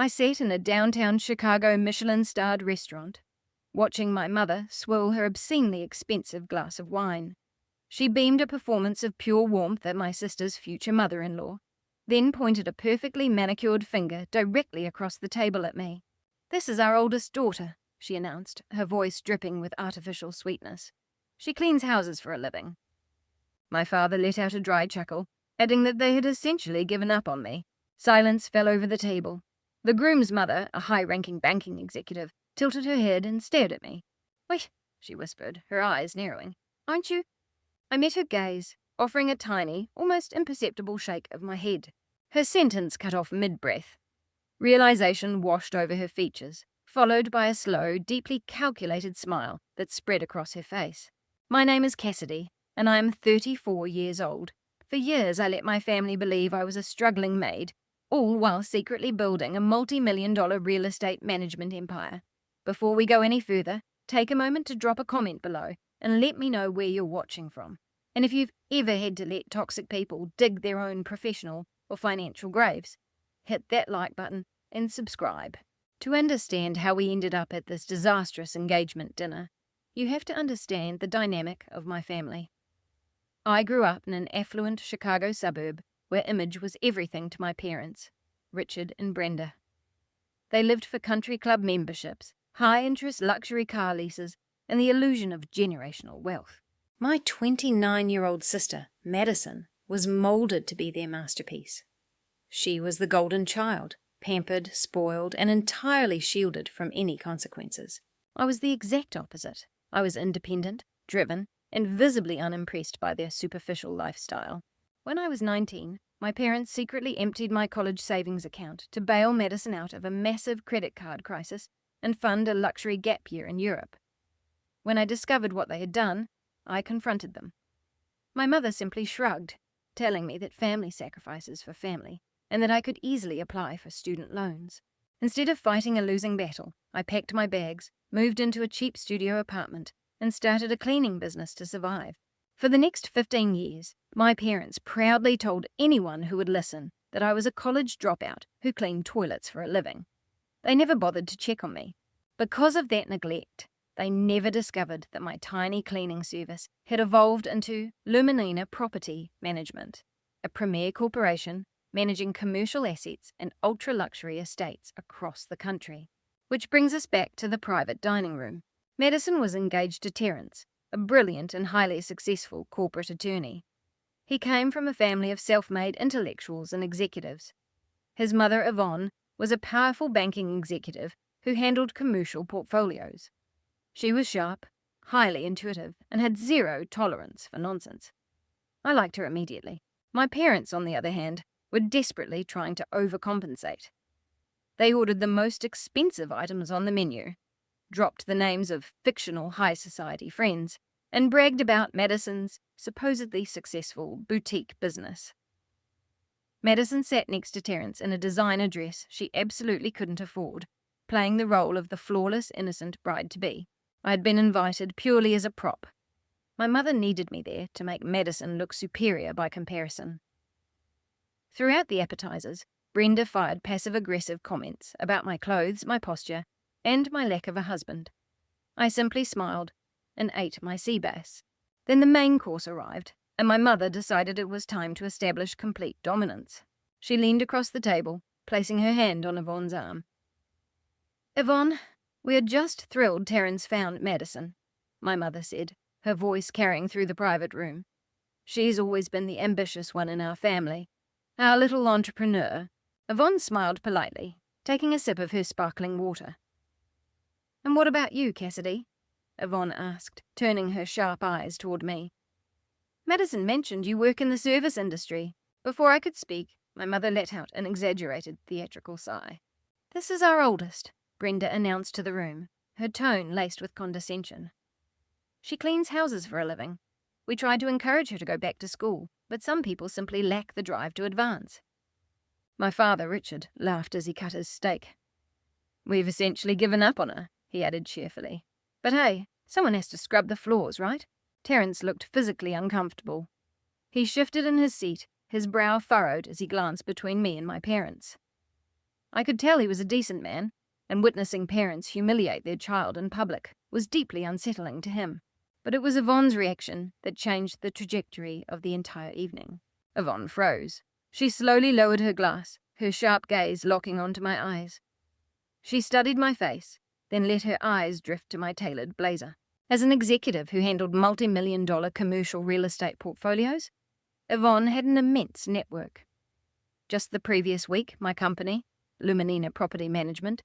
I sat in a downtown Chicago Michelin-starred restaurant, watching my mother swirl her obscenely expensive glass of wine. She beamed a performance of pure warmth at my sister's future mother-in-law, then pointed a perfectly manicured finger directly across the table at me. "This is our oldest daughter," she announced, her voice dripping with artificial sweetness. "She cleans houses for a living." My father let out a dry chuckle, adding that they had essentially given up on me. Silence fell over the table. The groom's mother, a high-ranking banking executive, tilted her head and stared at me. "Wait," she whispered, her eyes narrowing. "Aren't you?" I met her gaze, offering a tiny, almost imperceptible shake of my head. Her sentence cut off mid-breath. Realization washed over her features, followed by a slow, deeply calculated smile that spread across her face. "My name is Cassidy, and I am 34 years old. For years I let my family believe I was a struggling maid, all while secretly building a multi-million-dollar real estate management empire. Before we go any further, take a moment to drop a comment below and let me know where you're watching from. And if you've ever had to let toxic people dig their own professional or financial graves, hit that like button and subscribe." To understand how we ended up at this disastrous engagement dinner, you have to understand the dynamic of my family. I grew up in an affluent Chicago suburb where image was everything to my parents, Richard and Brenda. They lived for country club memberships, high-interest luxury car leases, and the illusion of generational wealth. My 29-year-old sister, Madison, was molded to be their masterpiece. She was the golden child, pampered, spoiled, and entirely shielded from any consequences. I was the exact opposite. I was independent, driven, and visibly unimpressed by their superficial lifestyle. When I was 19, my parents secretly emptied my college savings account to bail Madison out of a massive credit card crisis and fund a luxury gap year in Europe. When I discovered what they had done, I confronted them. My mother simply shrugged, telling me that family sacrifices for family, and that I could easily apply for student loans. Instead of fighting a losing battle, I packed my bags, moved into a cheap studio apartment, and started a cleaning business to survive. For the next 15 years, my parents proudly told anyone who would listen that I was a college dropout who cleaned toilets for a living. They never bothered to check on me. Because of that neglect, they never discovered that my tiny cleaning service had evolved into Luminina Property Management, a premier corporation managing commercial assets and ultra-luxury estates across the country. Which brings us back to the private dining room. Madison was engaged to Terence, a brilliant and highly successful corporate attorney. He came from a family of self-made intellectuals and executives. His mother, Yvonne, was a powerful banking executive who handled commercial portfolios. She was sharp, highly intuitive, and had zero tolerance for nonsense. I liked her immediately. My parents, on the other hand, were desperately trying to overcompensate. They ordered the most expensive items on the menu, dropped the names of fictional high society friends, and bragged about Madison's supposedly successful boutique business. Madison sat next to Terence in a designer dress she absolutely couldn't afford, playing the role of the flawless, innocent bride-to-be. I had been invited purely as a prop. My mother needed me there to make Madison look superior by comparison. Throughout the appetizers, Brenda fired passive-aggressive comments about my clothes, my posture, and my lack of a husband. I simply smiled and ate my sea bass. Then the main course arrived, and my mother decided it was time to establish complete dominance. She leaned across the table, placing her hand on Yvonne's arm. "Yvonne, we are just thrilled Terence found Madison," my mother said, her voice carrying through the private room. "She's always been the ambitious one in our family, our little entrepreneur." Yvonne smiled politely, taking a sip of her sparkling water. "And what about you, Cassidy?" Yvonne asked, turning her sharp eyes toward me. "Madison mentioned you work in the service industry." Before I could speak, my mother let out an exaggerated theatrical sigh. "This is our oldest," Brenda announced to the room, her tone laced with condescension. "She cleans houses for a living. We tried to encourage her to go back to school, but some people simply lack the drive to advance." My father, Richard, laughed as he cut his steak. "We've essentially given up on her," he added cheerfully. "But hey, someone has to scrub the floors, right?" Terence looked physically uncomfortable. He shifted in his seat, his brow furrowed as he glanced between me and my parents. I could tell he was a decent man, and witnessing parents humiliate their child in public was deeply unsettling to him. But it was Yvonne's reaction that changed the trajectory of the entire evening. Yvonne froze. She slowly lowered her glass, her sharp gaze locking onto my eyes. She studied my face, then let her eyes drift to my tailored blazer. As an executive who handled multi-million-dollar commercial real estate portfolios, Yvonne had an immense network. Just the previous week, my company, Luminina Property Management,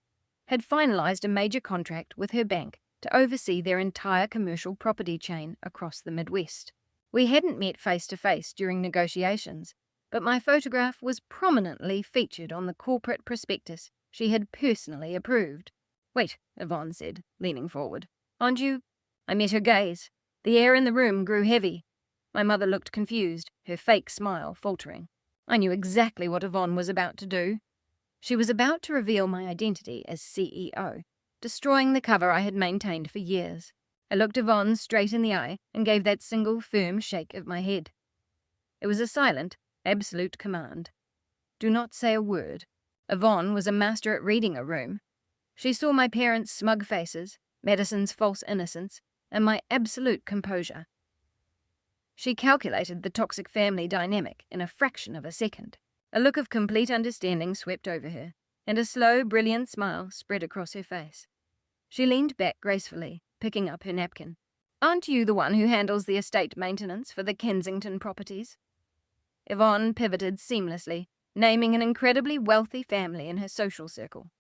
had finalized a major contract with her bank to oversee their entire commercial property chain across the Midwest. We hadn't met face-to-face during negotiations, but my photograph was prominently featured on the corporate prospectus she had personally approved. "Wait," Yvonne said, leaning forward. "Aren't you—" I met her gaze. The air in the room grew heavy. My mother looked confused, her fake smile faltering. I knew exactly what Yvonne was about to do. She was about to reveal my identity as CEO, destroying the cover I had maintained for years. I looked Yvonne straight in the eye and gave that single firm shake of my head. It was a silent, absolute command. Do not say a word. Yvonne was a master at reading a room. She saw my parents' smug faces, Madison's false innocence, and my absolute composure. She calculated the toxic family dynamic in a fraction of a second. A look of complete understanding swept over her, and a slow, brilliant smile spread across her face. She leaned back gracefully, picking up her napkin. "Aren't you the one who handles the estate maintenance for the Kensington properties?" Yvonne pivoted seamlessly, naming an incredibly wealthy family in her social circle.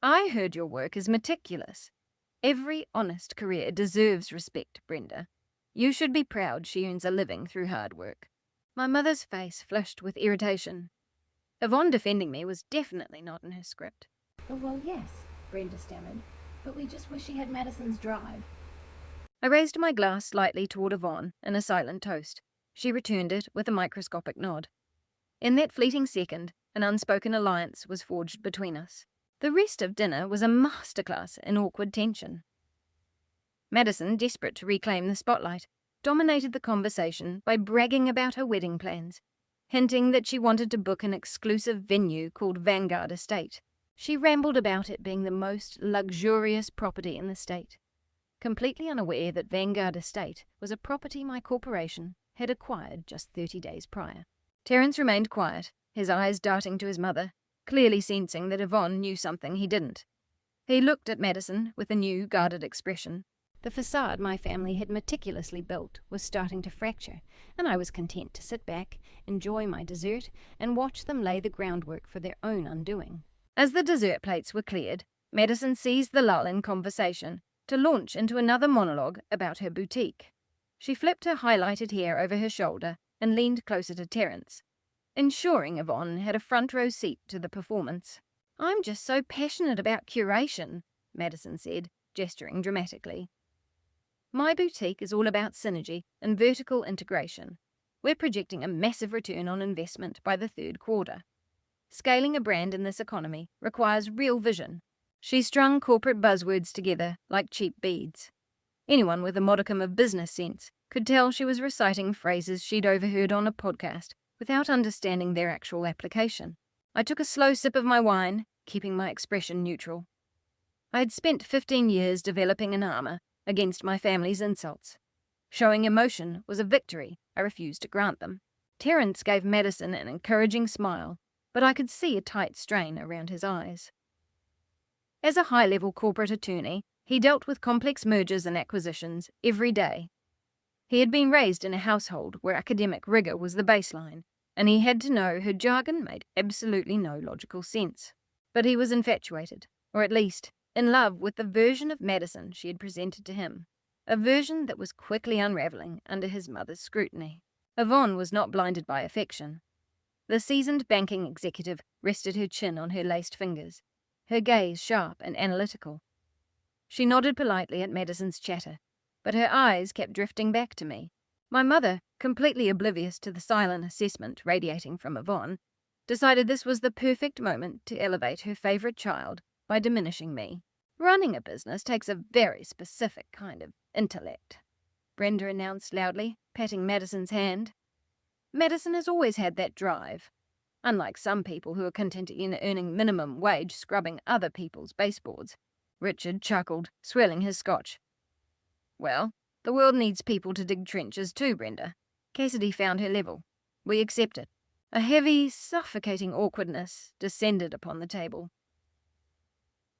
"I heard your work is meticulous. Every honest career deserves respect, Brenda. You should be proud she earns a living through hard work." My mother's face flushed with irritation. Yvonne defending me was definitely not in her script. "Well, yes," Brenda stammered, "but we just wish she had Madison's drive." I raised my glass slightly toward Yvonne in a silent toast. She returned it with a microscopic nod. In that fleeting second, an unspoken alliance was forged between us. The rest of dinner was a masterclass in awkward tension. Madison, desperate to reclaim the spotlight, dominated the conversation by bragging about her wedding plans, hinting that she wanted to book an exclusive venue called Vanguard Estate. She rambled about it being the most luxurious property in the state, completely unaware that Vanguard Estate was a property my corporation had acquired just 30 days prior. Terence remained quiet, his eyes darting to his mother, clearly sensing that Yvonne knew something he didn't. He looked at Madison with a new, guarded expression. The facade my family had meticulously built was starting to fracture, and I was content to sit back, enjoy my dessert, and watch them lay the groundwork for their own undoing. As the dessert plates were cleared, Madison seized the lull in conversation to launch into another monologue about her boutique. She flipped her highlighted hair over her shoulder and leaned closer to Terence, ensuring Yvonne had a front row seat to the performance. "I'm just so passionate about curation," Madison said, gesturing dramatically. "My boutique is all about synergy and vertical integration. We're projecting a massive return on investment by the third quarter. Scaling a brand in this economy requires real vision." She strung corporate buzzwords together like cheap beads. Anyone with a modicum of business sense could tell she was reciting phrases she'd overheard on a podcast without understanding their actual application. I took a slow sip of my wine, keeping my expression neutral. I had spent 15 years developing an armor against my family's insults. Showing emotion was a victory I refused to grant them. Terence gave Madison an encouraging smile, but I could see a tight strain around his eyes. As a high-level corporate attorney, he dealt with complex mergers and acquisitions every day. He had been raised in a household where academic rigor was the baseline, and he had to know her jargon made absolutely no logical sense. But he was infatuated, or at least in love with the version of Madison she had presented to him, a version that was quickly unraveling under his mother's scrutiny. Yvonne was not blinded by affection. The seasoned banking executive rested her chin on her laced fingers, her gaze sharp and analytical. She nodded politely at Madison's chatter, but her eyes kept drifting back to me. My mother, completely oblivious to the silent assessment radiating from Yvonne, decided this was the perfect moment to elevate her favorite child by diminishing me. "Running a business takes a very specific kind of intellect," Brenda announced loudly, patting Madison's hand. "Madison has always had that drive. unlike some people who are content in earning minimum wage scrubbing other people's baseboards. Richard chuckled, swirling his scotch. Well, the world needs people to dig trenches too, Brenda. Cassidy found her level. We accept it. A heavy, suffocating awkwardness descended upon the table.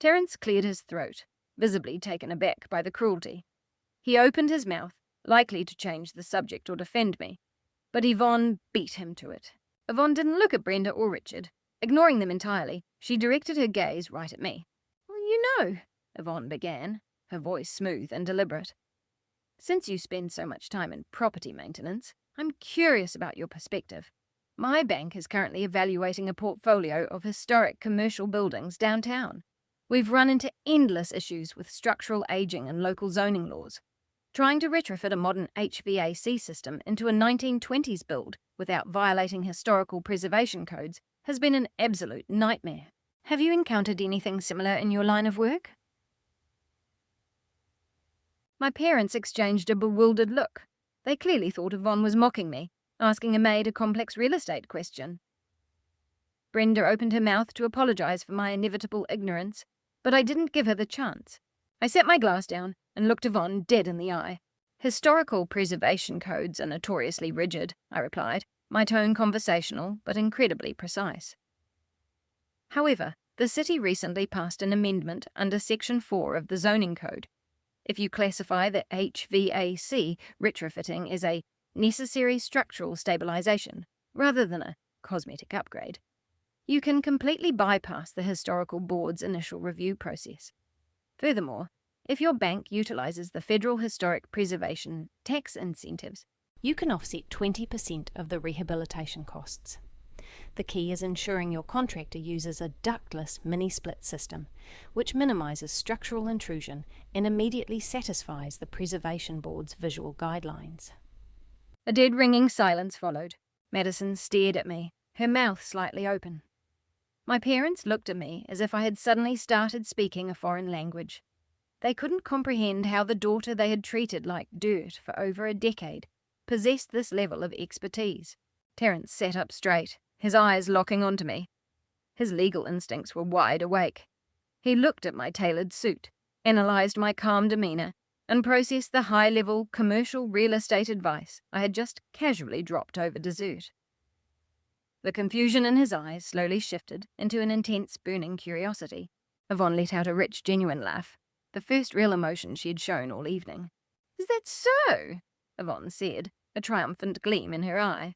Terence cleared his throat, visibly taken aback by the cruelty. He opened his mouth, likely to change the subject or defend me, but Yvonne beat him to it. Yvonne didn't look at Brenda or Richard. Ignoring them entirely, she directed her gaze right at me. Well, you know, Yvonne began, her voice smooth and deliberate. Since you spend so much time in property maintenance, I'm curious about your perspective. My bank is currently evaluating a portfolio of historic commercial buildings downtown. We've run into endless issues with structural aging and local zoning laws. Trying to retrofit a modern HVAC system into a 1920s build without violating historical preservation codes has been an absolute nightmare. Have you encountered anything similar in your line of work? My parents exchanged a bewildered look. They clearly thought Yvonne was mocking me, asking a maid a complex real estate question. Brenda opened her mouth to apologize for my inevitable ignorance, but I didn't give her the chance. I set my glass down and looked Yvonne dead in the eye. Historical preservation codes are notoriously rigid, I replied, my tone conversational but incredibly precise. However, the city recently passed an amendment under Section 4 of the Zoning Code. If you classify the HVAC retrofitting as a necessary structural stabilization rather than a cosmetic upgrade, you can completely bypass the historical board's initial review process. Furthermore, if your bank utilizes the federal historic preservation tax incentives, you can offset 20% of the rehabilitation costs. The key is ensuring your contractor uses a ductless mini-split system, which minimises structural intrusion and immediately satisfies the Preservation Board's visual guidelines. A dead ringing silence followed. Madison stared at me, her mouth slightly open. My parents looked at me as if I had suddenly started speaking a foreign language. They couldn't comprehend how the daughter they had treated like dirt for over a decade possessed this level of expertise. Terence sat up straight, his eyes locking onto me. His legal instincts were wide awake. He looked at my tailored suit, analysed my calm demeanour, and processed the high-level commercial real estate advice I had just casually dropped over dessert. The confusion in his eyes slowly shifted into an intense, burning curiosity. Yvonne let out a rich, genuine laugh, the first real emotion she had shown all evening. "Is that so?" Yvonne said, a triumphant gleam in her eye.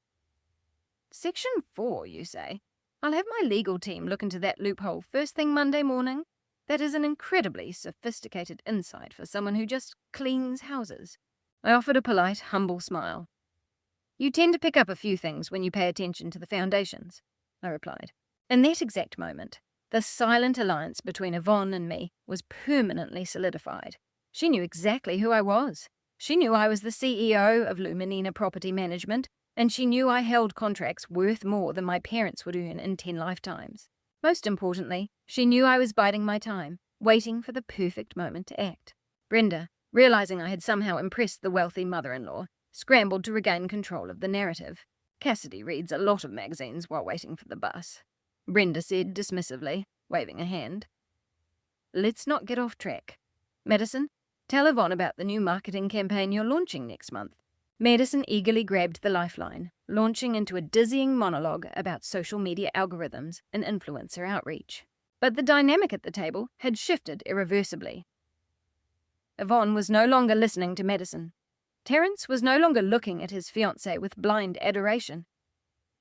"Section 4, you say? I'll have my legal team look into that loophole first thing Monday morning. That is an incredibly sophisticated insight for someone who just cleans houses." I offered a polite, humble smile. "You tend to pick up a few things when you pay attention to the foundations," I replied. In that exact moment, the silent alliance between Yvonne and me was permanently solidified. She knew exactly who I was. She knew I was the CEO of Luminina Property Management, and she knew I held contracts worth more than my parents would earn in 10 lifetimes. Most importantly, she knew I was biding my time, waiting for the perfect moment to act. Brenda, realizing I had somehow impressed the wealthy mother-in-law, scrambled to regain control of the narrative. "Cassidy reads a lot of magazines while waiting for the bus," Brenda said dismissively, waving a hand. "Let's not get off track. Madison, tell Yvonne about the new marketing campaign you're launching next month." Madison eagerly grabbed the lifeline, launching into a dizzying monologue about social media algorithms and influencer outreach. But the dynamic at the table had shifted irreversibly. Yvonne was no longer listening to Madison. Terence was no longer looking at his fiancée with blind adoration.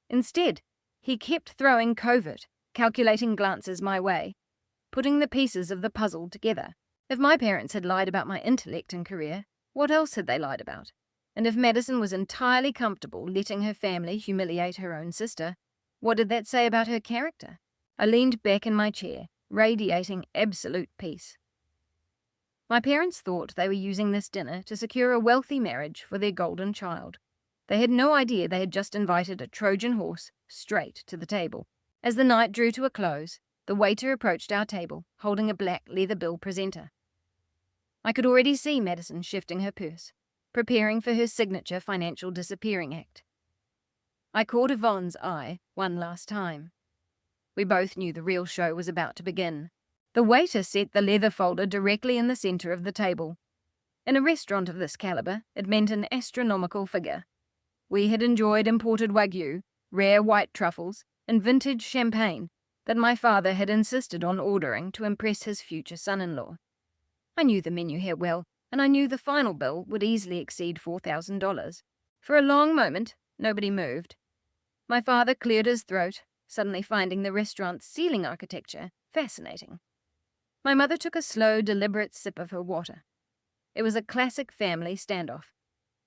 Instead, he kept throwing covert, calculating glances my way, putting the pieces of the puzzle together. If my parents had lied about my intellect and career, what else had they lied about? And if Madison was entirely comfortable letting her family humiliate her own sister, what did that say about her character? I leaned back in my chair, radiating absolute peace. My parents thought they were using this dinner to secure a wealthy marriage for their golden child. They had no idea they had just invited a Trojan horse straight to the table. As the night drew to a close, the waiter approached our table, holding a black leather bill presenter. I could already see Madison shifting her purse, preparing for her signature financial disappearing act. I caught Yvonne's eye one last time. We both knew the real show was about to begin. The waiter set the leather folder directly in the center of the table. In a restaurant of this caliber, it meant an astronomical figure. We had enjoyed imported wagyu, rare white truffles, and vintage champagne that my father had insisted on ordering to impress his future son-in-law. I knew the menu here well, and I knew the final bill would easily exceed $4,000. For a long moment, nobody moved. My father cleared his throat, suddenly finding the restaurant's ceiling architecture fascinating. My mother took a slow, deliberate sip of her water. It was a classic family standoff.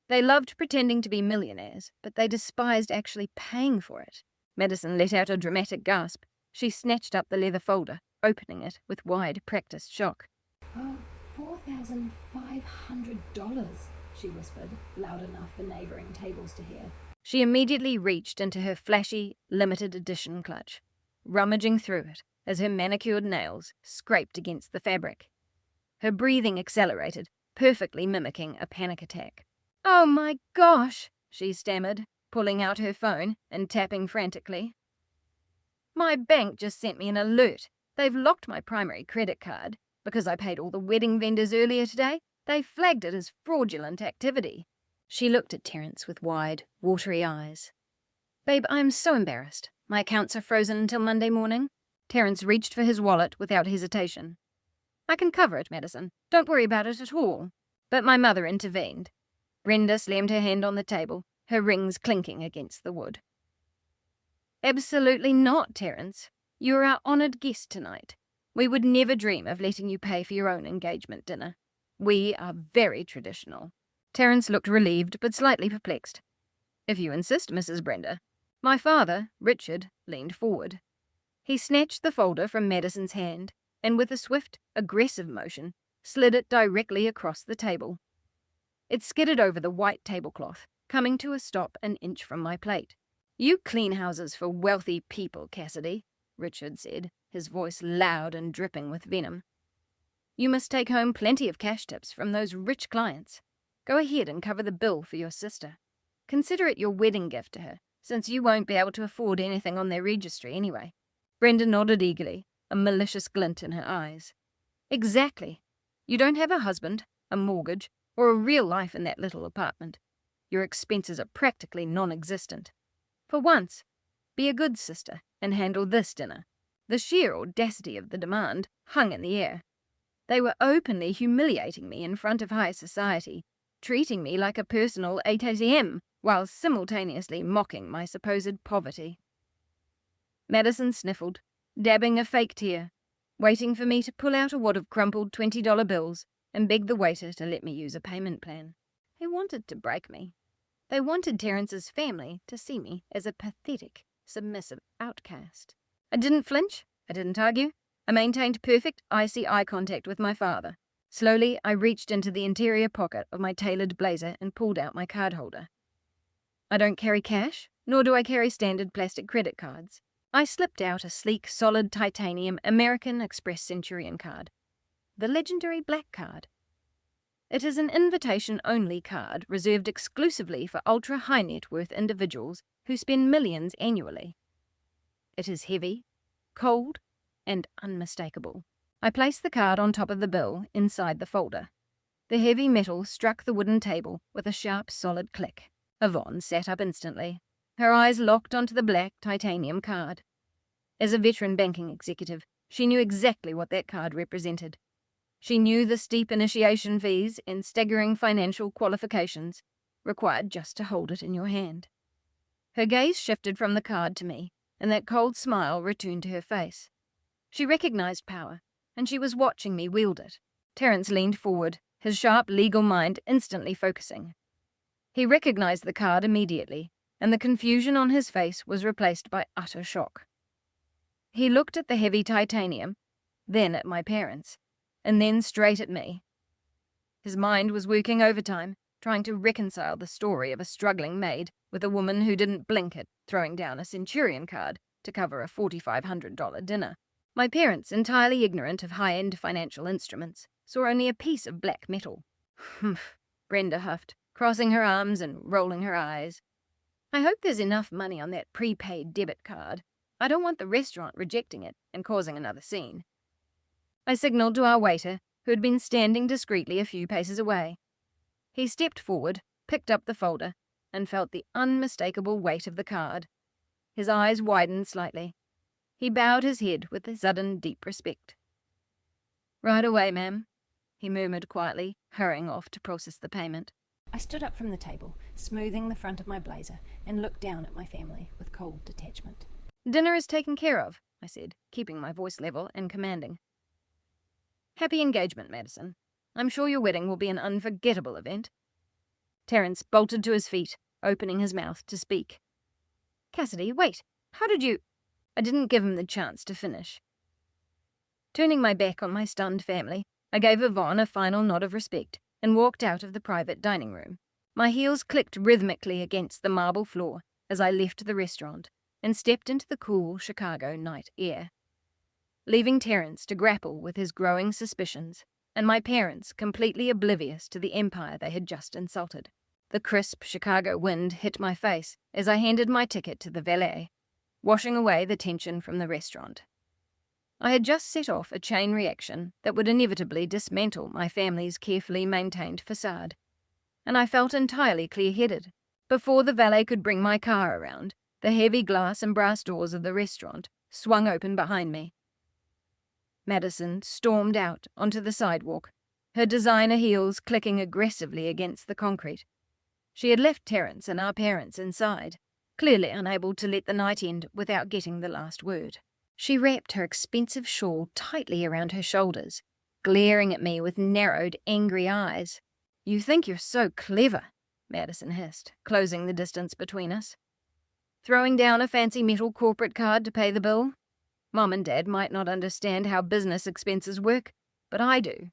They loved pretending to be millionaires, but they despised actually paying for it. Madison let out a dramatic gasp. She snatched up the leather folder, opening it with wide, practiced shock. Oh, $4,500, she whispered, loud enough for neighbouring tables to hear. She immediately reached into her flashy, limited edition clutch, rummaging through it as her manicured nails scraped against the fabric. Her breathing accelerated, perfectly mimicking a panic attack. "Oh my gosh," she stammered, pulling out her phone and tapping frantically. "My bank just sent me an alert. They've locked my primary credit card. Because I paid all the wedding vendors earlier today, they flagged it as fraudulent activity." She looked at Terence with wide, watery eyes. "Babe, I'm so embarrassed. My accounts are frozen until Monday morning." Terence reached for his wallet without hesitation. "I can cover it, Madison. Don't worry about it at all." But my mother intervened. Brenda slammed her hand on the table, her rings clinking against the wood. "Absolutely not, Terence. You're our honoured guest tonight. We would never dream of letting you pay for your own engagement dinner. We are very traditional." Terence looked relieved but slightly perplexed. "If you insist, Mrs. Brenda." My father, Richard, leaned forward. He snatched the folder from Madison's hand and with a swift, aggressive motion, slid it directly across the table. It skidded over the white tablecloth, coming to a stop an inch from my plate. "You clean houses for wealthy people, Cassidy," Richard said, his voice loud and dripping with venom. "You must take home plenty of cash tips from those rich clients. Go ahead and cover the bill for your sister. Consider it your wedding gift to her, since you won't be able to afford anything on their registry anyway." Brenda nodded eagerly, a malicious glint in her eyes. "Exactly. You don't have a husband, a mortgage, or a real life in that little apartment. Your expenses are practically non-existent. For once, be a good sister and handle this dinner." The sheer audacity of the demand hung in the air. They were openly humiliating me in front of high society, treating me like a personal ATM, while simultaneously mocking my supposed poverty. Madison sniffled, dabbing a fake tear, waiting for me to pull out a wad of crumpled $20 bills and beg the waiter to let me use a payment plan. They wanted to break me. They wanted Terence's family to see me as a pathetic, submissive outcast. I didn't flinch. I didn't argue. I maintained perfect, icy eye contact with my father. Slowly, I reached into the interior pocket of my tailored blazer and pulled out my card holder. I don't carry cash, nor do I carry standard plastic credit cards. I slipped out a sleek, solid titanium American Express Centurion card. The legendary black card. It is an invitation-only card reserved exclusively for ultra-high net worth individuals who spend millions annually. It is heavy, cold, and unmistakable. I placed the card on top of the bill inside the folder. The heavy metal struck the wooden table with a sharp, solid click. Yvonne sat up instantly. Her eyes locked onto the black titanium card. As a veteran banking executive, she knew exactly what that card represented. She knew the steep initiation fees and staggering financial qualifications required just to hold it in your hand. Her gaze shifted from the card to me, and that cold smile returned to her face. She recognized power, and she was watching me wield it. Terence leaned forward, his sharp legal mind instantly focusing. He recognized the card immediately, and the confusion on his face was replaced by utter shock. He looked at the heavy titanium, then at my parents, and then straight at me. His mind was working overtime, trying to reconcile the story of a struggling maid with a woman who didn't blink at throwing down a Centurion card to cover a $4,500 dinner. My parents, entirely ignorant of high-end financial instruments, saw only a piece of black metal. "Humph," Brenda huffed, crossing her arms and rolling her eyes. I hope there's enough money on that prepaid debit card. I don't want the restaurant rejecting it and causing another scene. I signalled to our waiter, who had been standing discreetly a few paces away. He stepped forward, picked up the folder, and felt the unmistakable weight of the card. His eyes widened slightly. He bowed his head with a sudden deep respect. "Right away, ma'am," he murmured quietly, hurrying off to process the payment. I stood up from the table, smoothing the front of my blazer, and looked down at my family with cold detachment. "Dinner is taken care of," I said, keeping my voice level and commanding. "Happy engagement, Madison. I'm sure your wedding will be an unforgettable event." Terence bolted to his feet, opening his mouth to speak. "Cassidy, wait. How did you—" I didn't give him the chance to finish. Turning my back on my stunned family, I gave Yvonne a final nod of respect and walked out of the private dining room. My heels clicked rhythmically against the marble floor as I left the restaurant and stepped into the cool Chicago night air, leaving Terence to grapple with his growing suspicions and my parents completely oblivious to the empire they had just insulted. The crisp Chicago wind hit my face as I handed my ticket to the valet, washing away the tension from the restaurant. I had just set off a chain reaction that would inevitably dismantle my family's carefully maintained facade, and I felt entirely clear-headed. Before the valet could bring my car around, the heavy glass and brass doors of the restaurant swung open behind me. Madison stormed out onto the sidewalk, her designer heels clicking aggressively against the concrete. She had left Terence and our parents inside, clearly unable to let the night end without getting the last word. She wrapped her expensive shawl tightly around her shoulders, glaring at me with narrowed, angry eyes. "You think you're so clever," Madison hissed, closing the distance between us. "Throwing down a fancy metal corporate card to pay the bill? Mom and Dad might not understand how business expenses work, but I do.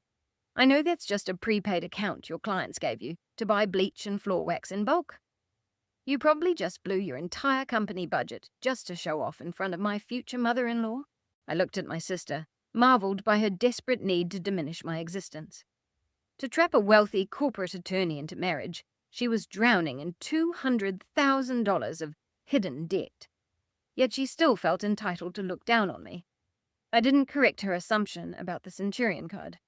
I know that's just a prepaid account your clients gave you to buy bleach and floor wax in bulk. You probably just blew your entire company budget just to show off in front of my future mother-in-law." I looked at my sister, marveled by her desperate need to diminish my existence. To trap a wealthy corporate attorney into marriage, she was drowning in $200,000 of hidden debt. Yet she still felt entitled to look down on me. I didn't correct her assumption about the Centurion card.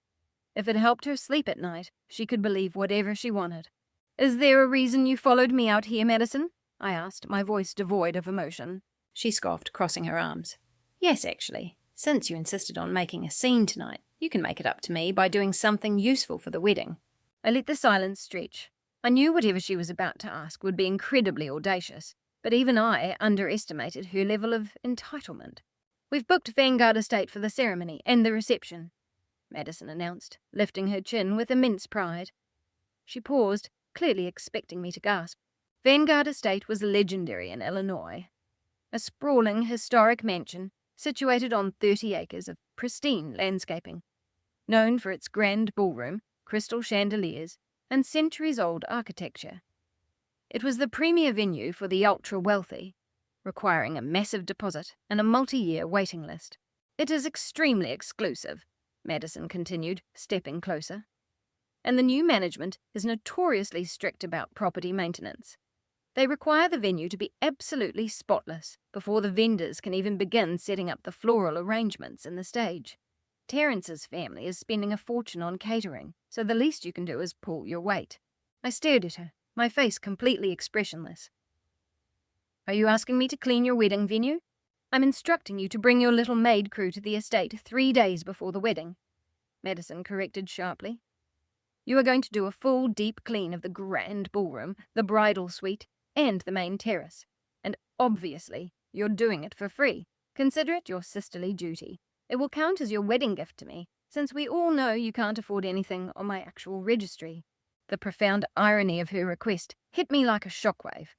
If it helped her sleep at night, she could believe whatever she wanted. "Is there a reason you followed me out here, Madison?" I asked, my voice devoid of emotion. She scoffed, crossing her arms. "Yes, actually. Since you insisted on making a scene tonight, you can make it up to me by doing something useful for the wedding." I let the silence stretch. I knew whatever she was about to ask would be incredibly audacious, but even I underestimated her level of entitlement. "We've booked Vanguard Estate for the ceremony and the reception," Madison announced, lifting her chin with immense pride. She paused, clearly expecting me to gasp. Vanguard Estate was legendary in Illinois. A sprawling, historic mansion situated on 30 acres of pristine landscaping, known for its grand ballroom, crystal chandeliers, and centuries-old architecture. It was the premier venue for the ultra-wealthy, requiring a massive deposit and a multi-year waiting list. "It is extremely exclusive," Madison continued, stepping closer. "And the new management is notoriously strict about property maintenance. They require the venue to be absolutely spotless before the vendors can even begin setting up the floral arrangements in the stage. Terence's family is spending a fortune on catering, so the least you can do is pull your weight." I stared at her, my face completely expressionless. "Are you asking me to clean your wedding venue?" "I'm instructing you to bring your little maid crew to the estate 3 days before the wedding," Madison corrected sharply. "You are going to do a full deep clean of the grand ballroom, the bridal suite, and the main terrace. And obviously, you're doing it for free. Consider it your sisterly duty. It will count as your wedding gift to me, since we all know you can't afford anything on my actual registry." The profound irony of her request hit me like a shockwave.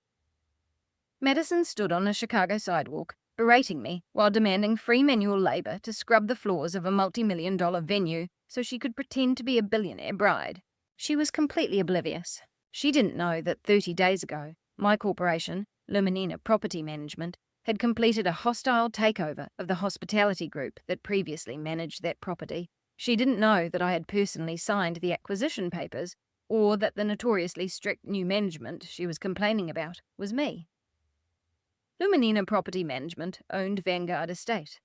Madison stood on a Chicago sidewalk, berating me while demanding free manual labor to scrub the floors of a multi-million-dollar venue so she could pretend to be a billionaire bride. She was completely oblivious. She didn't know that 30 days ago, my corporation, Luminina Property Management, had completed a hostile takeover of the hospitality group that previously managed that property. She didn't know that I had personally signed the acquisition papers, or that the notoriously strict new management she was complaining about was me. Luminina Property Management owned Vanguard Estate.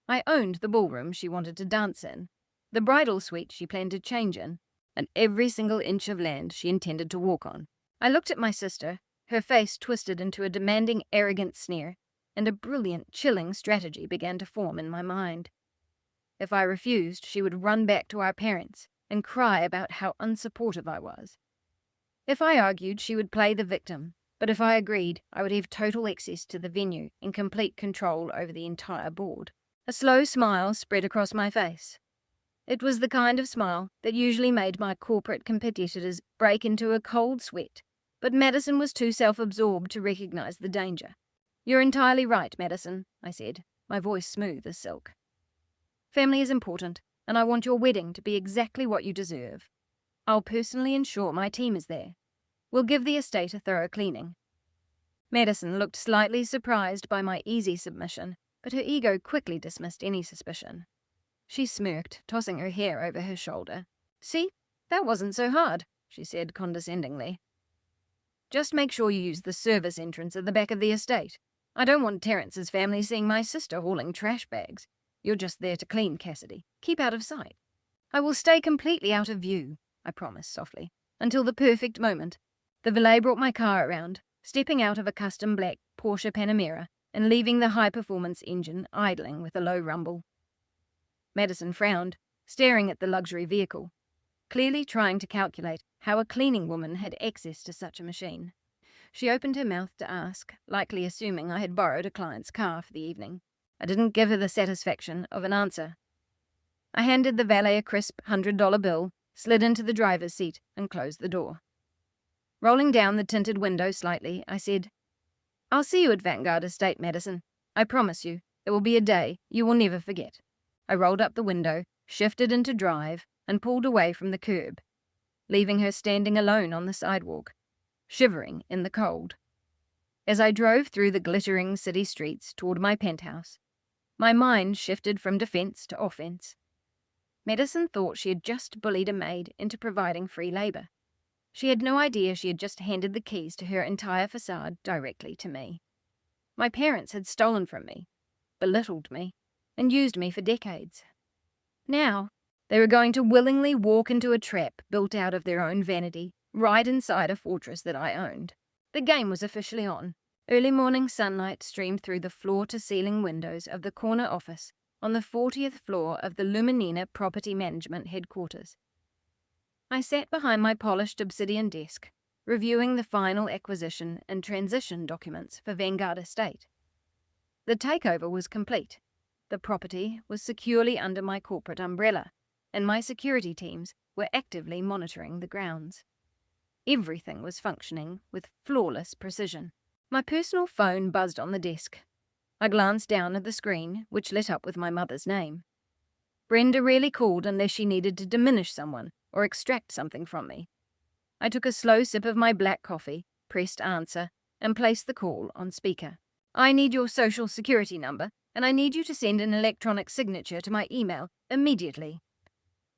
I owned the ballroom she wanted to dance in, the bridal suite she planned to change in, and every single inch of land she intended to walk on. I looked at my sister, her face twisted into a demanding, arrogant sneer, and a brilliant, chilling strategy began to form in my mind. If I refused, she would run back to our parents and cry about how unsupportive I was. If I argued, she would play the victim, but if I agreed, I would have total access to the venue and complete control over the entire board. A slow smile spread across my face. It was the kind of smile that usually made my corporate competitors break into a cold sweat, but Madison was too self-absorbed to recognize the danger. "You're entirely right, Madison," I said, my voice smooth as silk. "Family is important, and I want your wedding to be exactly what you deserve. I'll personally ensure my team is there. We'll give the estate a thorough cleaning." Madison looked slightly surprised by my easy submission, but her ego quickly dismissed any suspicion. She smirked, tossing her hair over her shoulder. "See, that wasn't so hard," she said condescendingly. "Just make sure you use the service entrance at the back of the estate. I don't want Terrence's family seeing my sister hauling trash bags. You're just there to clean, Cassidy. Keep out of sight." "I will stay completely out of view," I promised softly, "until the perfect moment." The valet brought my car around, stepping out of a custom black Porsche Panamera and leaving the high-performance engine idling with a low rumble. Madison frowned, staring at the luxury vehicle, clearly trying to calculate how a cleaning woman had access to such a machine. She opened her mouth to ask, likely assuming I had borrowed a client's car for the evening. I didn't give her the satisfaction of an answer. I handed the valet a crisp $100 bill, slid into the driver's seat, and closed the door. Rolling down the tinted window slightly, I said, "I'll see you at Vanguard Estate, Madison. I promise you, it will be a day you will never forget." I rolled up the window, shifted into drive, and pulled away from the curb, leaving her standing alone on the sidewalk, shivering in the cold. As I drove through the glittering city streets toward my penthouse, my mind shifted from defense to offense. Madison thought she had just bullied a maid into providing free labor. She had no idea she had just handed the keys to her entire facade directly to me. My parents had stolen from me, belittled me, and used me for decades. Now, they were going to willingly walk into a trap built out of their own vanity, right inside a fortress that I owned. The game was officially on. Early morning sunlight streamed through the floor-to-ceiling windows of the corner office on the 40th floor of the Luminina Property Management headquarters. I sat behind my polished obsidian desk, reviewing the final acquisition and transition documents for Vanguard Estate. The takeover was complete. The property was securely under my corporate umbrella, and my security teams were actively monitoring the grounds. Everything was functioning with flawless precision. My personal phone buzzed on the desk. I glanced down at the screen, which lit up with my mother's name. Brenda rarely called unless she needed to diminish someone or extract something from me. I took a slow sip of my black coffee, pressed answer, and placed the call on speaker. "I need your social security number, and I need you to send an electronic signature to my email immediately,"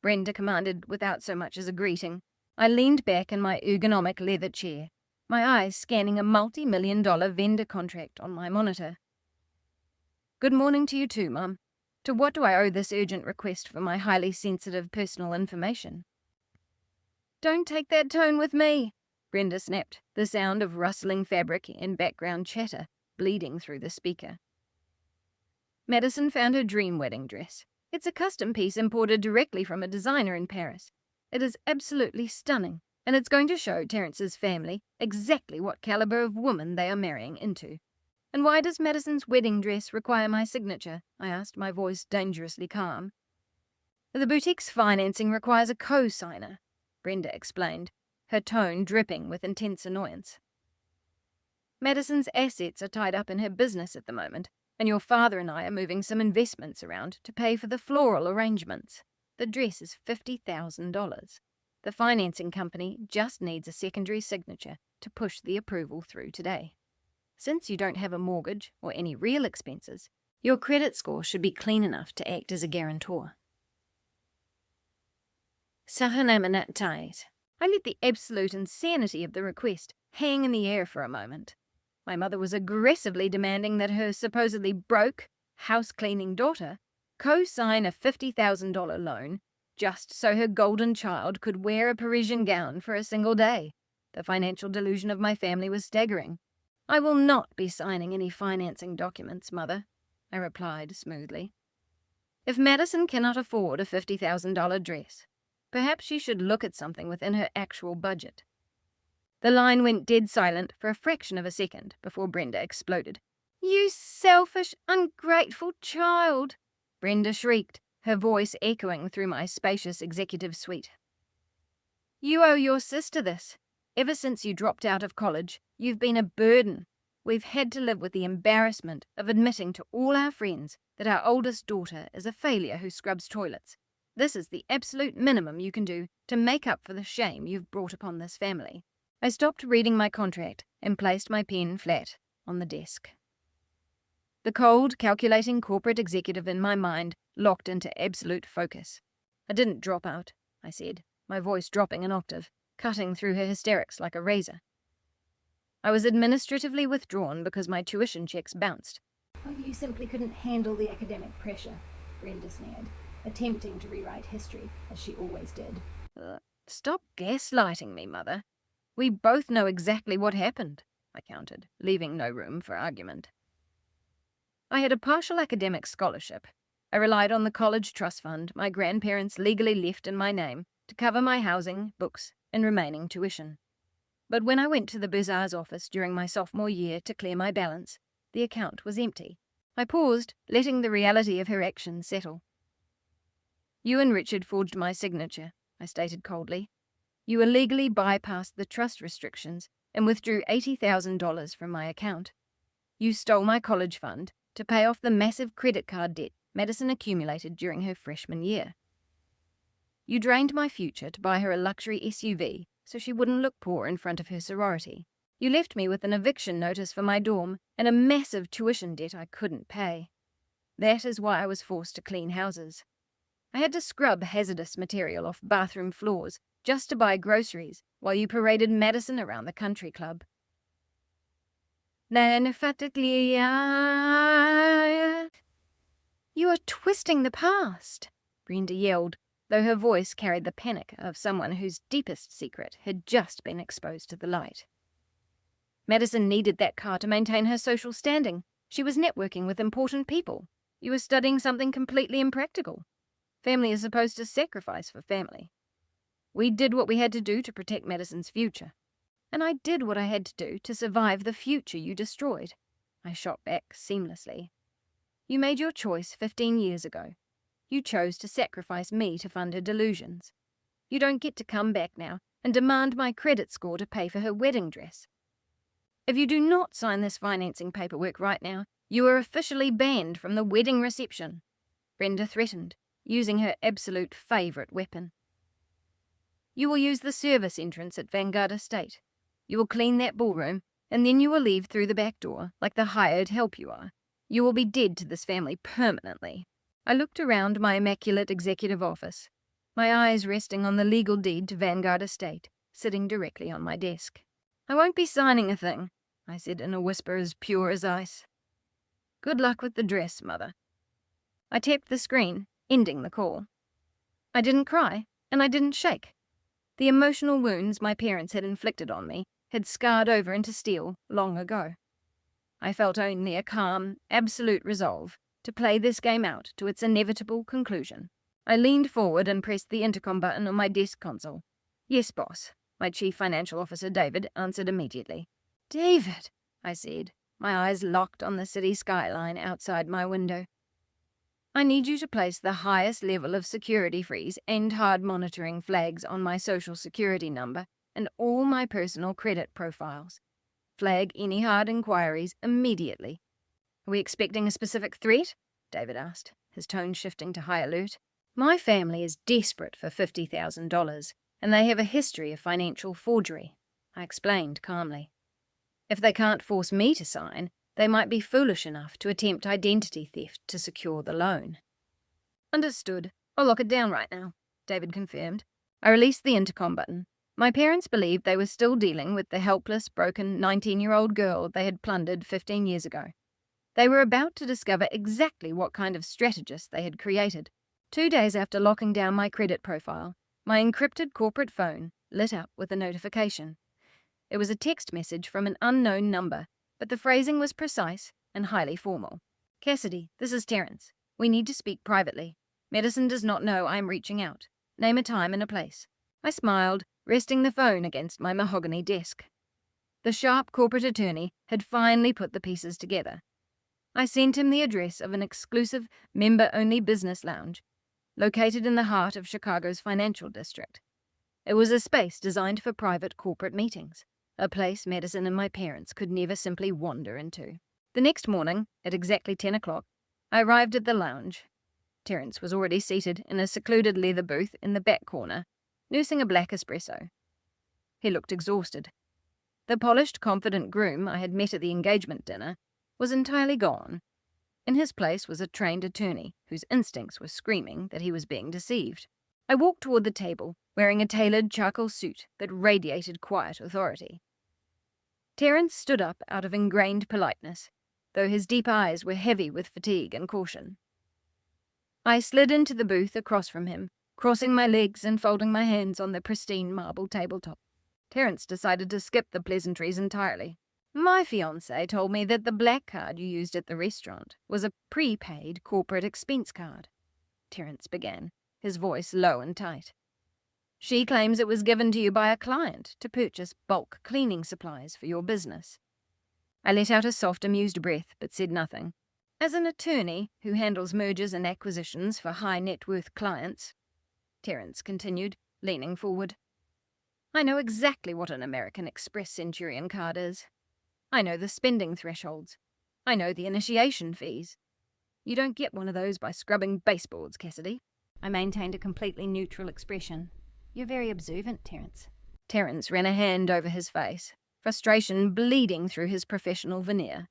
Brenda commanded without so much as a greeting. I leaned back in my ergonomic leather chair, my eyes scanning a multi-million-dollar vendor contract on my monitor. "Good morning to you too, Mum. To what do I owe this urgent request for my highly sensitive personal information?" "Don't take that tone with me," Brenda snapped, the sound of rustling fabric and background chatter bleeding through the speaker. Madison found her dream wedding dress. It's a custom piece imported directly from a designer in Paris. It is absolutely stunning, and it's going to show Terrence's family exactly what caliber of woman they are marrying into. "And why does Madison's wedding dress require my signature?" I asked, my voice dangerously calm. "The boutique's financing requires a co-signer," Brenda explained, her tone dripping with intense annoyance. "Madison's assets are tied up in her business at the moment, and your father and I are moving some investments around to pay for the floral arrangements. The dress is $50,000. The financing company just needs a secondary signature to push the approval through today. Since you don't have a mortgage or any real expenses, your credit score should be clean enough to act as a guarantor." I let the absolute insanity of the request hang in the air for a moment. My mother was aggressively demanding that her supposedly broke, house-cleaning daughter co-sign a $50,000 loan just so her golden child could wear a Parisian gown for a single day. The financial delusion of my family was staggering. "I will not be signing any financing documents, Mother," I replied smoothly. "If Madison cannot afford a $50,000 dress, perhaps she should look at something within her actual budget." The line went dead silent for a fraction of a second before Brenda exploded. "You selfish, ungrateful child!" Brenda shrieked, her voice echoing through my spacious executive suite. "You owe your sister this. Ever since you dropped out of college, you've been a burden. We've had to live with the embarrassment of admitting to all our friends that our oldest daughter is a failure who scrubs toilets. This is the absolute minimum you can do to make up for the shame you've brought upon this family." I stopped reading my contract and placed my pen flat on the desk. The cold, calculating corporate executive in my mind locked into absolute focus. "I didn't drop out," I said, my voice dropping an octave, cutting through her hysterics like a razor. "I was administratively withdrawn because my tuition checks bounced." Oh, you simply couldn't handle the academic pressure, Brenda sneered, attempting to rewrite history, as she always did. Stop gaslighting me, Mother. We both know exactly what happened, I countered, leaving no room for argument. I had a partial academic scholarship. I relied on the college trust fund my grandparents legally left in my name to cover my housing, books, and remaining tuition. But when I went to the Bazaar's office during my sophomore year to clear my balance, the account was empty. I paused, letting the reality of her actions settle. "You and Richard forged my signature," I stated coldly. "You illegally bypassed the trust restrictions and withdrew $80,000 from my account. You stole my college fund to pay off the massive credit card debt Madison accumulated during her freshman year. You drained my future to buy her a luxury SUV so she wouldn't look poor in front of her sorority. You left me with an eviction notice for my dorm and a massive tuition debt I couldn't pay. That is why I was forced to clean houses. I had to scrub hazardous material off bathroom floors just to buy groceries while you paraded Madison around the country club." "You are twisting the past," Brenda yelled, though her voice carried the panic of someone whose deepest secret had just been exposed to the light. "Madison needed that car to maintain her social standing. She was networking with important people. You were studying something completely impractical. Family is supposed to sacrifice for family. We did what we had to do to protect Madison's future. And I did what I had to do to survive the future you destroyed." I shot back seamlessly. "You made your choice 15 years ago. You chose to sacrifice me to fund her delusions. You don't get to come back now and demand my credit score to pay for her wedding dress. If you do not sign this financing paperwork right now, you are officially banned from the wedding reception," Brenda threatened, using her absolute favourite weapon. "You will use the service entrance at Vanguard Estate. You will clean that ballroom, and then you will leave through the back door like the hired help you are. You will be dead to this family permanently." I looked around my immaculate executive office, my eyes resting on the legal deed to Vanguard Estate, sitting directly on my desk. "I won't be signing a thing," I said in a whisper as pure as ice. "Good luck with the dress, Mother." I tapped the screen, ending the call. I didn't cry, and I didn't shake. The emotional wounds my parents had inflicted on me had scarred over into steel long ago. I felt only a calm, absolute resolve to play this game out to its inevitable conclusion. I leaned forward and pressed the intercom button on my desk console. "Yes, boss," my chief financial officer David answered immediately. "David," I said, my eyes locked on the city skyline outside my window. "I need you to place the highest level of security freeze and hard monitoring flags on my social security number and all my personal credit profiles. Flag any hard inquiries immediately." "Are we expecting a specific threat?" David asked, his tone shifting to high alert. "My family is desperate for $50,000, and they have a history of financial forgery," I explained calmly. "If they can't force me to sign, they might be foolish enough to attempt identity theft to secure the loan." "Understood. I'll lock it down right now," David confirmed. I released the intercom button. My parents believed they were still dealing with the helpless, broken 19-year-old girl they had plundered 15 years ago. They were about to discover exactly what kind of strategist they had created. 2 days after locking down my credit profile, my encrypted corporate phone lit up with a notification. It was a text message from an unknown number, but the phrasing was precise and highly formal. "Cassidy, this is Terence. We need to speak privately. Medicine does not know I am reaching out. Name a time and a place." I smiled, resting the phone against my mahogany desk. The sharp corporate attorney had finally put the pieces together. I sent him the address of an exclusive, member-only business lounge, located in the heart of Chicago's financial district. It was a space designed for private corporate meetings, a place Madison and my parents could never simply wander into. The next morning, at exactly 10 o'clock, I arrived at the lounge. Terence was already seated in a secluded leather booth in the back corner, nursing a black espresso. He looked exhausted. The polished, confident groom I had met at the engagement dinner was entirely gone. In his place was a trained attorney whose instincts were screaming that he was being deceived. I walked toward the table, wearing a tailored charcoal suit that radiated quiet authority. Terence stood up out of ingrained politeness, though his deep eyes were heavy with fatigue and caution. I slid into the booth across from him, crossing my legs and folding my hands on the pristine marble tabletop. Terence decided to skip the pleasantries entirely. "My fiancé told me that the black card you used at the restaurant was a prepaid corporate expense card," Terence began, his voice low and tight. "She claims it was given to you by a client to purchase bulk cleaning supplies for your business." I let out a soft, amused breath, but said nothing. "As an attorney who handles mergers and acquisitions for high-net-worth clients," Terence continued, leaning forward, "I know exactly what an American Express Centurion card is. I know the spending thresholds. I know the initiation fees. You don't get one of those by scrubbing baseboards, Cassidy." I maintained a completely neutral expression. "You're very observant, Terence." Terence ran a hand over his face, frustration bleeding through his professional veneer.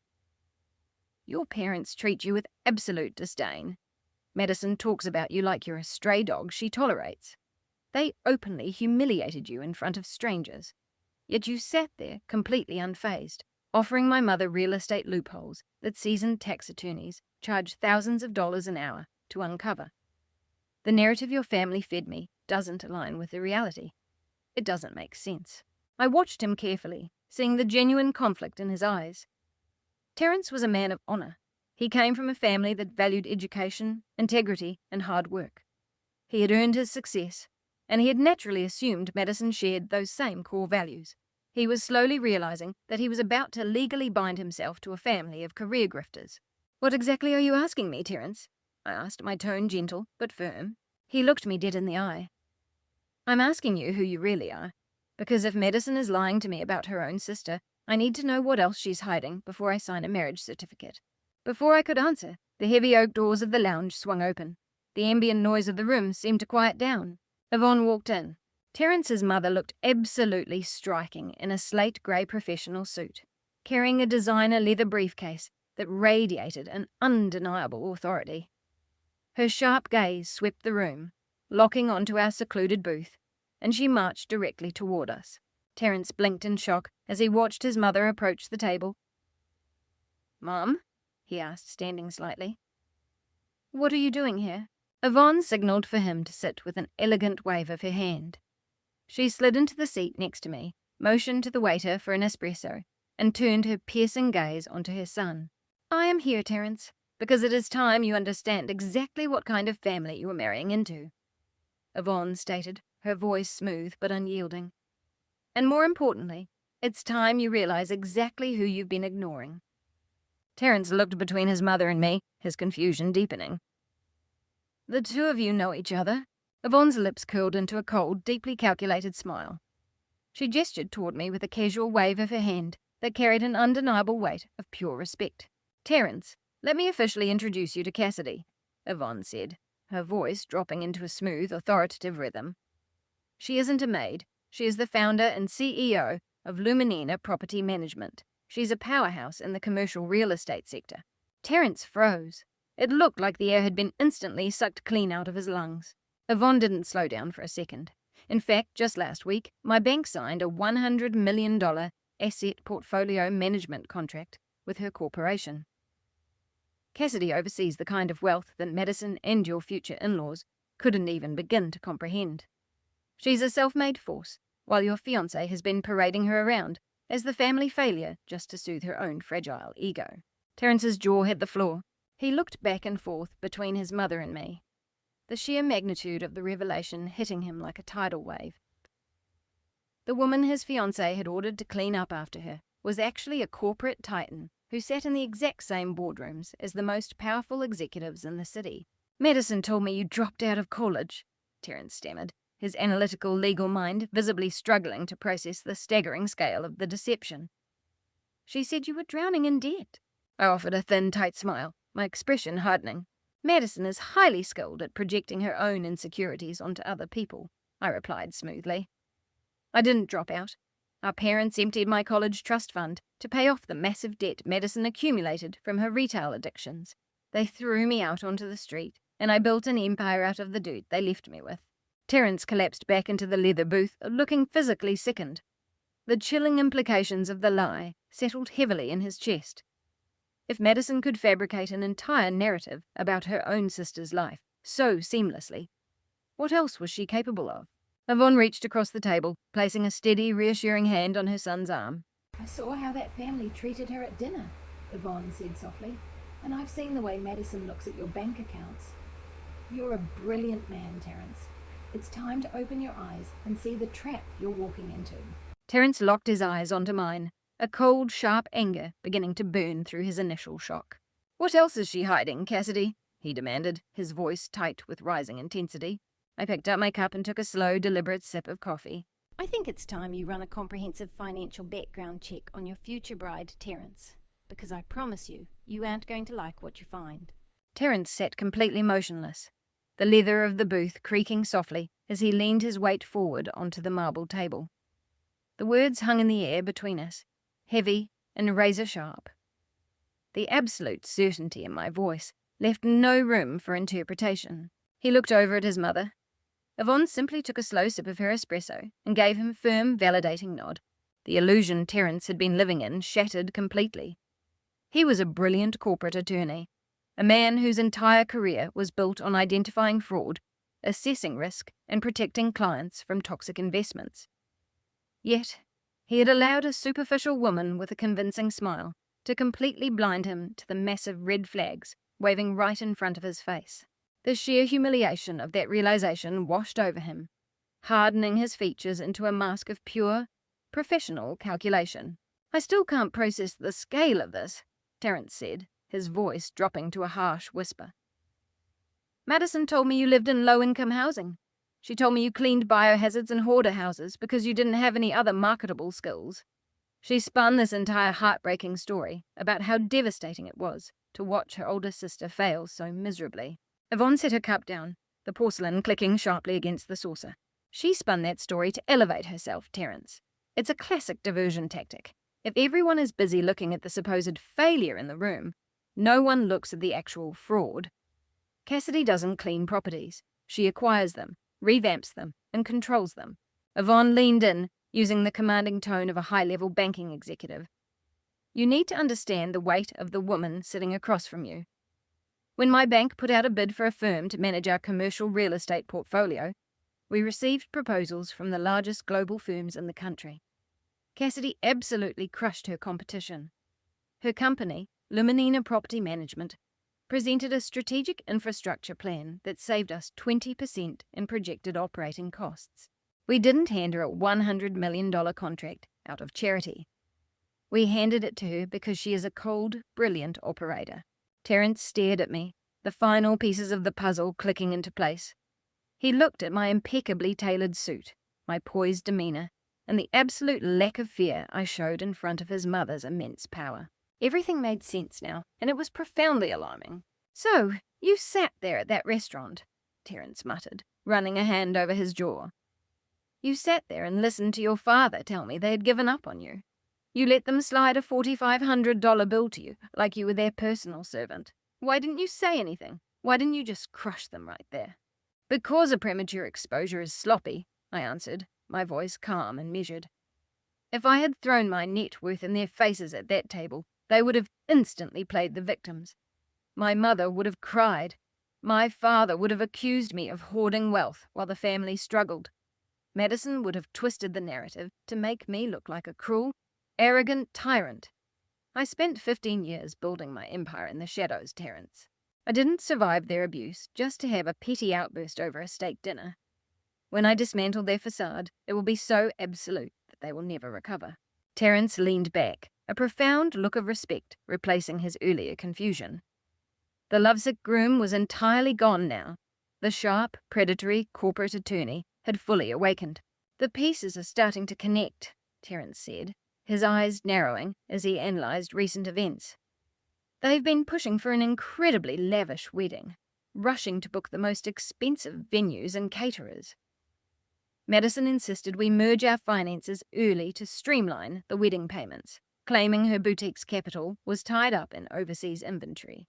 "Your parents treat you with absolute disdain. Madison talks about you like you're a stray dog she tolerates. They openly humiliated you in front of strangers. Yet you sat there completely unfazed, offering my mother real estate loopholes that seasoned tax attorneys charge thousands of dollars an hour to uncover. The narrative your family fed me doesn't align with the reality. It doesn't make sense." I watched him carefully, seeing the genuine conflict in his eyes. Terence was a man of honor. He came from a family that valued education, integrity, and hard work. He had earned his success, and he had naturally assumed Madison shared those same core values. He was slowly realizing that he was about to legally bind himself to a family of career grifters. "What exactly are you asking me, Terence?" I asked, my tone gentle but firm. He looked me dead in the eye. "I'm asking you who you really are, because if Madison is lying to me about her own sister, I need to know what else she's hiding before I sign a marriage certificate." Before I could answer, the heavy oak doors of the lounge swung open. The ambient noise of the room seemed to quiet down. Yvonne walked in. Terence's mother looked absolutely striking in a slate-grey professional suit, carrying a designer leather briefcase that radiated an undeniable authority. Her sharp gaze swept the room, locking onto our secluded booth, and she marched directly toward us. Terence blinked in shock as he watched his mother approach the table. "Mom?" he asked, standing slightly. "What are you doing here?" Yvonne signaled for him to sit with an elegant wave of her hand. She slid into the seat next to me, motioned to the waiter for an espresso, and turned her piercing gaze onto her son. "I am here, Terence, because it is time you understand exactly what kind of family you are marrying into," Yvonne stated, her voice smooth but unyielding. "And more importantly, it's time you realize exactly who you've been ignoring." Terence looked between his mother and me, his confusion deepening. "The two of you know each other?" Yvonne's lips curled into a cold, deeply calculated smile. She gestured toward me with a casual wave of her hand that carried an undeniable weight of pure respect. "Terence, let me officially introduce you to Cassidy," Yvonne said, her voice dropping into a smooth, authoritative rhythm. "She isn't a maid. She is the founder and CEO of Luminina Property Management. She's a powerhouse in the commercial real estate sector." Terence froze. It looked like the air had been instantly sucked clean out of his lungs. Yvonne didn't slow down for a second. In fact, just last week, my bank signed a $100 million asset portfolio management contract with her corporation. Cassidy oversees the kind of wealth that Madison and your future in-laws couldn't even begin to comprehend. She's a self-made force, while your fiancé has been parading her around as the family failure just to soothe her own fragile ego. Terrence's jaw hit the floor. He looked back and forth between his mother and me, the sheer magnitude of the revelation hitting him like a tidal wave. The woman his fiancé had ordered to clean up after her was actually a corporate titan who sat in the exact same boardrooms as the most powerful executives in the city. "Madison told me you dropped out of college," Terrence stammered, his analytical legal mind visibly struggling to process the staggering scale of the deception. "She said you were drowning in debt." I offered a thin, tight smile, my expression hardening. "Madison is highly skilled at projecting her own insecurities onto other people," I replied smoothly. "I didn't drop out. Our parents emptied my college trust fund to pay off the massive debt Madison accumulated from her retail addictions. They threw me out onto the street, and I built an empire out of the dirt they left me with." Terrence collapsed back into the leather booth, looking physically sickened. The chilling implications of the lie settled heavily in his chest. If Madison could fabricate an entire narrative about her own sister's life so seamlessly, what else was she capable of? Yvonne reached across the table, placing a steady, reassuring hand on her son's arm. "I saw how that family treated her at dinner," Yvonne said softly, "and I've seen the way Madison looks at your bank accounts. You're a brilliant man, Terrence. It's time to open your eyes and see the trap you're walking into." Terrence locked his eyes onto mine, a cold, sharp anger beginning to burn through his initial shock. "What else is she hiding, Cassidy?" he demanded, his voice tight with rising intensity. I picked up my cup and took a slow, deliberate sip of coffee. I think it's time you run a comprehensive financial background check on your future bride, Terrence, because I promise you, you aren't going to like what you find. Terrence sat completely motionless, the leather of the booth creaking softly as he leaned his weight forward onto the marble table. The words hung in the air between us, heavy and razor-sharp. The absolute certainty in my voice left no room for interpretation. He looked over at his mother. Yvonne simply took a slow sip of her espresso and gave him a firm, validating nod. The illusion Terrence had been living in shattered completely. He was a brilliant corporate attorney, a man whose entire career was built on identifying fraud, assessing risk, and protecting clients from toxic investments. Yet, he had allowed a superficial woman with a convincing smile to completely blind him to the massive red flags waving right in front of his face. The sheer humiliation of that realization washed over him, hardening his features into a mask of pure, professional calculation. "I still can't process the scale of this," Terrence said, his voice dropping to a harsh whisper. "Madison told me you lived in low-income housing. She told me you cleaned biohazards and hoarder houses because you didn't have any other marketable skills. She spun this entire heartbreaking story about how devastating it was to watch her older sister fail so miserably." Yvonne set her cup down, the porcelain clicking sharply against the saucer. "She spun that story to elevate herself, Terrence. It's a classic diversion tactic. If everyone is busy looking at the supposed failure in the room, no one looks at the actual fraud. Cassidy doesn't clean properties. She acquires them, revamps them, and controls them." Yvonne leaned in, using the commanding tone of a high-level banking executive. "You need to understand the weight of the woman sitting across from you. When my bank put out a bid for a firm to manage our commercial real estate portfolio, we received proposals from the largest global firms in the country. Cassidy absolutely crushed her competition. Her company, Luminina Property Management, presented a strategic infrastructure plan that saved us 20% in projected operating costs. We didn't hand her a $100 million contract out of charity. We handed it to her because she is a cold, brilliant operator." Terrence stared at me, the final pieces of the puzzle clicking into place. He looked at my impeccably tailored suit, my poised demeanor, and the absolute lack of fear I showed in front of his mother's immense power. Everything made sense now, and it was profoundly alarming. "So, you sat there at that restaurant," Terrence muttered, running a hand over his jaw. "You sat there and listened to your father tell me they had given up on you. You let them slide a $4,500 bill to you like you were their personal servant. Why didn't you say anything? Why didn't you just crush them right there?" "Because a premature exposure is sloppy," I answered, my voice calm and measured. If I had thrown my net worth in their faces at that table, they would have instantly played the victims. My mother would have cried. My father would have accused me of hoarding wealth while the family struggled. Madison would have twisted the narrative to make me look like a cruel, arrogant tyrant. I spent 15 years building my empire in the shadows, Terence. I didn't survive their abuse just to have a petty outburst over a steak dinner. When I dismantle their facade, it will be so absolute that they will never recover. Terence leaned back, a profound look of respect replacing his earlier confusion. The lovesick Groom was entirely gone now. The sharp, predatory corporate attorney had fully awakened. The pieces are starting to connect, Terence said, his eyes narrowing as he analysed recent events. They've been pushing for an incredibly lavish wedding, rushing to book the most expensive venues and caterers. Madison insisted we merge our finances early to streamline the wedding payments, claiming her boutique's capital was tied up in overseas inventory.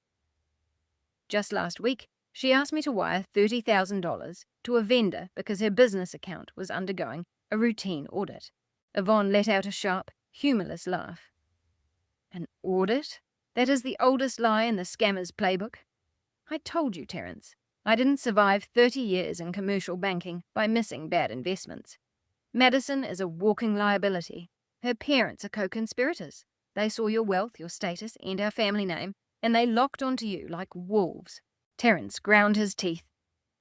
Just last week, she asked me to wire $30,000 to a vendor because her business account was undergoing a routine audit. Yvonne let out a sharp, humourless laugh. An audit? That is the oldest lie in the scammer's playbook. I told you, Terence, I didn't survive 30 years in commercial banking by missing bad investments. Madison is a walking liability. Her parents are co-conspirators. They saw your wealth, your status, and our family name, and they locked onto you like wolves. Terence ground his teeth.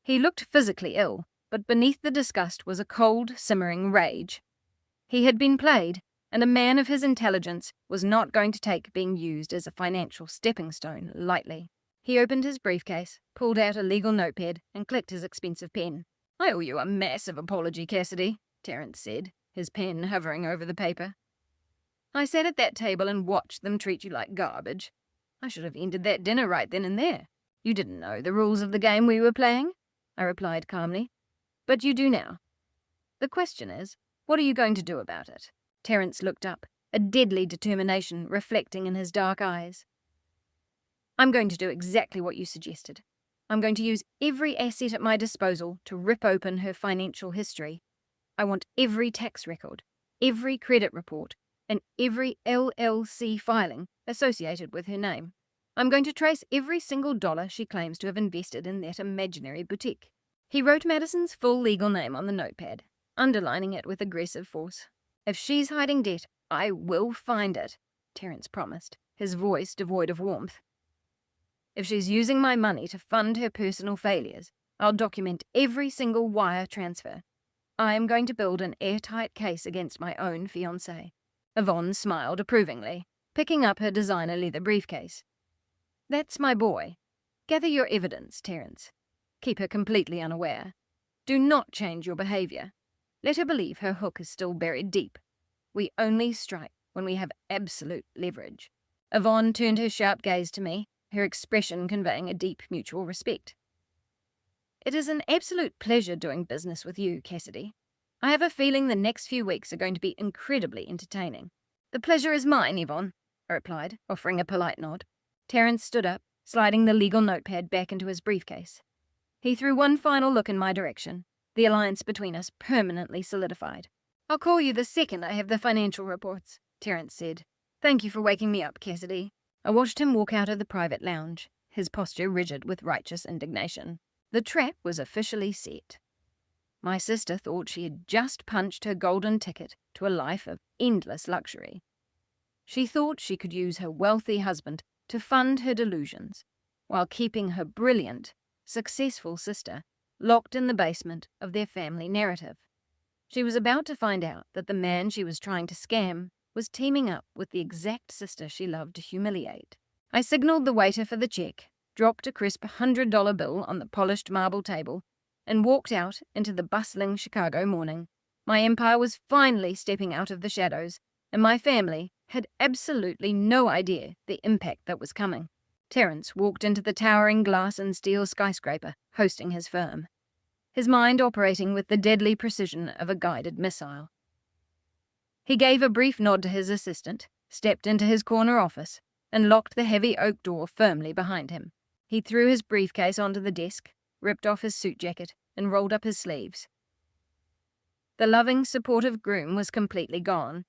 He looked physically ill, but beneath the disgust was a cold, simmering rage. He had been played, and a man of his intelligence was not going to take being used as a financial stepping stone lightly. He opened his briefcase, pulled out a legal notepad, and clicked his expensive pen. "I owe you a massive apology, Cassidy," Terence said, his pen hovering over the paper. "I sat at that table and watched them treat you like garbage. I should have ended that dinner right then and there. You didn't know the rules of the game we were playing," I replied calmly. "But you do now. The question is, what are you going to do about it?" Terence looked up, a deadly determination reflecting in his dark eyes. "I'm going to do exactly what you suggested. I'm going to use every asset at my disposal to rip open her financial history. I want every tax record, every credit report, and every LLC filing associated with her name. I'm going to trace every single dollar she claims to have invested in that imaginary boutique." He wrote Madison's full legal name on the notepad, underlining it with aggressive force. "If she's hiding debt, I will find it," Terence promised, his voice devoid of warmth. "If she's using my money to fund her personal failures, I'll document every single wire transfer. I am going to build an airtight case against my own fiancé." Yvonne smiled approvingly, picking up her designer leather briefcase. "That's my boy. Gather your evidence, Terence. Keep her completely unaware. Do not change your behaviour. Let her believe her hook is still buried deep. We only strike when we have absolute leverage." Yvonne turned her sharp gaze to me, her expression conveying a deep mutual respect. "It is an absolute pleasure doing business with you, Cassidy. I have a feeling the next few weeks are going to be incredibly entertaining." "The pleasure is mine, Yvonne," I replied, offering a polite nod. Terence stood up, sliding the legal notepad back into his briefcase. He threw one final look in my direction, the alliance between us permanently solidified. "I'll call you the second I have the financial reports," Terence said. "Thank you for waking me up, Cassidy." I watched him walk out of the private lounge, his posture rigid with righteous indignation. The trap was officially set. My sister thought she had just punched her golden ticket to a life of endless luxury. She thought she could use her wealthy husband to fund her delusions, while keeping her brilliant, successful sister locked in the basement of their family narrative. She was about to find out that the man she was trying to scam was teaming up with the exact sister she loved to humiliate. I signaled the waiter for the check, dropped a crisp $100 bill on the polished marble table, and walked out into the bustling Chicago morning. My empire was finally stepping out of the shadows, and my family had absolutely no idea the impact that was coming. Terence walked into the towering glass and steel skyscraper hosting his firm, his mind operating with the deadly precision of a guided missile. He gave a brief nod to his assistant, stepped into his corner office, and locked the heavy oak door firmly behind him. He threw his briefcase onto the desk, ripped off his suit jacket, and rolled up his sleeves. The loving, supportive Groom was completely gone.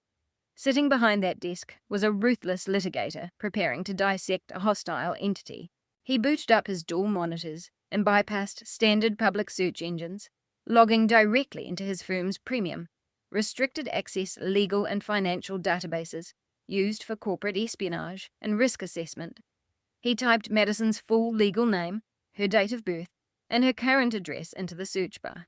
Sitting behind that desk was a ruthless litigator preparing to dissect a hostile entity. He booted up his dual monitors and bypassed standard public search engines, logging directly into his firm's premium, restricted access legal and financial databases used for corporate espionage and risk assessment. He typed Madison's full legal name, her date of birth, and her current address into the search bar.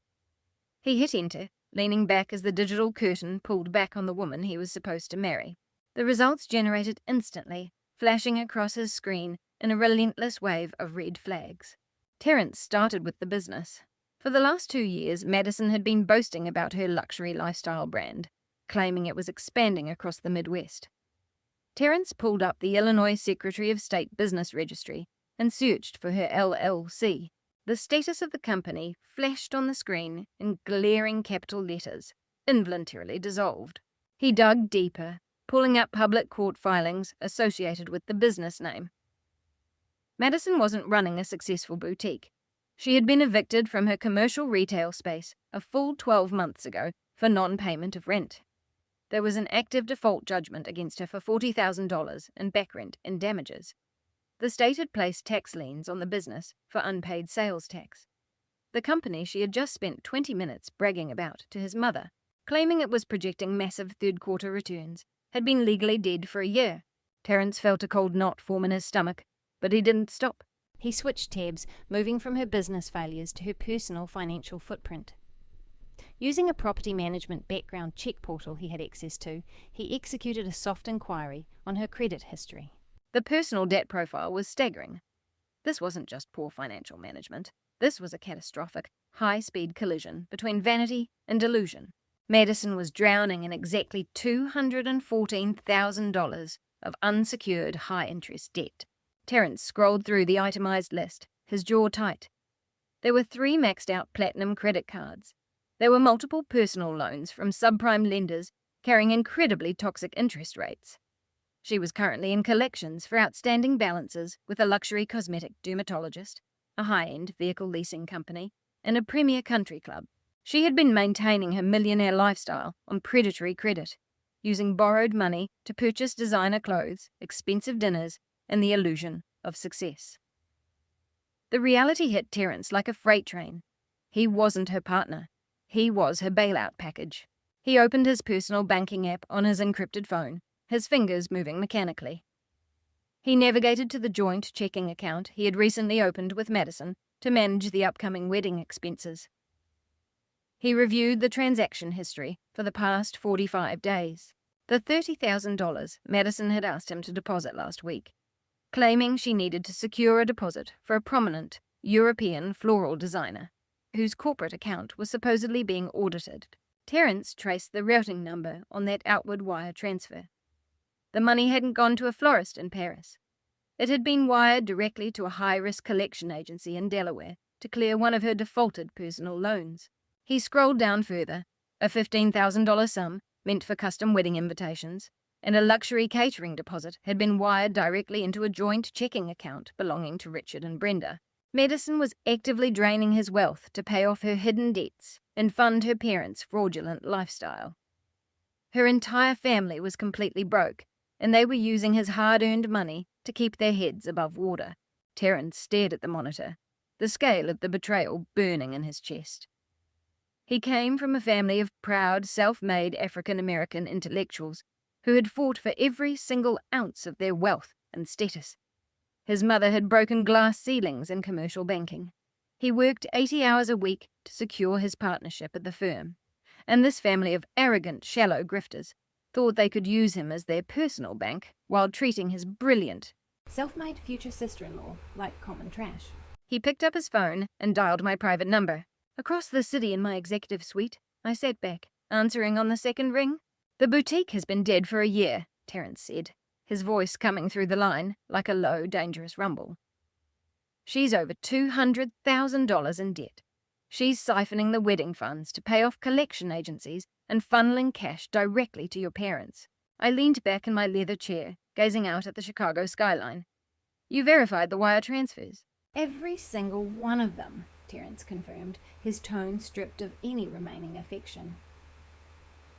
He hit enter, leaning back as the digital curtain pulled back on the woman he was supposed to marry. The results generated instantly, flashing across his screen in a relentless wave of red flags. Terence started with the business. For the last 2 years, Madison had been boasting about her luxury lifestyle brand, claiming it was expanding across the Midwest. Terence pulled up the Illinois Secretary of State Business Registry and searched for her LLC. The status of the company flashed on the screen in glaring capital letters, involuntarily dissolved. He dug deeper, pulling up public court filings associated with the business name. Madison wasn't running a successful boutique. She had been evicted from her commercial retail space a full 12 months ago for non-payment of rent. There was an active default judgment against her for $40,000 in back rent and damages. The state had placed tax liens on the business for unpaid sales tax. The company she had just spent 20 minutes bragging about to his mother, claiming it was projecting massive third-quarter returns, had been legally dead for a year. Terence felt a cold knot form in his stomach, but he didn't stop. He switched tabs, moving from her business failures to her personal financial footprint. Using a property management background check portal he had access to, he executed a soft inquiry on her credit history. The personal debt profile was staggering. This wasn't just poor financial management. This was a catastrophic, high-speed collision between vanity and delusion. Madison was drowning in exactly $214,000 of unsecured high-interest debt. Terence scrolled through the itemized list, his jaw tight. There were 3 maxed-out platinum credit cards. There were multiple personal loans from subprime lenders carrying incredibly toxic interest rates. She was currently in collections for outstanding balances with a luxury cosmetic dermatologist, a high-end vehicle leasing company, and a premier country club. She had been maintaining her millionaire lifestyle on predatory credit, using borrowed money to purchase designer clothes, expensive dinners, and the illusion of success. The reality hit Terence like a freight train. He wasn't her partner. He was her bailout package. He opened his personal banking app on his encrypted phone, his fingers moving mechanically. He navigated to the joint checking account he had recently opened with Madison to manage the upcoming wedding expenses. He reviewed the transaction history for the past 45 days. The $30,000 Madison had asked him to deposit last week, claiming she needed to secure a deposit for a prominent European floral designer, whose corporate account was supposedly being audited. Terence traced the routing number on that outward wire transfer. The money hadn't gone to a florist in Paris. It had been wired directly to a high-risk collection agency in Delaware to clear one of her defaulted personal loans. He scrolled down further. A $15,000 sum meant for custom wedding invitations, and a luxury catering deposit had been wired directly into a joint checking account belonging to Richard and Brenda. Madison was actively draining his wealth to pay off her hidden debts and fund her parents' fraudulent lifestyle. Her entire family was completely broke, and they were using his hard-earned money to keep their heads above water. Terence stared at the monitor, the scale of the betrayal burning in his chest. He came from a family of proud, self-made African-American intellectuals who had fought for every single ounce of their wealth and status. His mother had broken glass ceilings in commercial banking. He worked 80 hours a week to secure his partnership at the firm, and this family of arrogant, shallow grifters thought they could use him as their personal bank while treating his brilliant, self-made future sister-in-law like common trash. He picked up his phone and dialed my private number. Across the city in my executive suite, I sat back, answering on the second ring. "The boutique has been dead for a year," Terence said, his voice coming through the line like a low, dangerous rumble. "She's over $200,000 in debt. She's siphoning the wedding funds to pay off collection agencies and funneling cash directly to your parents." I leaned back in my leather chair, gazing out at the Chicago skyline. "You verified the wire transfers?" Every single one of them, Terence confirmed, his tone stripped of any remaining affection.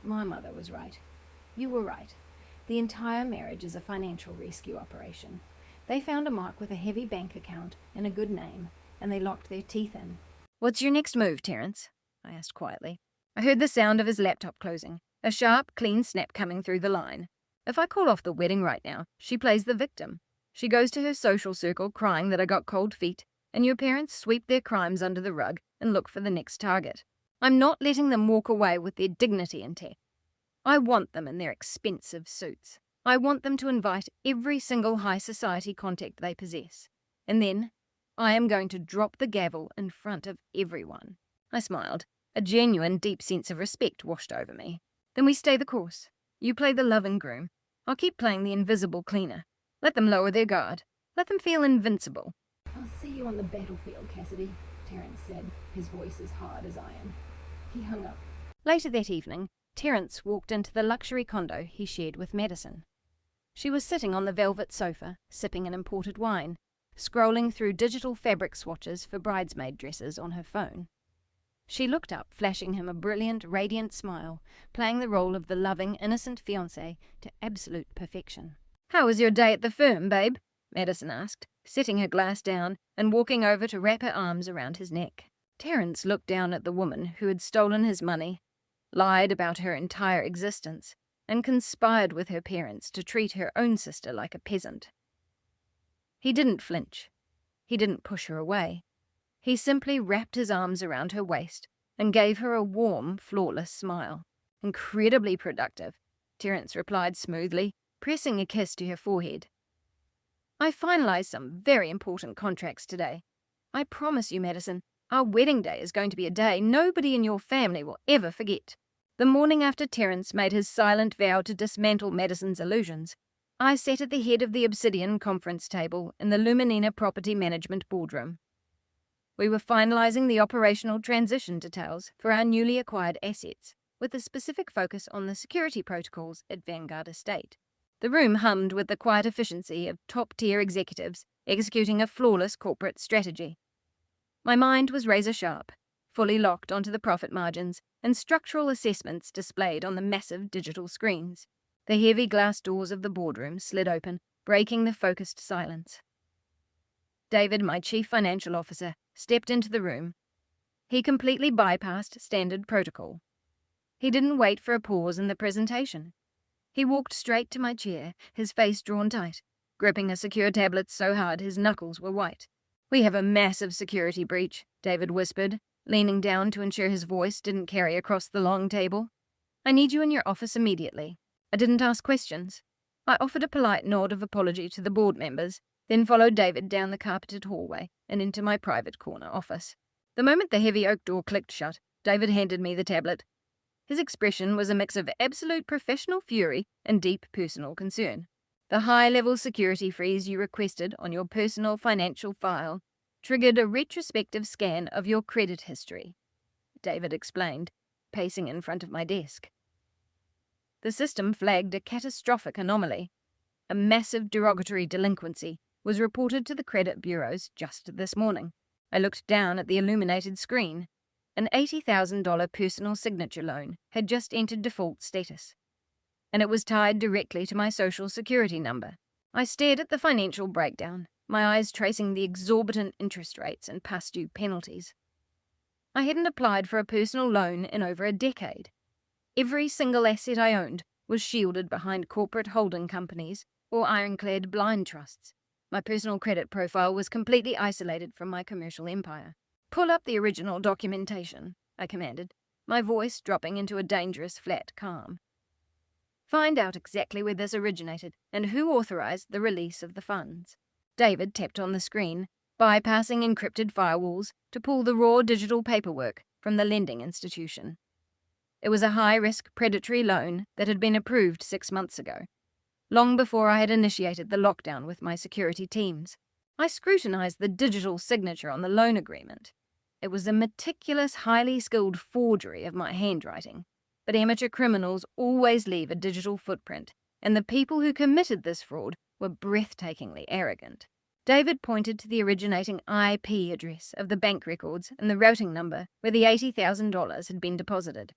My mother was right. You were right. The entire marriage is a financial rescue operation. They found a mark with a heavy bank account and a good name, and they locked their teeth in. What's your next move, Terence? I asked quietly. I heard the sound of his laptop closing, a sharp, clean snap coming through the line. If I call off the wedding right now, she plays the victim. She goes to her social circle crying that I got cold feet, and your parents sweep their crimes under the rug and look for the next target. I'm not letting them walk away with their dignity intact. I want them in their expensive suits. I want them to invite every single high society contact they possess. And then I am going to drop the gavel in front of everyone. I smiled. A genuine, deep sense of respect washed over me. Then we stay the course. You play the loving groom. I'll keep playing the invisible cleaner. Let them lower their guard. Let them feel invincible. I'll see you on the battlefield, Cassidy, Terence said, his voice as hard as iron. He hung up. Later that evening, Terence walked into the luxury condo he shared with Madison. She was sitting on the velvet sofa, sipping an imported wine, scrolling through digital fabric swatches for bridesmaid dresses on her phone. She looked up, flashing him a brilliant, radiant smile, playing the role of the loving, innocent fiancé to absolute perfection. "How was your day at the firm, babe?" Madison asked, setting her glass down and walking over to wrap her arms around his neck. Terence looked down at the woman who had stolen his money, lied about her entire existence, and conspired with her parents to treat her own sister like a peasant. He didn't flinch. He didn't push her away. He simply wrapped his arms around her waist and gave her a warm, flawless smile. "Incredibly productive," Terence replied smoothly, pressing a kiss to her forehead. "I finalized some very important contracts today. I promise you, Madison, our wedding day is going to be a day nobody in your family will ever forget." The morning after Terence made his silent vow to dismantle Madison's illusions, I sat at the head of the obsidian conference table in the Luminina Property Management boardroom. We were finalizing the operational transition details for our newly acquired assets, with a specific focus on the security protocols at Vanguard Estate. The room hummed with the quiet efficiency of top-tier executives executing a flawless corporate strategy. My mind was razor-sharp, fully locked onto the profit margins and structural assessments displayed on the massive digital screens. The heavy glass doors of the boardroom slid open, breaking the focused silence. David, my chief financial officer, stepped into the room. He completely bypassed standard protocol. He didn't wait for a pause in the presentation. He walked straight to my chair, his face drawn tight, gripping a secure tablet so hard his knuckles were white. "We have a massive security breach," David whispered, leaning down to ensure his voice didn't carry across the long table. "I need you in your office immediately." I didn't ask questions. I offered a polite nod of apology to the board members, then followed David down the carpeted hallway and into my private corner office. The moment the heavy oak door clicked shut, David handed me the tablet. His expression was a mix of absolute professional fury and deep personal concern. "The high-level security freeze you requested on your personal financial file triggered a retrospective scan of your credit history," David explained, pacing in front of my desk. The system flagged a catastrophic anomaly. A massive derogatory delinquency was reported to the credit bureaus just this morning. I looked down at the illuminated screen. An $80,000 personal signature loan had just entered default status, and it was tied directly to my social security number. I stared at the financial breakdown, my eyes tracing the exorbitant interest rates and past due penalties. I hadn't applied for a personal loan in over a decade. Every single asset I owned was shielded behind corporate holding companies or ironclad blind trusts. My personal credit profile was completely isolated from my commercial empire. "Pull up the original documentation," I commanded, my voice dropping into a dangerous flat calm. "Find out exactly where this originated and who authorized the release of the funds." David tapped on the screen, bypassing encrypted firewalls to pull the raw digital paperwork from the lending institution. It was a high-risk predatory loan that had been approved 6 months ago, long before I had initiated the lockdown with my security teams. I scrutinized the digital signature on the loan agreement. It was a meticulous, highly skilled forgery of my handwriting, but amateur criminals always leave a digital footprint, and the people who committed this fraud were breathtakingly arrogant. David pointed to the originating IP address of the bank records and the routing number where the $80,000 had been deposited.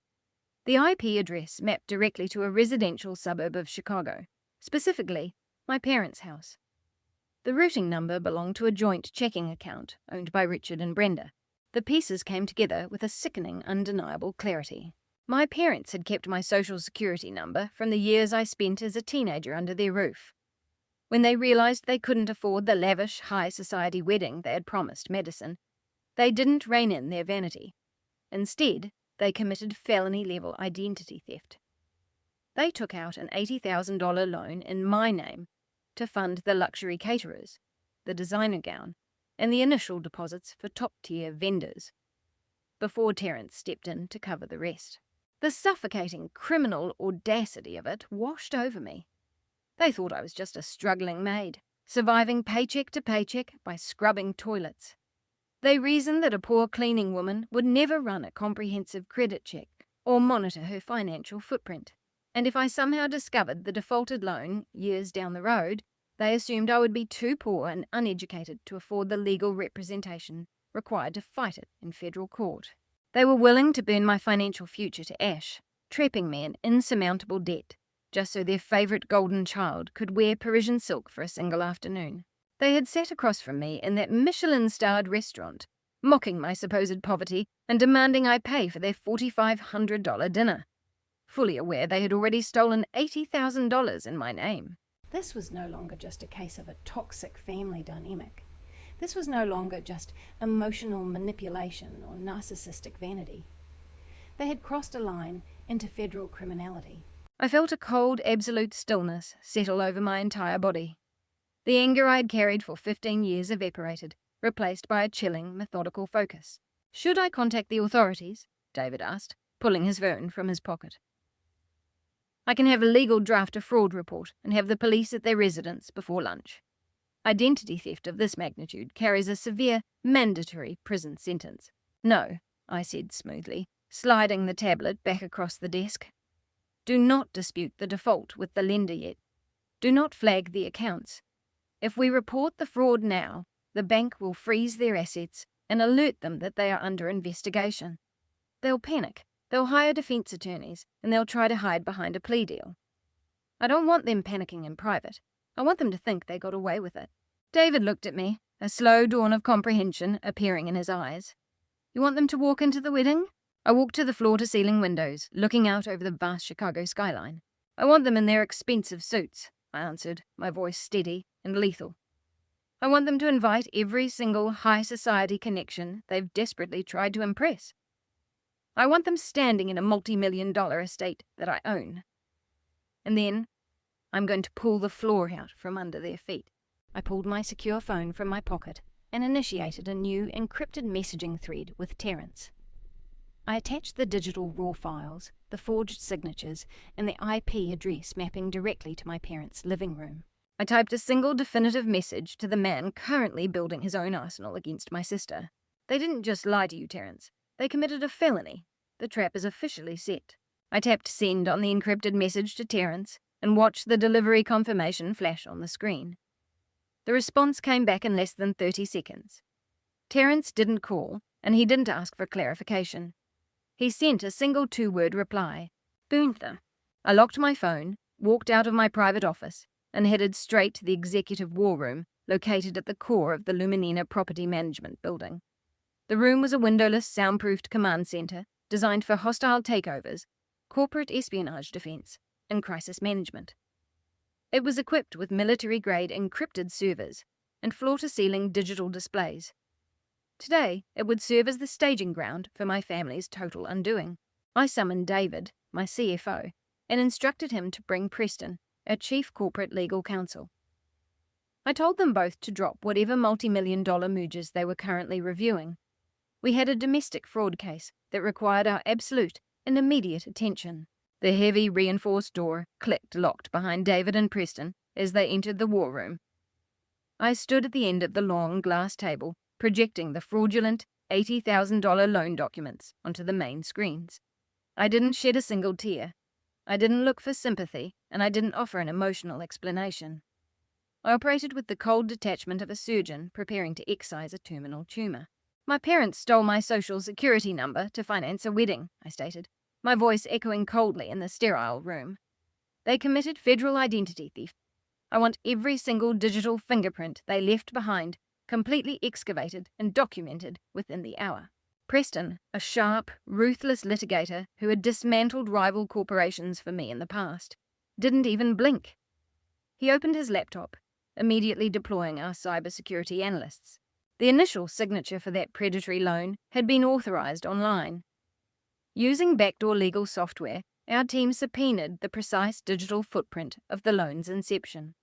The IP address mapped directly to a residential suburb of Chicago, specifically my parents' house. The routing number belonged to a joint checking account owned by Richard and Brenda. The pieces came together with a sickening, undeniable clarity. My parents had kept my social security number from the years I spent as a teenager under their roof. When they realized they couldn't afford the lavish, high society wedding they had promised Madison, they didn't rein in their vanity. Instead, they committed felony-level identity theft. They took out an $80,000 loan in my name to fund the luxury caterers, the designer gown, and the initial deposits for top-tier vendors, before Terence stepped in to cover the rest. The suffocating criminal audacity of it washed over me. They thought I was just a struggling maid, surviving paycheck to paycheck by scrubbing toilets. They reasoned that a poor cleaning woman would never run a comprehensive credit check or monitor her financial footprint. And if I somehow discovered the defaulted loan years down the road, they assumed I would be too poor and uneducated to afford the legal representation required to fight it in federal court. They were willing to burn my financial future to ash, trapping me in insurmountable debt, just so their favourite golden child could wear Parisian silk for a single afternoon. They had sat across from me in that Michelin-starred restaurant, mocking my supposed poverty and demanding I pay for their $4,500 dinner, fully aware they had already stolen $80,000 in my name. This was no longer just a case of a toxic family dynamic. This was no longer just emotional manipulation or narcissistic vanity. They had crossed a line into federal criminality. I felt a cold, absolute stillness settle over my entire body. The anger I had carried for 15 years evaporated, replaced by a chilling, methodical focus. "Should I contact the authorities?" David asked, pulling his phone from his pocket. "I can have a legal draft a fraud report and have the police at their residence before lunch. Identity theft of this magnitude carries a severe, mandatory prison sentence." "No," I said smoothly, sliding the tablet back across the desk. "Do not dispute the default with the lender yet. Do not flag the accounts. If we report the fraud now, the bank will freeze their assets and alert them that they are under investigation. They'll panic. They'll hire defense attorneys, and they'll try to hide behind a plea deal. I don't want them panicking in private. I want them to think they got away with it." David looked at me, a slow dawn of comprehension appearing in his eyes. "You want them to walk into the wedding?" I walked to the floor-to-ceiling windows, looking out over the vast Chicago skyline. "I want them in their expensive suits," I answered, my voice steady and lethal. "I want them to invite every single high-society connection they've desperately tried to impress. I want them standing in a multi-million-dollar estate that I own. And then I'm going to pull the floor out from under their feet." I pulled my secure phone from my pocket and initiated a new encrypted messaging thread with Terence. I attached the digital raw files, the forged signatures, and the IP address mapping directly to my parents' living room. I typed a single definitive message to the man currently building his own arsenal against my sister. "They didn't just lie to you, Terence. They committed a felony. The trap is officially set." I tapped send on the encrypted message to Terence and watched the delivery confirmation flash on the screen. The response came back in less than 30 seconds. Terence didn't call, and he didn't ask for clarification. He sent a single 2-word reply: "Burned them." I locked my phone, walked out of my private office, and headed straight to the executive war room located at the core of the Luminina Property Management building. The room was a windowless, soundproofed command center designed for hostile takeovers, corporate espionage defense, and crisis management. It was equipped with military-grade encrypted servers and floor-to-ceiling digital displays. Today, it would serve as the staging ground for my family's total undoing. I summoned David, my CFO, and instructed him to bring Preston, our chief corporate legal counsel. I told them both to drop whatever multi-million-dollar mergers they were currently reviewing. We had a domestic fraud case that required our absolute and immediate attention. The heavy, reinforced door clicked locked behind David and Preston as they entered the war room. I stood at the end of the long glass table, projecting the fraudulent $80,000 loan documents onto the main screens. I didn't shed a single tear. I didn't look for sympathy, and I didn't offer an emotional explanation. I operated with the cold detachment of a surgeon preparing to excise a terminal tumour. "My parents stole my social security number to finance a wedding," I stated. my voice echoing coldly in the sterile room. They committed federal identity theft. I want every single digital fingerprint they left behind completely excavated and documented within the hour. Preston, a sharp, ruthless litigator who had dismantled rival corporations for me in the past, didn't even blink. He opened his laptop, immediately deploying our cybersecurity analysts. The initial signature for that predatory loan had been authorized online. Using backdoor legal software, our team subpoenaed the precise digital footprint of the loan's inception.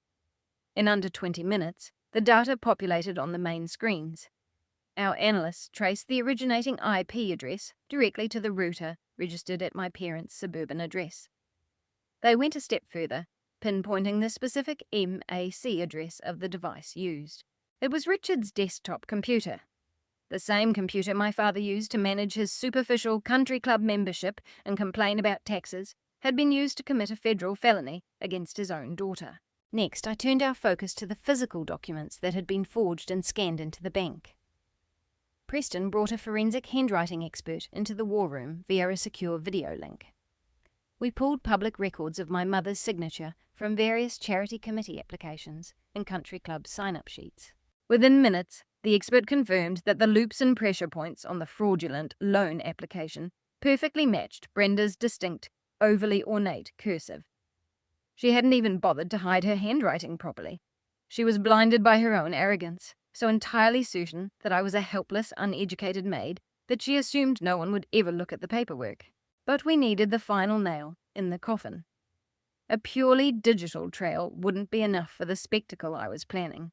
In under 20 minutes, the data populated on the main screens. Our analysts traced the originating IP address directly to the router registered at my parents' suburban address. They went a step further, pinpointing the specific MAC address of the device used. It was Richard's desktop computer. The same computer my father used to manage his superficial country club membership and complain about taxes had been used to commit a federal felony against his own daughter. Next, I turned our focus to the physical documents that had been forged and scanned into the bank. Preston brought a forensic handwriting expert into the war room via a secure video link. We pulled public records of my mother's signature from various charity committee applications and country club sign-up sheets. Within minutes, the expert confirmed that the loops and pressure points on the fraudulent loan application perfectly matched Brenda's distinct, overly ornate cursive. She hadn't even bothered to hide her handwriting properly. She was blinded by her own arrogance, so entirely certain that I was a helpless, uneducated maid that she assumed no one would ever look at the paperwork. But we needed the final nail in the coffin. A purely digital trail wouldn't be enough for the spectacle I was planning.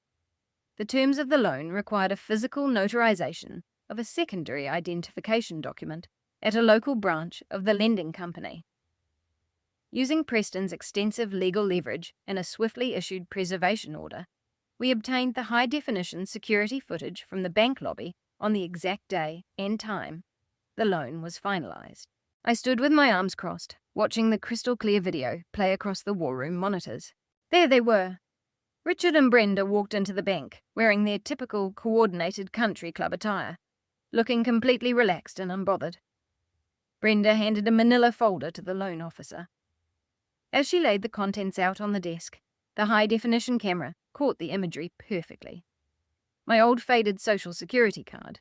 The terms of the loan required a physical notarization of a secondary identification document at a local branch of the lending company. Using Preston's extensive legal leverage and a swiftly issued preservation order, we obtained the high-definition security footage from the bank lobby on the exact day and time the loan was finalized. I stood with my arms crossed, watching the crystal-clear video play across the war room monitors. There they were. Richard and Brenda walked into the bank, wearing their typical coordinated country club attire, looking completely relaxed and unbothered. Brenda handed a manila folder to the loan officer. As she laid the contents out on the desk, the high-definition camera caught the imagery perfectly. My old faded social security card,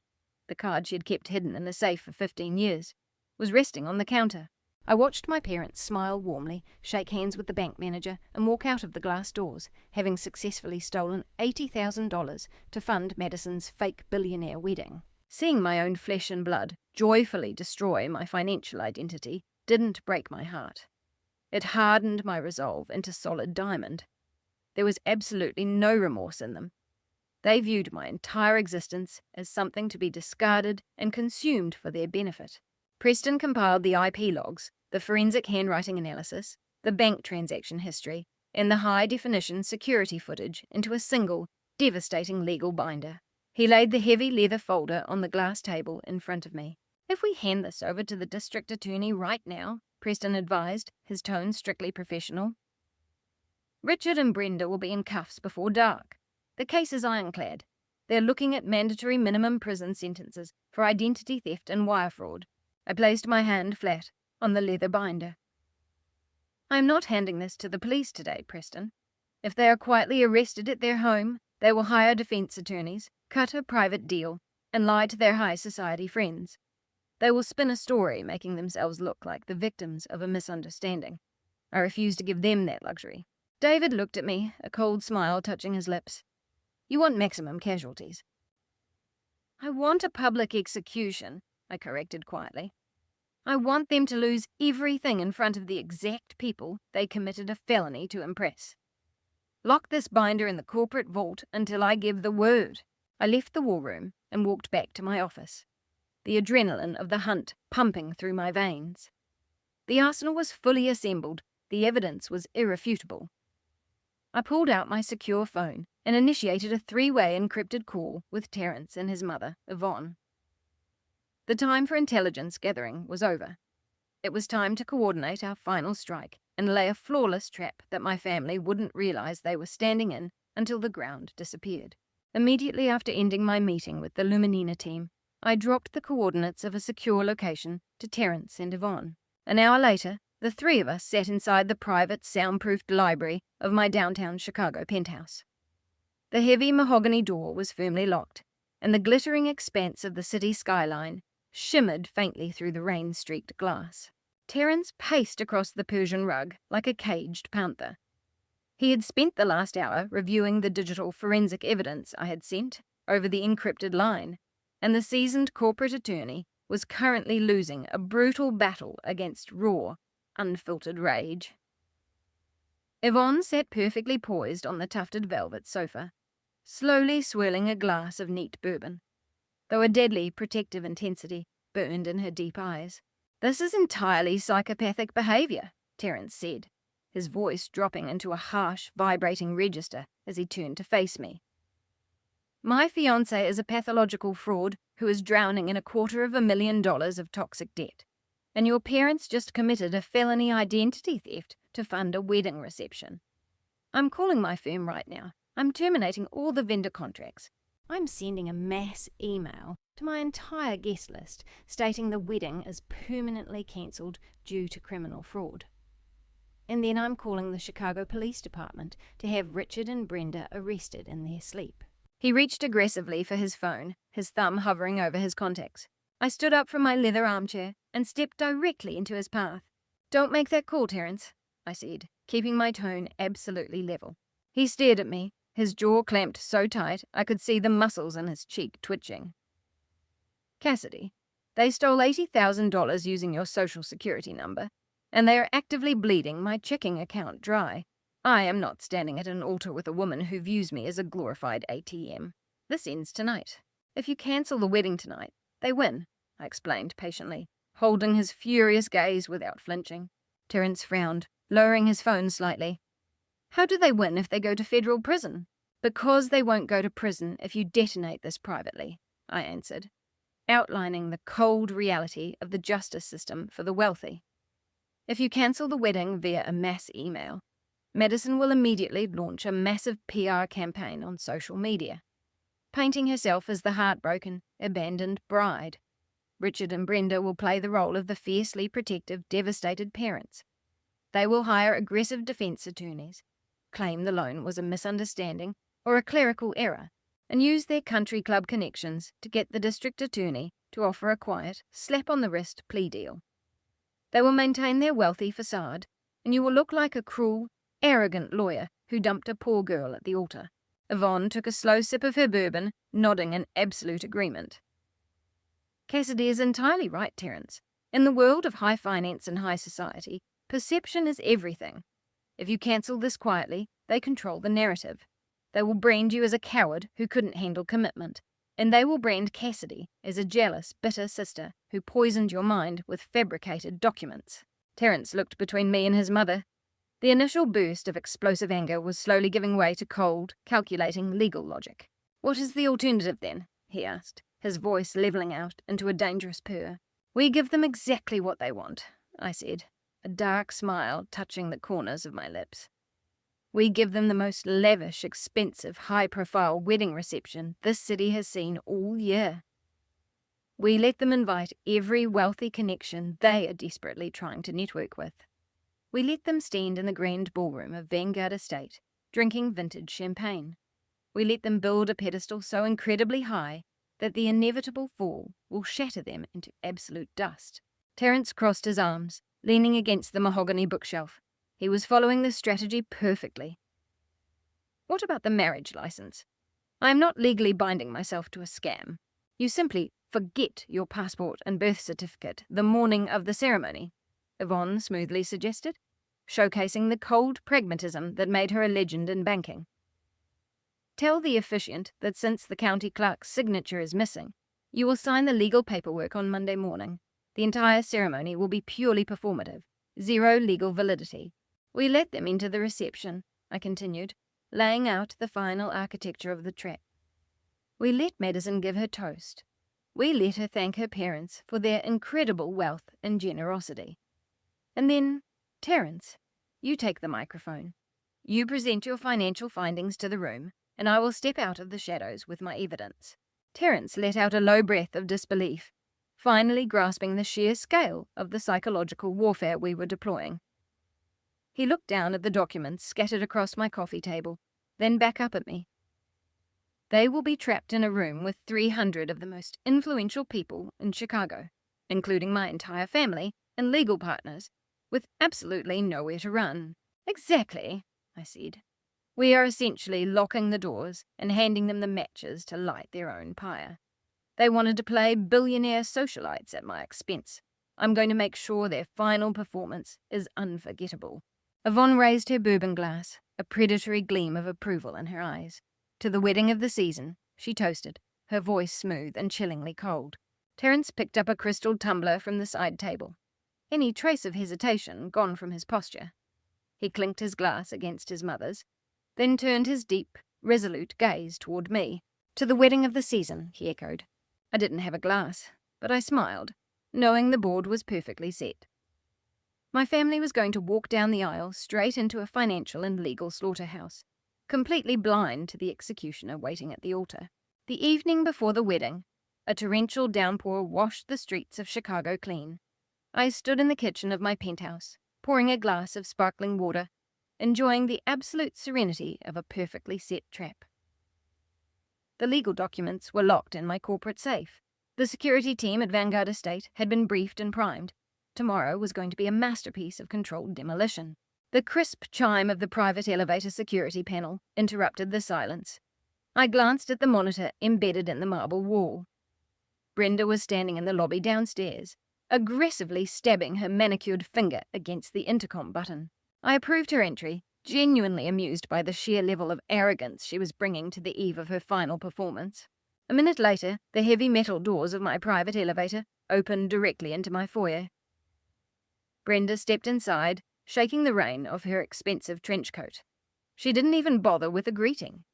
the card she had kept hidden in a safe for 15 years, was resting on the counter. I watched my parents smile warmly, shake hands with the bank manager, and walk out of the glass doors, having successfully stolen $80,000 to fund Madison's fake billionaire wedding. Seeing my own flesh and blood joyfully destroy my financial identity didn't break my heart. It hardened my resolve into solid diamond. There was absolutely no remorse in them. They viewed my entire existence as something to be discarded and consumed for their benefit. Preston compiled the IP logs, the forensic handwriting analysis, the bank transaction history, and the high-definition security footage into a single, devastating legal binder. He laid the heavy leather folder on the glass table in front of me. "If we hand this over to the district attorney right now," Preston advised, his tone strictly professional, "Richard and Brenda will be in cuffs before dark. The case is ironclad. They're looking at mandatory minimum prison sentences for identity theft and wire fraud." I placed my hand flat on the leather binder. "I am not handing this to the police today, Preston. If they are quietly arrested at their home, they will hire defense attorneys, cut a private deal, and lie to their high society friends. They will spin a story making themselves look like the victims of a misunderstanding. I refuse to give them that luxury." David looked at me, a cold smile touching his lips. "You want maximum casualties." "I want a public execution," I corrected quietly. "I want them to lose everything in front of the exact people they committed a felony to impress. Lock this binder in the corporate vault until I give the word." I left the war room and walked back to my office, the adrenaline of the hunt pumping through my veins. The arsenal was fully assembled, the evidence was irrefutable. I pulled out my secure phone and initiated a 3-way encrypted call with Terence and his mother, Yvonne. The time for intelligence gathering was over. It was time to coordinate our final strike and lay a flawless trap that my family wouldn't realize they were standing in until the ground disappeared. Immediately after ending my meeting with the Luminina team, I dropped the coordinates of a secure location to Terence and Yvonne. An hour later, the three of us sat inside the private, soundproofed library of my downtown Chicago penthouse. The heavy mahogany door was firmly locked, and the glittering expanse of the city skyline shimmered faintly through the rain-streaked glass. Terence paced across the Persian rug like a caged panther. He had spent the last hour reviewing the digital forensic evidence I had sent over the encrypted line, and the seasoned corporate attorney was currently losing a brutal battle against raw, unfiltered rage. Yvonne sat perfectly poised on the tufted velvet sofa, slowly swirling a glass of neat bourbon, though a deadly protective intensity burned in her deep eyes. "This is entirely psychopathic behavior," Terence said, his voice dropping into a harsh, vibrating register as he turned to face me. "My fiancé is a pathological fraud who is drowning in $250,000 of toxic debt, and your parents just committed a felony identity theft to fund a wedding reception. I'm calling my firm right now. I'm terminating all the vendor contracts. I'm sending a mass email to my entire guest list stating the wedding is permanently cancelled due to criminal fraud. And then I'm calling the Chicago Police Department to have Richard and Brenda arrested in their sleep." He reached aggressively for his phone, his thumb hovering over his contacts. I stood up from my leather armchair and stepped directly into his path. "Don't make that call, Terence," I said, keeping my tone absolutely level. He stared at me, his jaw clamped so tight I could see the muscles in his cheek twitching. "Cassidy, they stole $80,000 using your social security number, and they are actively bleeding my checking account dry. I am not standing at an altar with a woman who views me as a glorified ATM. This ends tonight. If you cancel the wedding tonight, they win," I explained patiently, holding his furious gaze without flinching. Terence frowned, lowering his phone slightly. "How do they win if they go to federal prison?" "Because they won't go to prison if you detonate this privately," I answered, outlining the cold reality of the justice system for the wealthy. "If you cancel the wedding via a mass email, Madison will immediately launch a massive PR campaign on social media, painting herself as the heartbroken, abandoned bride. Richard and Brenda will play the role of the fiercely protective, devastated parents. They will hire aggressive defense attorneys, claim the loan was a misunderstanding or a clerical error, and use their country club connections to get the district attorney to offer a quiet, slap-on-the-wrist plea deal. They will maintain their wealthy facade, and you will look like a cruel, arrogant lawyer who dumped a poor girl at the altar." Yvonne took a slow sip of her bourbon, nodding in absolute agreement. "Cassidy is entirely right, Terence. In the world of high finance and high society, perception is everything. If you cancel this quietly, they control the narrative. They will brand you as a coward who couldn't handle commitment, and they will brand Cassidy as a jealous, bitter sister who poisoned your mind with fabricated documents." Terence looked between me and his mother. The initial burst of explosive anger was slowly giving way to cold, calculating legal logic. "What is the alternative, then?" he asked, his voice levelling out into a dangerous purr. "We give them exactly what they want," I said, a dark smile touching the corners of my lips. "We give them the most lavish, expensive, high-profile wedding reception this city has seen all year. We let them invite every wealthy connection they are desperately trying to network with. We let them stand in the grand ballroom of Vanguard Estate, drinking vintage champagne. We let them build a pedestal so incredibly high that the inevitable fall will shatter them into absolute dust." Terence crossed his arms, leaning against the mahogany bookshelf. He was following the strategy perfectly. "What about the marriage license? I am not legally binding myself to a scam. You simply forget your passport and birth certificate the morning of the ceremony," Yvonne smoothly suggested, showcasing the cold pragmatism that made her a legend in banking. "Tell the officiant that since the county clerk's signature is missing, you will sign the legal paperwork on Monday morning. The entire ceremony will be purely performative, zero legal validity." "We let them into the reception," I continued, laying out the final architecture of the trap. "We let Madison give her toast. We let her thank her parents for their incredible wealth and generosity. And then, Terence, you take the microphone. You present your financial findings to the room, and I will step out of the shadows with my evidence." Terence let out a low breath of disbelief. finally grasping the sheer scale of the psychological warfare we were deploying. He looked down at the documents scattered across my coffee table, then back up at me. They will be trapped in a room with 300 of the most influential people in Chicago, including my entire family and legal partners, with absolutely nowhere to run. Exactly, I said. We are essentially locking the doors and handing them the matches to light their own pyre. They wanted to play billionaire socialites at my expense. I'm going to make sure their final performance is unforgettable. Yvonne raised her bourbon glass, a predatory gleam of approval in her eyes. To the wedding of the season, she toasted, her voice smooth and chillingly cold. Terence picked up a crystal tumbler from the side table. Any trace of hesitation gone from his posture. He clinked his glass against his mother's, then turned his deep, resolute gaze toward me. To the wedding of the season, he echoed. I didn't have a glass, but I smiled, knowing the board was perfectly set. My family was going to walk down the aisle straight into a financial and legal slaughterhouse, completely blind to the executioner waiting at the altar. The evening before the wedding, a torrential downpour washed the streets of Chicago clean. I stood in the kitchen of my penthouse, pouring a glass of sparkling water, enjoying the absolute serenity of a perfectly set trap. The legal documents were locked in my corporate safe. The security team at Vanguard Estate had been briefed and primed. Tomorrow was going to be a masterpiece of controlled demolition. The crisp chime of the private elevator security panel interrupted the silence. I glanced at the monitor embedded in the marble wall. Brenda was standing in the lobby downstairs, aggressively stabbing her manicured finger against the intercom button. I approved her entry, genuinely amused by the sheer level of arrogance she was bringing to the eve of her final performance. A minute later, the heavy metal doors of my private elevator opened directly into my foyer. Brenda stepped inside, shaking the rain off her expensive trench coat. She didn't even bother with a greeting.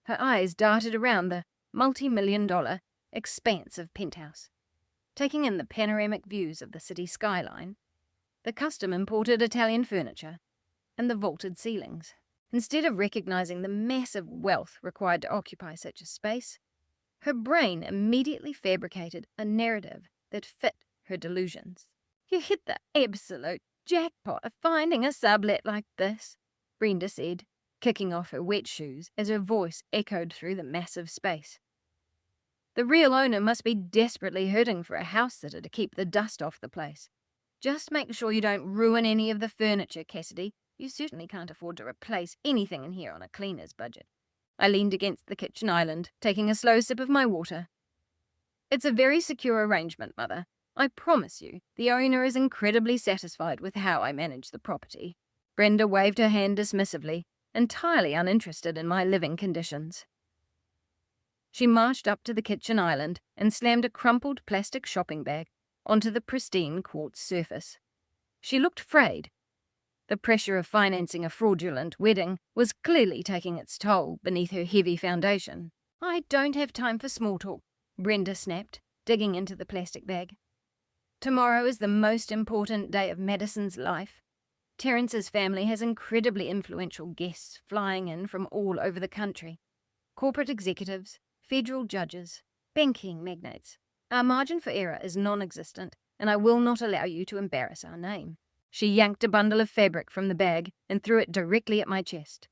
Her eyes darted around the multi-million-dollar expanse of penthouse, taking in the panoramic views of the city skyline, the custom-imported Italian furniture, and the vaulted ceilings. Instead of recognizing the massive wealth required to occupy such a space, her brain immediately fabricated a narrative that fit her delusions. You hit the absolute jackpot of finding a sublet like this, Brenda said, kicking off her wet shoes as her voice echoed through the massive space. The real owner must be desperately hurting for a house sitter to keep the dust off the place. Just make sure you don't ruin any of the furniture, Cassidy. You certainly can't afford to replace anything in here on a cleaner's budget. I leaned against the kitchen island, taking a slow sip of my water. It's a very secure arrangement, Mother. I promise you, the owner is incredibly satisfied with how I manage the property. Brenda waved her hand dismissively, entirely uninterested in my living conditions. She marched up to the kitchen island and slammed a crumpled plastic shopping bag onto the pristine quartz surface. She looked frayed. The pressure of financing a fraudulent wedding was clearly taking its toll beneath her heavy foundation. I don't have time for small talk, Brenda snapped, digging into the plastic bag. Tomorrow is the most important day of Madison's life. Terence's family has incredibly influential guests flying in from all over the country. Corporate executives, federal judges, banking magnates. Our margin for error is non-existent, and I will not allow you to embarrass our name. She yanked a bundle of fabric from the bag and threw it directly at my chest.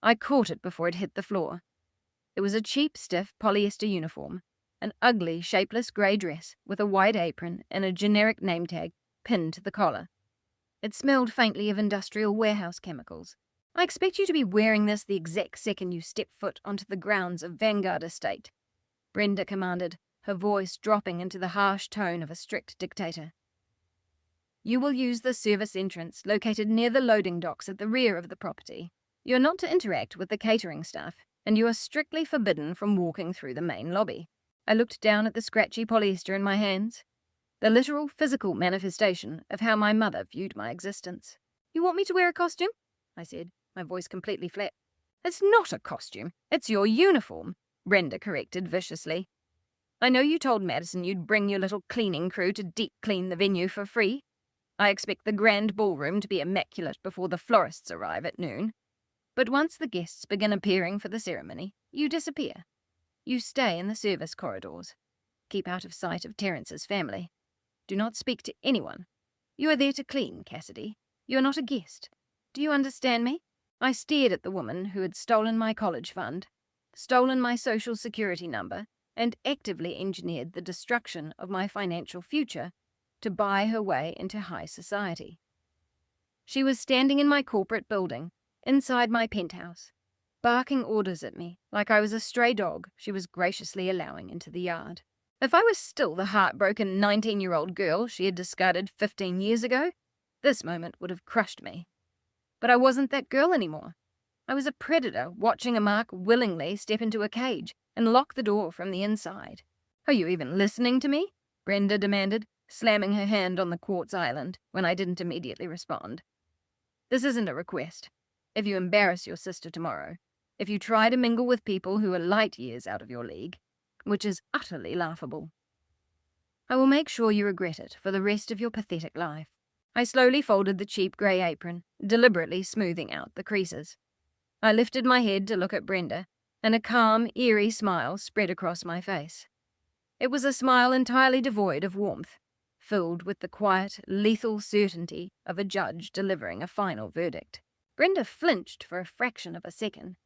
I caught it before it hit the floor. It was a cheap, stiff polyester uniform, an ugly, shapeless grey dress with a white apron and a generic name tag pinned to the collar. It smelled faintly of industrial warehouse chemicals. I expect you to be wearing this the exact second you step foot onto the grounds of Vanguard Estate, Brenda commanded, her voice dropping into the harsh tone of a strict dictator. You will use the service entrance located near the loading docks at the rear of the property. You are not to interact with the catering staff, and you are strictly forbidden from walking through the main lobby. I looked down at the scratchy polyester in my hands, the literal physical manifestation of how my mother viewed my existence. You want me to wear a costume? I said, my voice completely flat. It's not a costume, it's your uniform, Brenda corrected viciously. I know you told Madison you'd bring your little cleaning crew to deep clean the venue for free. I expect the grand ballroom to be immaculate before the florists arrive at noon. But once the guests begin appearing for the ceremony, you disappear. You stay in the service corridors. Keep out of sight of Terence's family. Do not speak to anyone. You are there to clean, Cassidy. You are not a guest. Do you understand me? I stared at the woman who had stolen my college fund, stolen my social security number, and actively engineered the destruction of my financial future to buy her way into high society. She was standing in my corporate building, inside my penthouse, barking orders at me like I was a stray dog she was graciously allowing into the yard. If I was still the heartbroken 19-year-old girl she had discarded 15 years ago, this moment would have crushed me. But I wasn't that girl anymore. I was a predator watching a mark willingly step into a cage and lock the door from the inside. Are you even listening to me? Brenda demanded, slamming her hand on the quartz island when I didn't immediately respond. This isn't a request. If you embarrass your sister tomorrow, if you try to mingle with people who are light years out of your league, which is utterly laughable, I will make sure you regret it for the rest of your pathetic life. I slowly folded the cheap grey apron, deliberately smoothing out the creases. I lifted my head to look at Brenda, and a calm, eerie smile spread across my face. It was a smile entirely devoid of warmth, filled with the quiet, lethal certainty of a judge delivering a final verdict. Brenda flinched for a fraction of a second.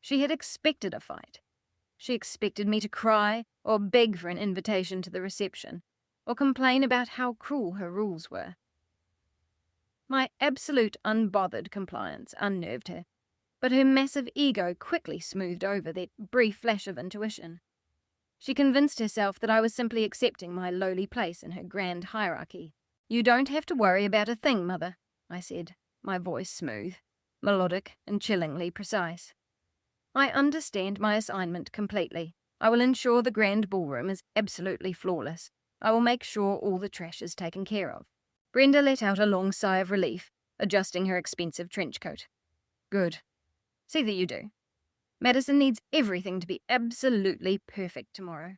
She had expected a fight. She expected me to cry or beg for an invitation to the reception, or complain about how cruel her rules were. My absolute unbothered compliance unnerved her, but her massive ego quickly smoothed over that brief flash of intuition. She convinced herself that I was simply accepting my lowly place in her grand hierarchy. You don't have to worry about a thing, Mother, I said, my voice smooth, melodic and chillingly precise. I understand my assignment completely. I will ensure the grand ballroom is absolutely flawless. I will make sure all the trash is taken care of. Brenda let out a long sigh of relief, adjusting her expensive trench coat. Good. See that you do. Madison needs everything to be absolutely perfect tomorrow.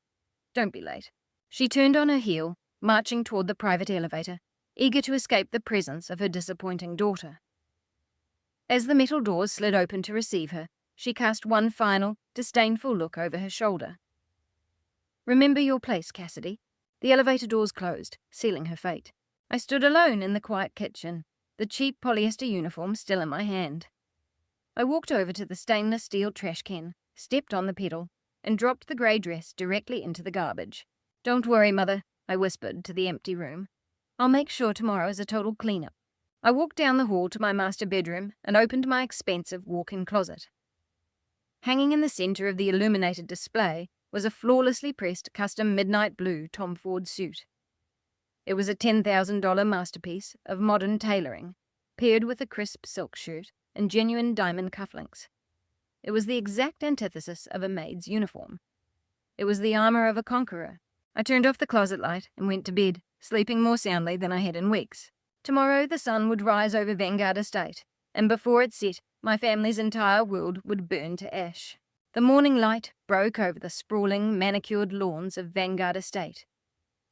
Don't be late. She turned on her heel, marching toward the private elevator, eager to escape the presence of her disappointing daughter. As the metal doors slid open to receive her, she cast one final, disdainful look over her shoulder. Remember your place, Cassidy. The elevator doors closed, sealing her fate. I stood alone in the quiet kitchen, the cheap polyester uniform still in my hand. I walked over to the stainless steel trash can, stepped on the pedal, and dropped the grey dress directly into the garbage. Don't worry, Mother, I whispered to the empty room. I'll make sure tomorrow is a total clean-up. I walked down the hall to my master bedroom and opened my expansive walk-in closet. Hanging in the centre of the illuminated display was a flawlessly pressed custom midnight blue Tom Ford suit. It was a $10,000 masterpiece of modern tailoring, paired with a crisp silk shirt and genuine diamond cufflinks. It was the exact antithesis of a maid's uniform. It was the armour of a conqueror. I turned off the closet light and went to bed, sleeping more soundly than I had in weeks. Tomorrow the sun would rise over Vanguard Estate, and before it set, my family's entire world would burn to ash. The morning light broke over the sprawling, manicured lawns of Vanguard Estate,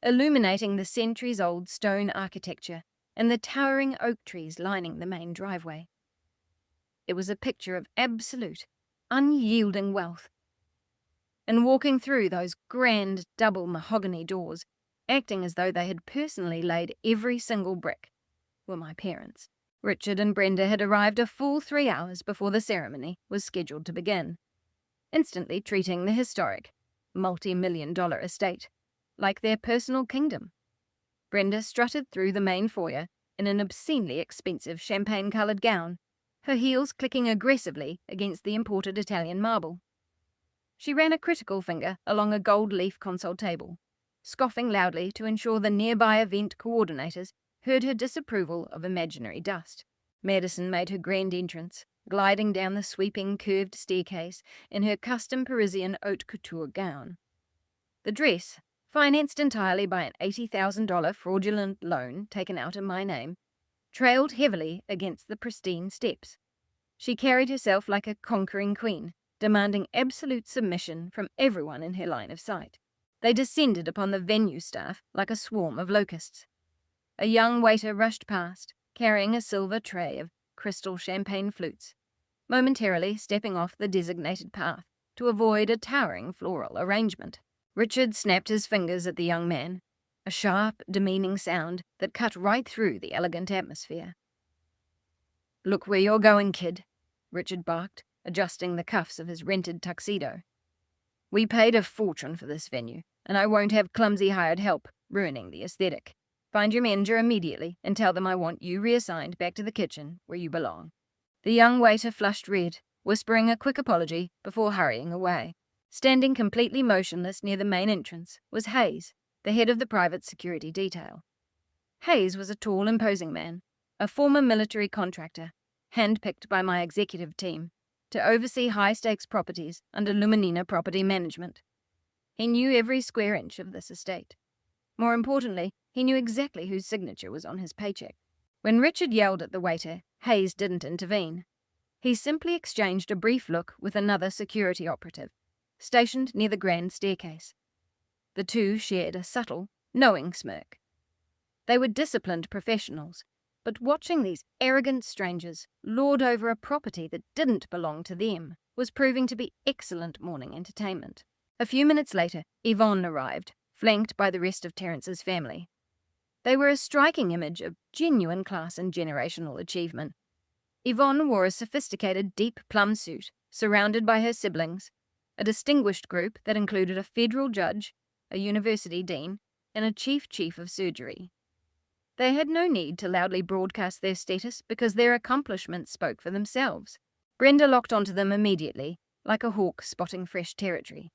illuminating the centuries-old stone architecture and the towering oak trees lining the main driveway. It was a picture of absolute, unyielding wealth. And walking through those grand double mahogany doors, acting as though they had personally laid every single brick, were my parents. Richard and Brenda had arrived a full 3 hours before the ceremony was scheduled to begin, instantly treating the historic, multi-million-dollar estate like their personal kingdom. Brenda strutted through the main foyer in an obscenely expensive champagne-coloured gown, her heels clicking aggressively against the imported Italian marble. She ran a critical finger along a gold-leaf console table, scoffing loudly to ensure the nearby event coordinators heard her disapproval of imaginary dust. Madison made her grand entrance, gliding down the sweeping, curved staircase in her custom Parisian haute couture gown. The dress, financed entirely by an $80,000 fraudulent loan taken out in my name, trailed heavily against the pristine steps. She carried herself like a conquering queen, demanding absolute submission from everyone in her line of sight. They descended upon the venue staff like a swarm of locusts. A young waiter rushed past, carrying a silver tray of crystal champagne flutes, momentarily stepping off the designated path to avoid a towering floral arrangement. Richard snapped his fingers at the young man, a sharp, demeaning sound that cut right through the elegant atmosphere. "Look where you're going, kid," Richard barked, adjusting the cuffs of his rented tuxedo. "We paid a fortune for this venue, and I won't have clumsy hired help ruining the aesthetic. Find your manager immediately and tell them I want you reassigned back to the kitchen where you belong." The young waiter flushed red, whispering a quick apology before hurrying away. Standing completely motionless near the main entrance was Hayes, the head of the private security detail. Hayes was a tall, imposing man, a former military contractor, handpicked by my executive team to oversee high-stakes properties under Luminina Property Management. He knew every square inch of this estate. More importantly, he knew exactly whose signature was on his paycheck. When Richard yelled at the waiter, Hayes didn't intervene. He simply exchanged a brief look with another security operative, stationed near the grand staircase. The two shared a subtle, knowing smirk. They were disciplined professionals, but watching these arrogant strangers lord over a property that didn't belong to them was proving to be excellent morning entertainment. A few minutes later, Yvonne arrived, flanked by the rest of Terrence's family. They were a striking image of genuine class and generational achievement. Yvonne wore a sophisticated deep plum suit, surrounded by her siblings, a distinguished group that included a federal judge, a university dean, and a chief of surgery. They had no need to loudly broadcast their status because their accomplishments spoke for themselves. Brenda locked onto them immediately, like a hawk spotting fresh territory.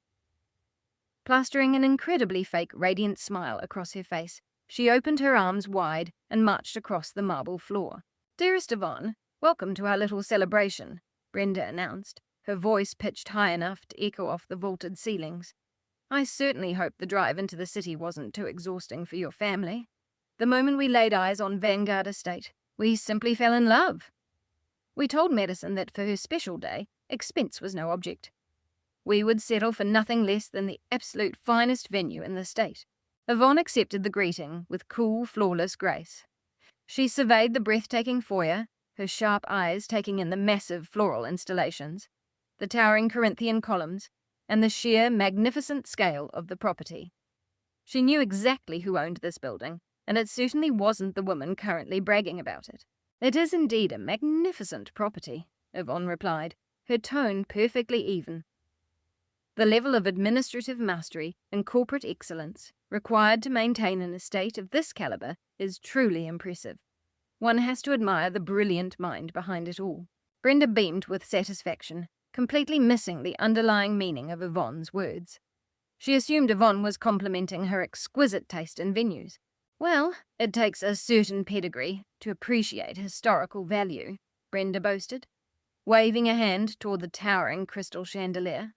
Plastering an incredibly fake radiant smile across her face, she opened her arms wide and marched across the marble floor. "Dearest Yvonne, welcome to our little celebration," Brenda announced, her voice pitched high enough to echo off the vaulted ceilings. "I certainly hope the drive into the city wasn't too exhausting for your family. The moment we laid eyes on Vanguard Estate, we simply fell in love. We told Madison that for her special day, expense was no object. We would settle for nothing less than the absolute finest venue in the state." Yvonne accepted the greeting with cool, flawless grace. She surveyed the breathtaking foyer, her sharp eyes taking in the massive floral installations, the towering Corinthian columns, and the sheer, magnificent scale of the property. She knew exactly who owned this building, and it certainly wasn't the woman currently bragging about it. "It is indeed a magnificent property," Yvonne replied, her tone perfectly even. The level of administrative mastery and corporate excellence required to maintain an estate of this caliber is truly impressive. One has to admire the brilliant mind behind it all. Brenda beamed with satisfaction, completely missing the underlying meaning of Yvonne's words. She assumed Yvonne was complimenting her exquisite taste in venues. "Well, it takes a certain pedigree to appreciate historical value," Brenda boasted, waving a hand toward the towering crystal chandelier.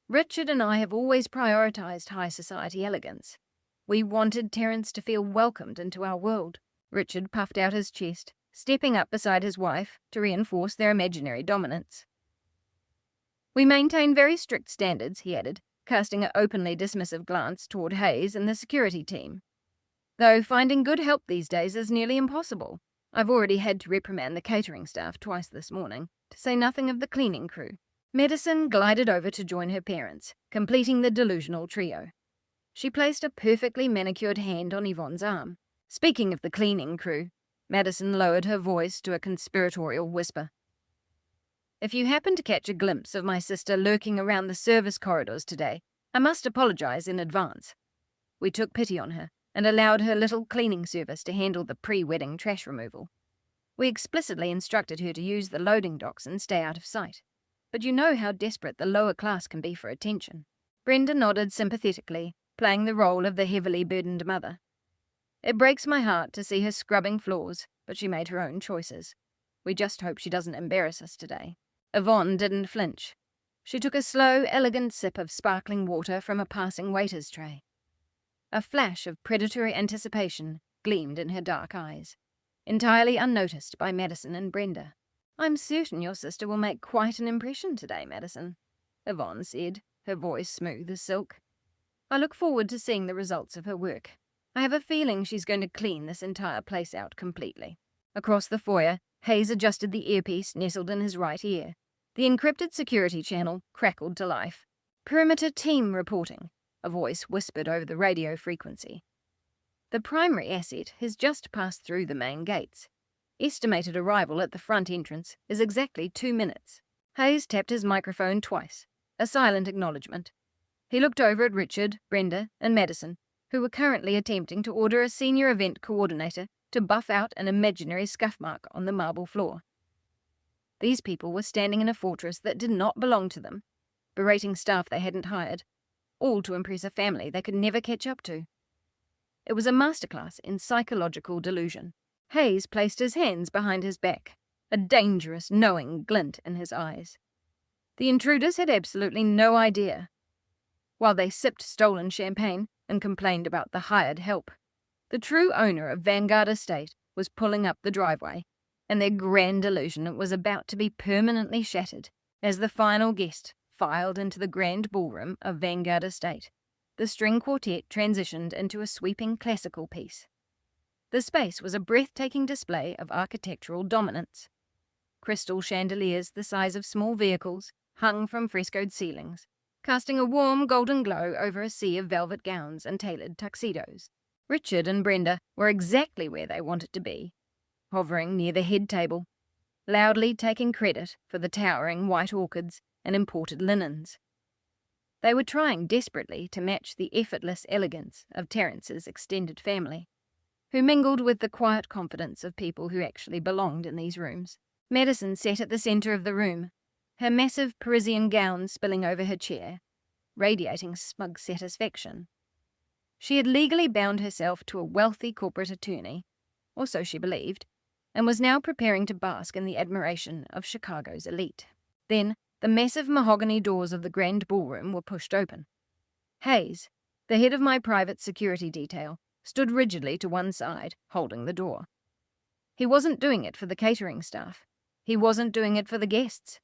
"Richard and I have always prioritized high society elegance. We wanted Terrence to feel welcomed into our world." Richard puffed out his chest, stepping up beside his wife to reinforce their imaginary dominance. "We maintain very strict standards," he added, casting an openly dismissive glance toward Hayes and the security team. "Though finding good help these days is nearly impossible. I've already had to reprimand the catering staff twice this morning, to say nothing of the cleaning crew." Madison glided over to join her parents, completing the delusional trio. She placed a perfectly manicured hand on Yvonne's arm. "Speaking of the cleaning crew," Madison lowered her voice to a conspiratorial whisper, "if you happen to catch a glimpse of my sister lurking around the service corridors today, I must apologize in advance. We took pity on her and allowed her little cleaning service to handle the pre-wedding trash removal. We explicitly instructed her to use the loading docks and stay out of sight. But you know how desperate the lower class can be for attention." Brenda nodded sympathetically, playing the role of the heavily burdened mother. "It breaks my heart to see her scrubbing floors, but she made her own choices. We just hope she doesn't embarrass us today." Yvonne didn't flinch. She took a slow, elegant sip of sparkling water from a passing waiter's tray. A flash of predatory anticipation gleamed in her dark eyes, entirely unnoticed by Madison and Brenda. "I'm certain your sister will make quite an impression today, Madison," Yvonne said, her voice smooth as silk. "I look forward to seeing the results of her work. I have a feeling she's going to clean this entire place out completely." Across the foyer, Hayes adjusted the earpiece nestled in his right ear. The encrypted security channel crackled to life. "Perimeter team reporting," a voice whispered over the radio frequency. "The primary asset has just passed through the main gates. Estimated arrival at the front entrance is exactly 2 minutes." Hayes tapped his microphone twice, a silent acknowledgement. He looked over at Richard, Brenda, and Madison, who were currently attempting to order a senior event coordinator to buff out an imaginary scuff mark on the marble floor. These people were standing in a fortress that did not belong to them, berating staff they hadn't hired, all to impress a family they could never catch up to. It was a masterclass in psychological delusion. Hayes placed his hands behind his back, a dangerous, knowing glint in his eyes. The intruders had absolutely no idea. While they sipped stolen champagne and complained about the hired help, the true owner of Vanguard Estate was pulling up the driveway, and their grand illusion was about to be permanently shattered as the final guest filed into the grand ballroom of Vanguard Estate. The string quartet transitioned into a sweeping classical piece. The space was a breathtaking display of architectural dominance. Crystal chandeliers the size of small vehicles hung from frescoed ceilings, casting a warm golden glow over a sea of velvet gowns and tailored tuxedos. Richard and Brenda were exactly where they wanted to be, hovering near the head table, loudly taking credit for the towering white orchids and imported linens. They were trying desperately to match the effortless elegance of Terence's extended family, who mingled with the quiet confidence of people who actually belonged in these rooms. Madison sat at the centre of the room, her massive Parisian gown spilling over her chair, radiating smug satisfaction. She had legally bound herself to a wealthy corporate attorney, or so she believed, and was now preparing to bask in the admiration of Chicago's elite. Then the massive mahogany doors of the grand ballroom were pushed open. Hayes, the head of my private security detail, stood rigidly to one side, holding the door. He wasn't doing it for the catering staff. He wasn't doing it for the guests.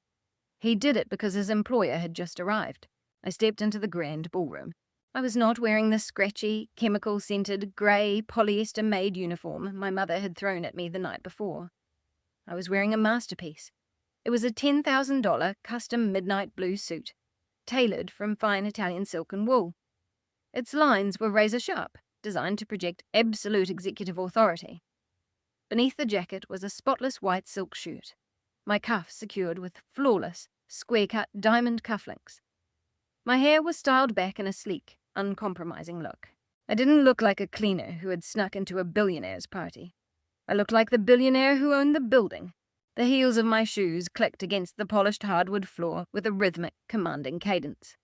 He did it because his employer had just arrived. I stepped into the grand ballroom. I was not wearing the scratchy, chemical-scented, grey, polyester-made uniform my mother had thrown at me the night before. I was wearing a masterpiece. It was a $10,000 custom midnight blue suit, tailored from fine Italian silk and wool. Its lines were razor-sharp, designed to project absolute executive authority. Beneath the jacket was a spotless white silk shirt, my cuff secured with flawless, square-cut diamond cufflinks. My hair was styled back in a sleek, uncompromising look. I didn't look like a cleaner who had snuck into a billionaire's party. I looked like the billionaire who owned the building. The heels of my shoes clicked against the polished hardwood floor with a rhythmic, commanding cadence.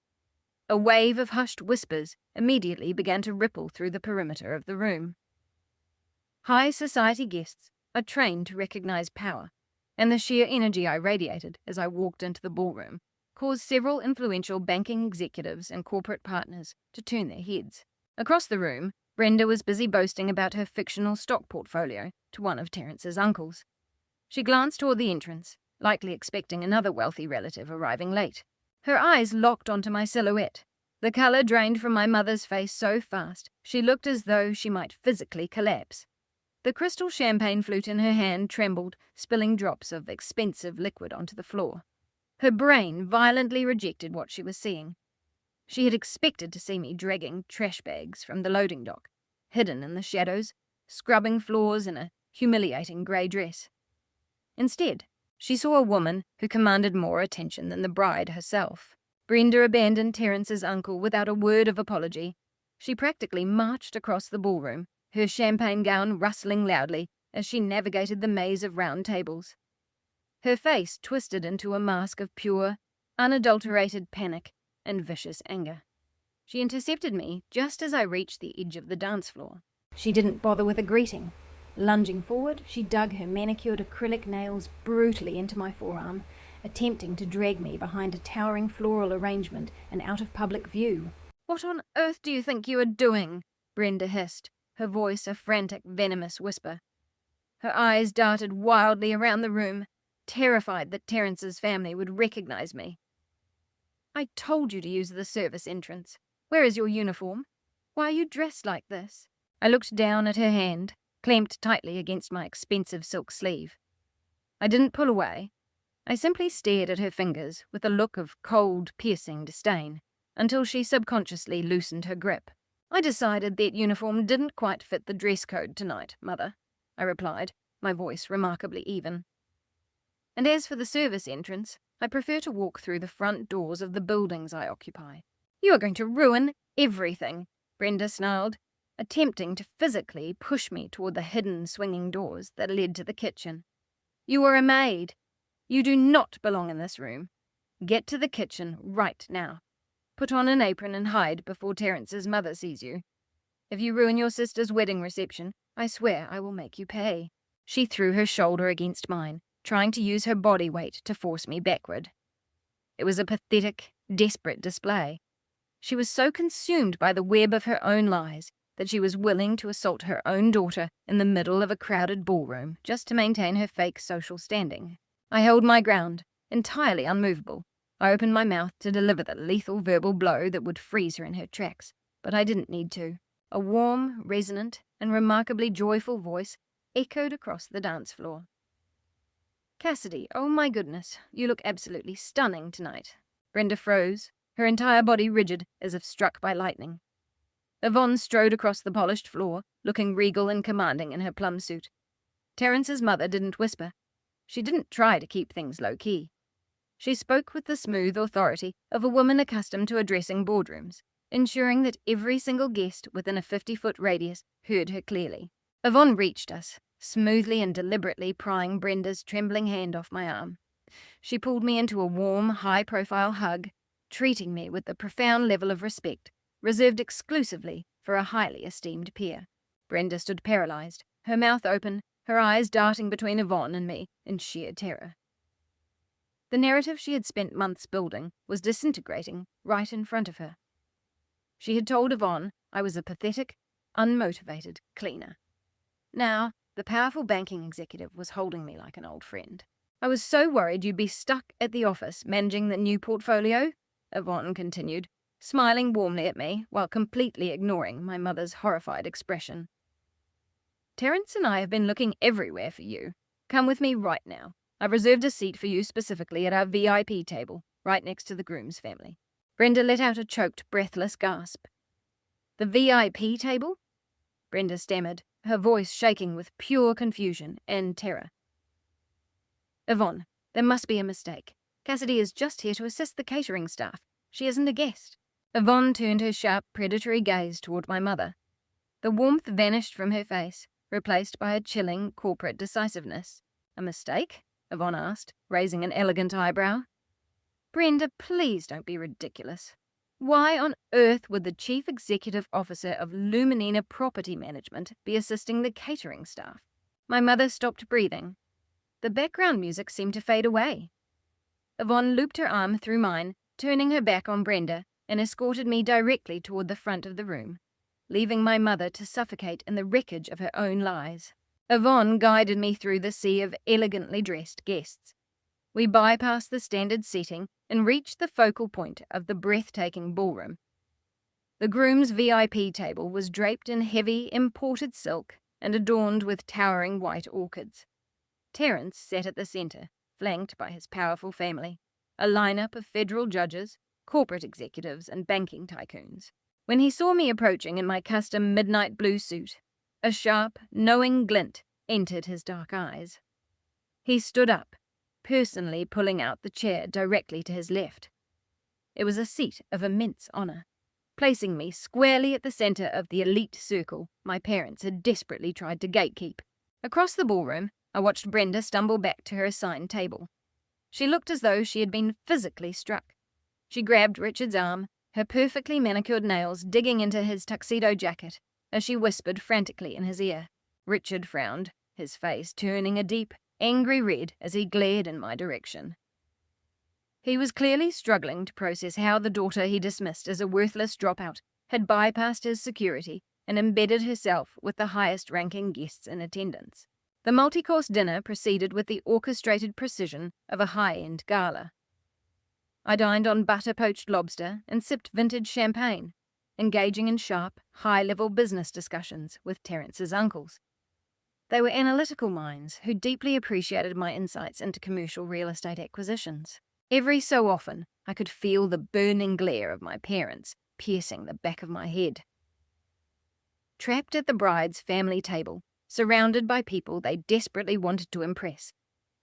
A wave of hushed whispers immediately began to ripple through the perimeter of the room. High society guests are trained to recognize power, and the sheer energy I radiated as I walked into the ballroom caused several influential banking executives and corporate partners to turn their heads. Across the room, Brenda was busy boasting about her fictional stock portfolio to one of Terence's uncles. She glanced toward the entrance, likely expecting another wealthy relative arriving late. Her eyes locked onto my silhouette. The colour drained from my mother's face so fast, she looked as though she might physically collapse. The crystal champagne flute in her hand trembled, spilling drops of expensive liquid onto the floor. Her brain violently rejected what she was seeing. She had expected to see me dragging trash bags from the loading dock, hidden in the shadows, scrubbing floors in a humiliating grey dress. Instead, she saw a woman who commanded more attention than the bride herself. Brenda abandoned Terence's uncle without a word of apology. She practically marched across the ballroom, her champagne gown rustling loudly as she navigated the maze of round tables. Her face twisted into a mask of pure, unadulterated panic and vicious anger. She intercepted me just as I reached the edge of the dance floor. She didn't bother with a greeting. Lunging forward, she dug her manicured acrylic nails brutally into my forearm, attempting to drag me behind a towering floral arrangement and out of public view. "What on earth do you think you are doing?" Brenda hissed, her voice a frantic, venomous whisper. Her eyes darted wildly around the room, terrified that Terence's family would recognize me. "I told you to use the service entrance. Where is your uniform? Why are you dressed like this?" I looked down at her hand, clamped tightly against my expensive silk sleeve. I didn't pull away. I simply stared at her fingers with a look of cold, piercing disdain. until she subconsciously loosened her grip. "I decided that uniform didn't quite fit the dress code tonight, Mother," I replied, my voice remarkably even. "And as for the service entrance, I prefer to walk through the front doors of the buildings I occupy." "You are going to ruin everything," Brenda snarled, attempting to physically push me toward the hidden swinging doors that led to the kitchen. "You are a maid. You do not belong in this room. Get to the kitchen right now. Put on an apron and hide before Terrence's mother sees you. If you ruin your sister's wedding reception, I swear I will make you pay." She threw her shoulder against mine, trying to use her body weight to force me backward. It was a pathetic, desperate display. She was so consumed by the web of her own lies that she was willing to assault her own daughter in the middle of a crowded ballroom just to maintain her fake social standing. I held my ground, entirely unmovable. I opened my mouth to deliver the lethal verbal blow that would freeze her in her tracks, but I didn't need to. A warm, resonant, and remarkably joyful voice echoed across the dance floor. "Cassidy, oh my goodness, you look absolutely stunning tonight." Brenda froze, her entire body rigid as if struck by lightning. Yvonne strode across the polished floor, looking regal and commanding in her plum suit. Terrence's mother didn't whisper. She didn't try to keep things low-key. She spoke with the smooth authority of a woman accustomed to addressing boardrooms, ensuring that every single guest within a 50-foot radius heard her clearly. Yvonne reached us, smoothly and deliberately prying Brenda's trembling hand off my arm. She pulled me into a warm, high-profile hug, treating me with the profound level of respect reserved exclusively for a highly esteemed peer. Brenda stood paralyzed, her mouth open, her eyes darting between Yvonne and me in sheer terror. The narrative she had spent months building was disintegrating right in front of her. She had told Yvonne I was a pathetic, unmotivated cleaner. Now, the powerful banking executive was holding me like an old friend. "I was so worried you'd be stuck at the office managing the new portfolio," Yvonne continued, smiling warmly at me while completely ignoring my mother's horrified expression. "Terrence and I have been looking everywhere for you. Come with me right now. I've reserved a seat for you specifically at our VIP table, right next to the Groom's family." Brenda let out a choked, breathless gasp. "The VIP table?" Brenda stammered, her voice shaking with pure confusion and terror. "Yvonne, there must be a mistake. Cassidy is just here to assist the catering staff. She isn't a guest." Yvonne turned her sharp, predatory gaze toward my mother. The warmth vanished from her face, replaced by a chilling, corporate decisiveness. "A mistake?" Yvonne asked, raising an elegant eyebrow. "Brenda, please don't be ridiculous. Why on earth would the Chief Executive Officer of Luminina Property Management be assisting the catering staff?" My mother stopped breathing. The background music seemed to fade away. Yvonne looped her arm through mine, turning her back on Brenda, and escorted me directly toward the front of the room, leaving my mother to suffocate in the wreckage of her own lies. Yvonne guided me through the sea of elegantly dressed guests. We bypassed the standard seating and reached the focal point of the breathtaking ballroom. The groom's VIP table was draped in heavy, imported silk and adorned with towering white orchids. Terrence sat at the center, flanked by his powerful family, a lineup of federal judges, corporate executives, and banking tycoons. When he saw me approaching in my custom midnight blue suit, a sharp, knowing glint entered his dark eyes. He stood up, personally pulling out the chair directly to his left. It was a seat of immense honor, placing me squarely at the center of the elite circle my parents had desperately tried to gatekeep. Across the ballroom, I watched Brenda stumble back to her assigned table. She looked as though she had been physically struck. She grabbed Richard's arm, her perfectly manicured nails digging into his tuxedo jacket as she whispered frantically in his ear. Richard frowned, his face turning a deep, angry red as he glared in my direction. He was clearly struggling to process how the daughter he dismissed as a worthless dropout had bypassed his security and embedded herself with the highest-ranking guests in attendance. The multi-course dinner proceeded with the orchestrated precision of a high-end gala. I dined on butter-poached lobster and sipped vintage champagne, engaging in sharp, high-level business discussions with Terrence's uncles. They were analytical minds who deeply appreciated my insights into commercial real estate acquisitions. Every so often, I could feel the burning glare of my parents piercing the back of my head. Trapped at the bride's family table, surrounded by people they desperately wanted to impress,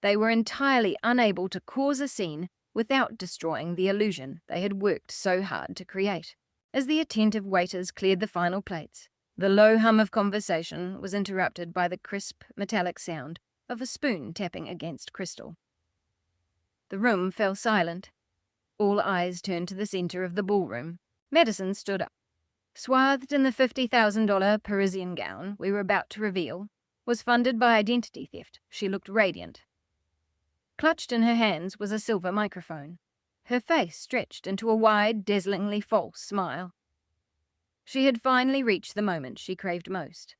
they were entirely unable to cause a scene without destroying the illusion they had worked so hard to create. As the attentive waiters cleared the final plates, the low hum of conversation was interrupted by the crisp, metallic sound of a spoon tapping against crystal. The room fell silent. All eyes turned to the center of the ballroom. Madison stood up. Swathed in the $50,000 Parisian gown we were about to reveal, was funded by identity theft. She looked radiant. Clutched in her hands was a silver microphone. Her face stretched into a wide, dazzlingly false smile. She had finally reached the moment she craved most.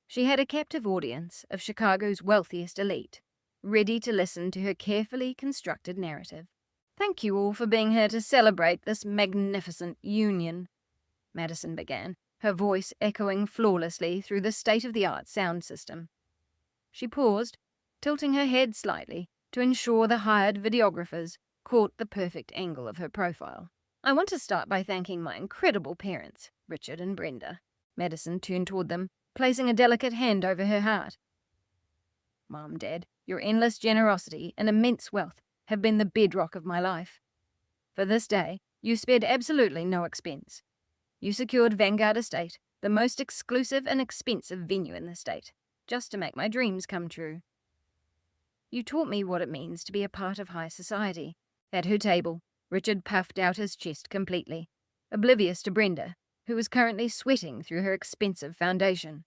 She had a captive audience of Chicago's wealthiest elite, ready to listen to her carefully constructed narrative. "Thank you all for being here to celebrate this magnificent union," Madison began, her voice echoing flawlessly through the state-of-the-art sound system. She paused, tilting her head slightly to ensure the hired videographers caught the perfect angle of her profile. "I want to start by thanking my incredible parents, Richard and Brenda." Madison turned toward them, placing a delicate hand over her heart. "Mom, Dad, your endless generosity and immense wealth have been the bedrock of my life. For this day, you spared absolutely no expense. You secured Vanguard Estate, the most exclusive and expensive venue in the state, just to make my dreams come true. You taught me what it means to be a part of high society." At her table, Richard puffed out his chest completely, oblivious to Brenda, who was currently sweating through her expensive foundation.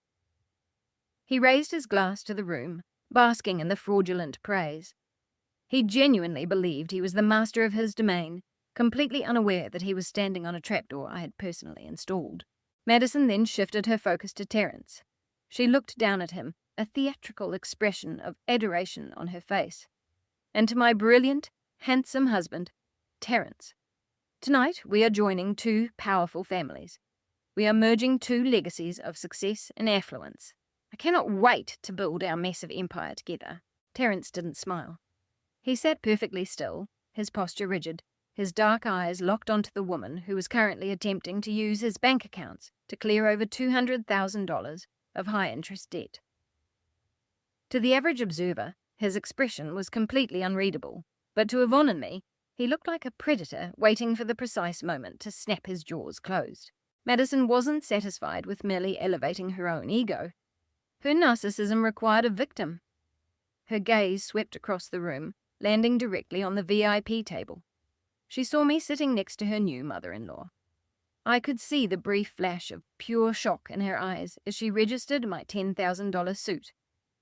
He raised his glass to the room, basking in the fraudulent praise. He genuinely believed he was the master of his domain, completely unaware that he was standing on a trapdoor I had personally installed. Madison then shifted her focus to Terence. She looked down at him, a theatrical expression of adoration on her face. "And to my brilliant, handsome husband, Terence. Tonight we are joining two powerful families. We are merging two legacies of success and affluence. I cannot wait to build our massive empire together." Terence didn't smile. He sat perfectly still, his posture rigid, his dark eyes locked onto the woman who was currently attempting to use his bank accounts to clear over $200,000 of high-interest debt. To the average observer, his expression was completely unreadable, but to Yvonne and me, he looked like a predator waiting for the precise moment to snap his jaws closed. Madison wasn't satisfied with merely elevating her own ego. Her narcissism required a victim. Her gaze swept across the room, landing directly on the VIP table. She saw me sitting next to her new mother-in-law. I could see the brief flash of pure shock in her eyes as she registered my $10,000 suit,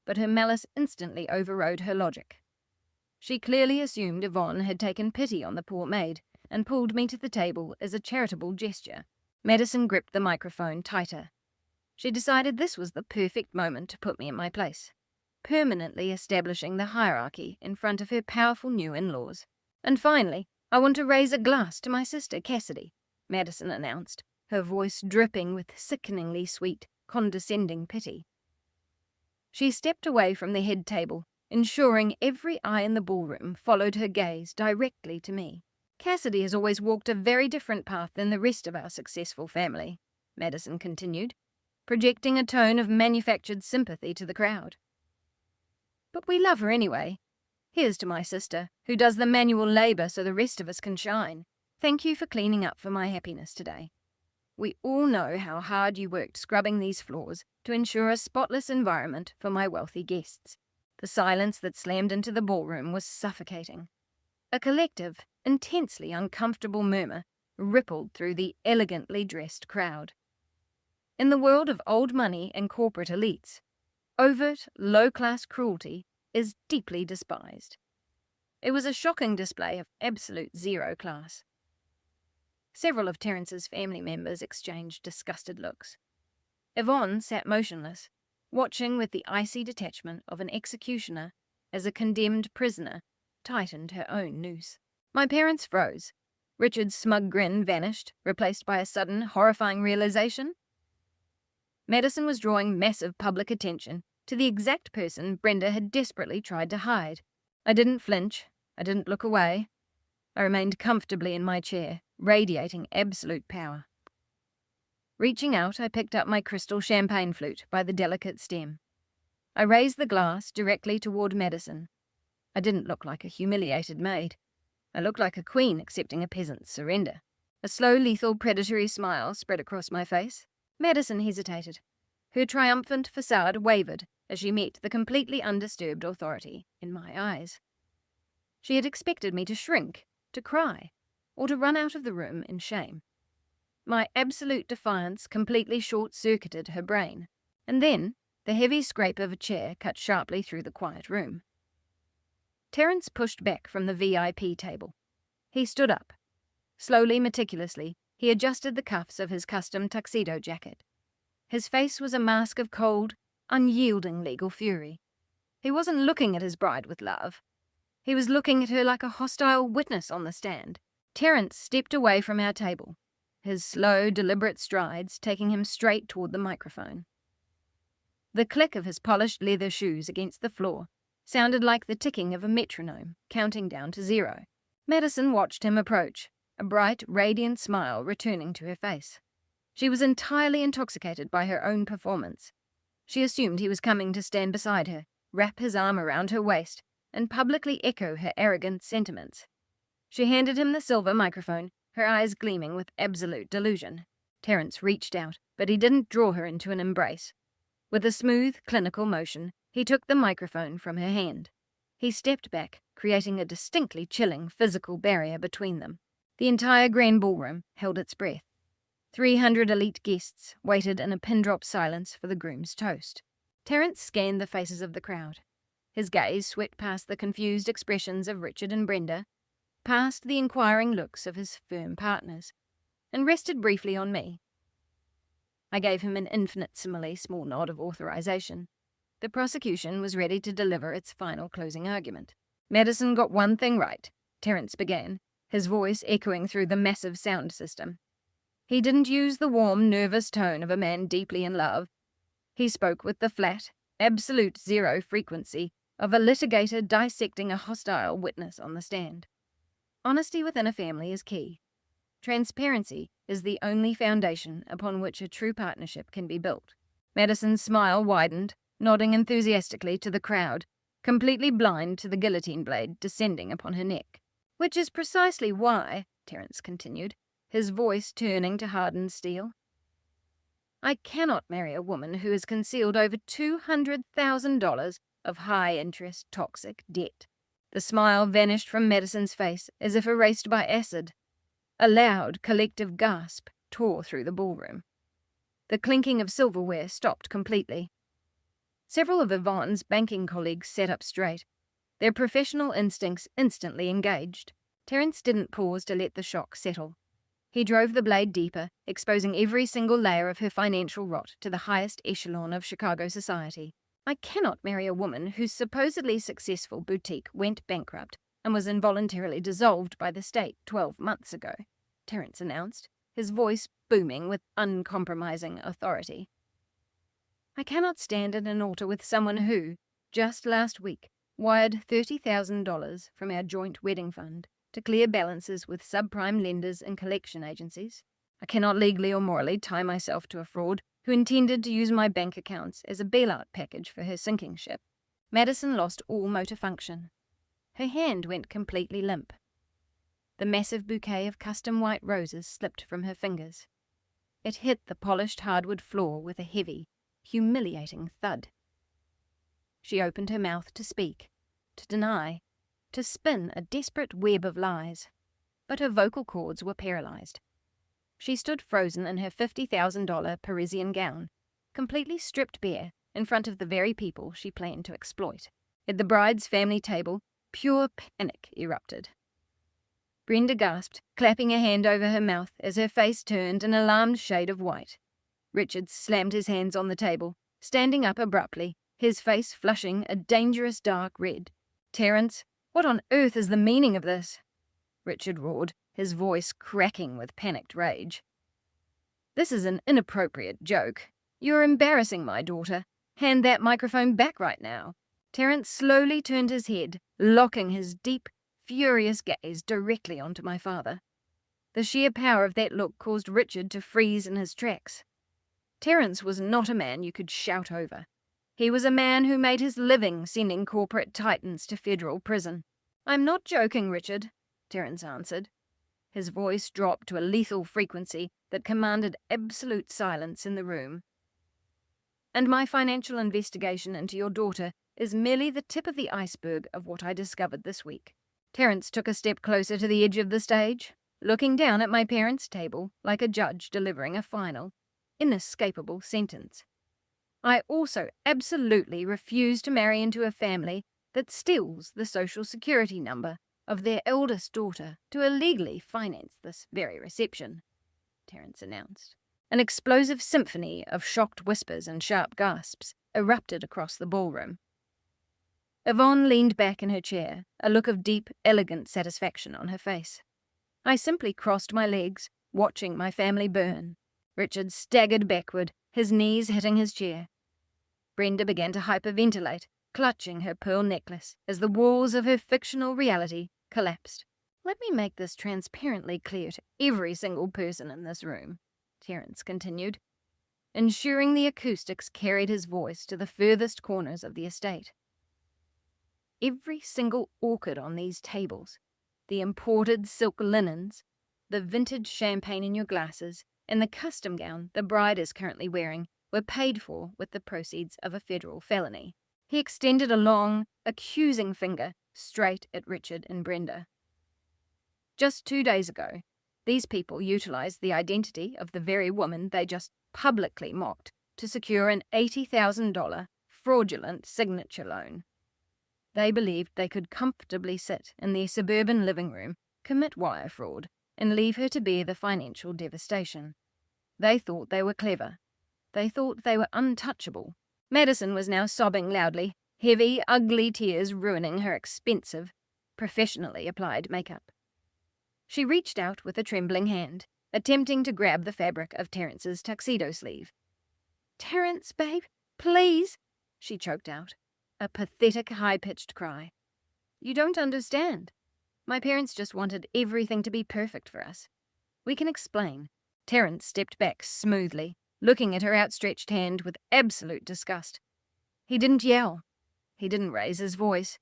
but her malice instantly overrode her logic. She clearly assumed Yvonne had taken pity on the poor maid and pulled me to the table as a charitable gesture. Madison gripped the microphone tighter. She decided this was the perfect moment to put me in my place, permanently establishing the hierarchy in front of her powerful new in-laws. "And finally, I want to raise a glass to my sister Cassidy," Madison announced, her voice dripping with sickeningly sweet, condescending pity. She stepped away from the head table, ensuring every eye in the ballroom followed her gaze directly to me. "Cassidy has always walked a very different path than the rest of our successful family," Madison continued, projecting a tone of manufactured sympathy to the crowd. "But we love her anyway. Here's to my sister, who does the manual labor so the rest of us can shine. Thank you for cleaning up for my happiness today. We all know how hard you worked scrubbing these floors to ensure a spotless environment for my wealthy guests." The silence that slammed into the ballroom was suffocating. A collective, intensely uncomfortable murmur rippled through the elegantly dressed crowd. In the world of old money and corporate elites, overt, low-class cruelty is deeply despised. It was a shocking display of absolute zero class. Several of Terence's family members exchanged disgusted looks. Yvonne sat motionless, watching with the icy detachment of an executioner as a condemned prisoner tightened her own noose. My parents froze. Richard's smug grin vanished, replaced by a sudden, horrifying realization. Madison was drawing massive public attention to the exact person Brenda had desperately tried to hide. I didn't flinch. I didn't look away. I remained comfortably in my chair, radiating absolute power. Reaching out, I picked up my crystal champagne flute by the delicate stem. I raised the glass directly toward Madison. I didn't look like a humiliated maid. I looked like a queen accepting a peasant's surrender. A slow, lethal, predatory smile spread across my face. Madison hesitated. Her triumphant facade wavered as she met the completely undisturbed authority in my eyes. She had expected me to shrink, to cry, or to run out of the room in shame. My absolute defiance completely short-circuited her brain, and then the heavy scrape of a chair cut sharply through the quiet room. Terence pushed back from the VIP table. He stood up. Slowly, meticulously, he adjusted the cuffs of his custom tuxedo jacket. His face was a mask of cold, unyielding legal fury. He wasn't looking at his bride with love. He was looking at her like a hostile witness on the stand. Terence stepped away from our table, his slow, deliberate strides taking him straight toward the microphone. The click of his polished leather shoes against the floor sounded like the ticking of a metronome, counting down to 0. Madison watched him approach, a bright, radiant smile returning to her face. She was entirely intoxicated by her own performance. She assumed he was coming to stand beside her, wrap his arm around her waist, and publicly echo her arrogant sentiments. She handed him the silver microphone, her eyes gleaming with absolute delusion. Terence reached out, but he didn't draw her into an embrace. With a smooth, clinical motion, he took the microphone from her hand. He stepped back, creating a distinctly chilling physical barrier between them. The entire grand ballroom held its breath. 300 elite guests waited in a pin-drop silence for the groom's toast. Terence scanned the faces of the crowd. His gaze swept past the confused expressions of Richard and Brenda, past the inquiring looks of his firm partners, and rested briefly on me. I gave him an infinitesimally small nod of authorization. The prosecution was ready to deliver its final closing argument. Madison got one thing right, Terence began, his voice echoing through the massive sound system. He didn't use the warm, nervous tone of a man deeply in love. He spoke with the flat, absolute 0 frequency of a litigator dissecting a hostile witness on the stand. Honesty within a family is key. Transparency is the only foundation upon which a true partnership can be built. Madison's smile widened, nodding enthusiastically to the crowd, completely blind to the guillotine blade descending upon her neck. Which is precisely why, Terence continued, his voice turning to hardened steel, I cannot marry a woman who has concealed over $200,000 of high-interest toxic debt. The smile vanished from Madison's face as if erased by acid. A loud, collective gasp tore through the ballroom. The clinking of silverware stopped completely. Several of Yvonne's banking colleagues sat up straight, their professional instincts instantly engaged. Terence didn't pause to let the shock settle. He drove the blade deeper, exposing every single layer of her financial rot to the highest echelon of Chicago society. I cannot marry a woman whose supposedly successful boutique went bankrupt and was involuntarily dissolved by the state 12 months ago, Terence announced, his voice booming with uncompromising authority. I cannot stand at an altar with someone who, just last week, wired $30,000 from our joint wedding fund to clear balances with subprime lenders and collection agencies. I cannot legally or morally tie myself to a fraud who intended to use my bank accounts as a bailout package for her sinking ship. Madison lost all motor function. Her hand went completely limp. The massive bouquet of custom white roses slipped from her fingers. It hit the polished hardwood floor with a heavy, humiliating thud. She opened her mouth to speak, to deny, to spin a desperate web of lies, but her vocal cords were paralyzed. She stood frozen in her $50,000 Parisian gown, completely stripped bare in front of the very people she planned to exploit. At the bride's family table, pure panic erupted. Brenda gasped, clapping a hand over her mouth as her face turned an alarmed shade of white. Richard slammed his hands on the table, standing up abruptly, his face flushing a dangerous dark red. Terence, what on earth is the meaning of this? Richard roared, his voice cracking with panicked rage. This is an inappropriate joke. You're embarrassing my daughter. Hand that microphone back right now. Terence slowly turned his head, locking his deep, furious gaze directly onto my father. The sheer power of that look caused Richard to freeze in his tracks. Terence was not a man you could shout over. He was a man who made his living sending corporate titans to federal prison. "I'm not joking, Richard," Terence answered. His voice dropped to a lethal frequency that commanded absolute silence in the room. "And my financial investigation into your daughter is merely the tip of the iceberg of what I discovered this week." Terence took a step closer to the edge of the stage, looking down at my parents' table like a judge delivering a final, inescapable sentence. "I also absolutely refuse to marry into a family that steals the social security number of their eldest daughter to illegally finance this very reception," Terence announced. An explosive symphony of shocked whispers and sharp gasps erupted across the ballroom. Yvonne leaned back in her chair, a look of deep, elegant satisfaction on her face. I simply crossed my legs, watching my family burn. Richard staggered backward, his knees hitting his chair. Brenda began to hyperventilate, clutching her pearl necklace as the walls of her fictional reality collapsed. "Let me make this transparently clear to every single person in this room," Terence continued, ensuring the acoustics carried his voice to the furthest corners of the estate. "Every single orchid on these tables, the imported silk linens, the vintage champagne in your glasses, and the custom gown the bride is currently wearing were paid for with the proceeds of a federal felony." He extended a long, accusing finger straight at Richard and Brenda. "Just 2 days ago, these people utilized the identity of the very woman they just publicly mocked to secure an $80,000 fraudulent signature loan. They believed they could comfortably sit in their suburban living room, commit wire fraud, and leave her to bear the financial devastation. They thought they were clever. They thought they were untouchable." Madison was now sobbing loudly, heavy, ugly tears ruining her expensive, professionally applied makeup. She reached out with a trembling hand, attempting to grab the fabric of Terence's tuxedo sleeve. "Terence, babe, please," she choked out, a pathetic, high-pitched cry. "You don't understand. My parents just wanted everything to be perfect for us. We can explain." Terence stepped back smoothly, looking at her outstretched hand with absolute disgust. He didn't yell. He didn't raise his voice.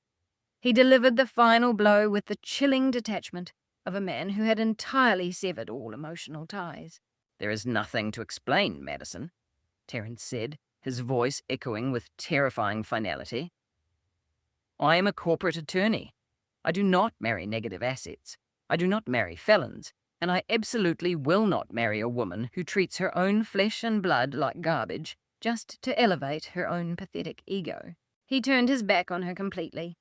He delivered the final blow with the chilling detachment of a man who had entirely severed all emotional ties. "There is nothing to explain, Madison," Terence said, his voice echoing with terrifying finality. "I am a corporate attorney. I do not marry negative assets. I do not marry felons. And I absolutely will not marry a woman who treats her own flesh and blood like garbage just to elevate her own pathetic ego." He turned his back on her completely.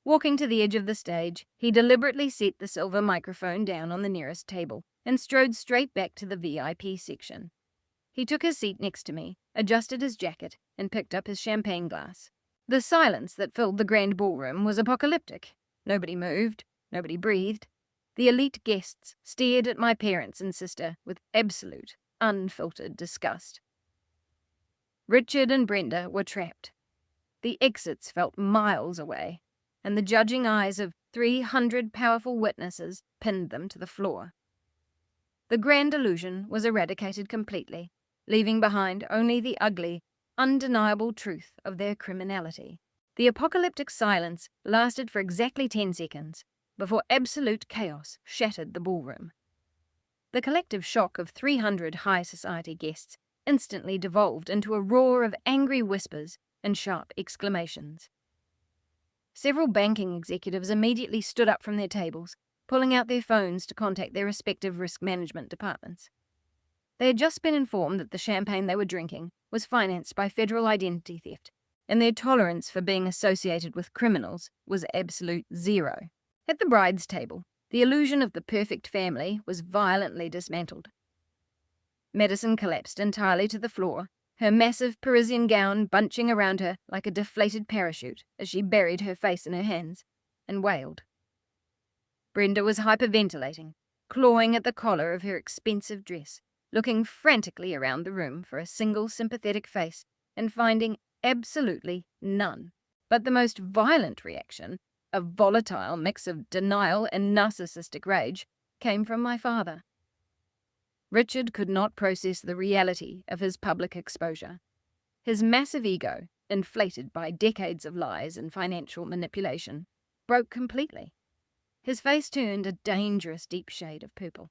Walking to the edge of the stage, he deliberately set the silver microphone down on the nearest table and strode straight back to the VIP section. He took his seat next to me, adjusted his jacket, and picked up his champagne glass. The silence that filled the grand ballroom was apocalyptic. Nobody moved, nobody breathed. The elite guests stared at my parents and sister with absolute, unfiltered disgust. Richard and Brenda were trapped. The exits felt miles away, and the judging eyes of 300 powerful witnesses pinned them to the floor. The grand illusion was eradicated completely, leaving behind only the ugly, undeniable truth of their criminality. The apocalyptic silence lasted for exactly 10 seconds, before absolute chaos shattered the ballroom. The collective shock of 300 high society guests instantly devolved into a roar of angry whispers and sharp exclamations. Several banking executives immediately stood up from their tables, pulling out their phones to contact their respective risk management departments. They had just been informed that the champagne they were drinking was financed by federal identity theft, and their tolerance for being associated with criminals was absolute zero. At the bride's table, the illusion of the perfect family was violently dismantled. Madison collapsed entirely to the floor, her massive Parisian gown bunching around her like a deflated parachute as she buried her face in her hands and wailed. Brenda was hyperventilating, clawing at the collar of her expensive dress, looking frantically around the room for a single sympathetic face and finding absolutely none. But the most violent reaction a volatile mix of denial and narcissistic rage, came from my father. Richard could not process the reality of his public exposure. His massive ego, inflated by decades of lies and financial manipulation, broke completely. His face turned a dangerous deep shade of purple.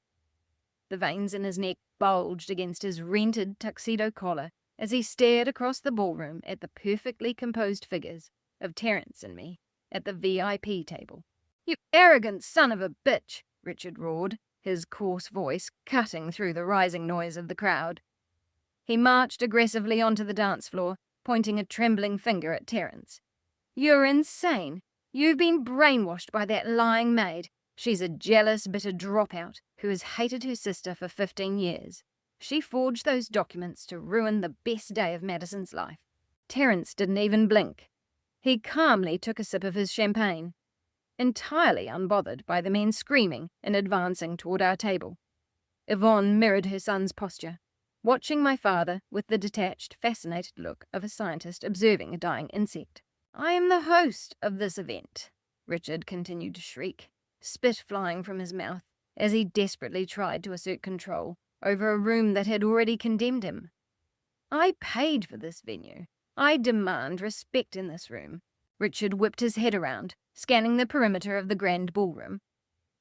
The veins in his neck bulged against his rented tuxedo collar as he stared across the ballroom at the perfectly composed figures of Terence and me at the VIP table. "You arrogant son of a bitch," Richard roared, his coarse voice cutting through the rising noise of the crowd. He marched aggressively onto the dance floor, pointing a trembling finger at Terence. "You're insane. You've been brainwashed by that lying maid. She's a jealous, bitter dropout who has hated her sister for 15 years. She forged those documents to ruin the best day of Madison's life." Terence didn't even blink. He calmly took a sip of his champagne, entirely unbothered by the men screaming and advancing toward our table. Yvonne mirrored her son's posture, watching my father with the detached, fascinated look of a scientist observing a dying insect. "I am the host of this event," Richard continued to shriek, spit flying from his mouth as he desperately tried to assert control over a room that had already condemned him. "I paid for this venue. I demand respect in this room." Richard whipped his head around, scanning the perimeter of the grand ballroom.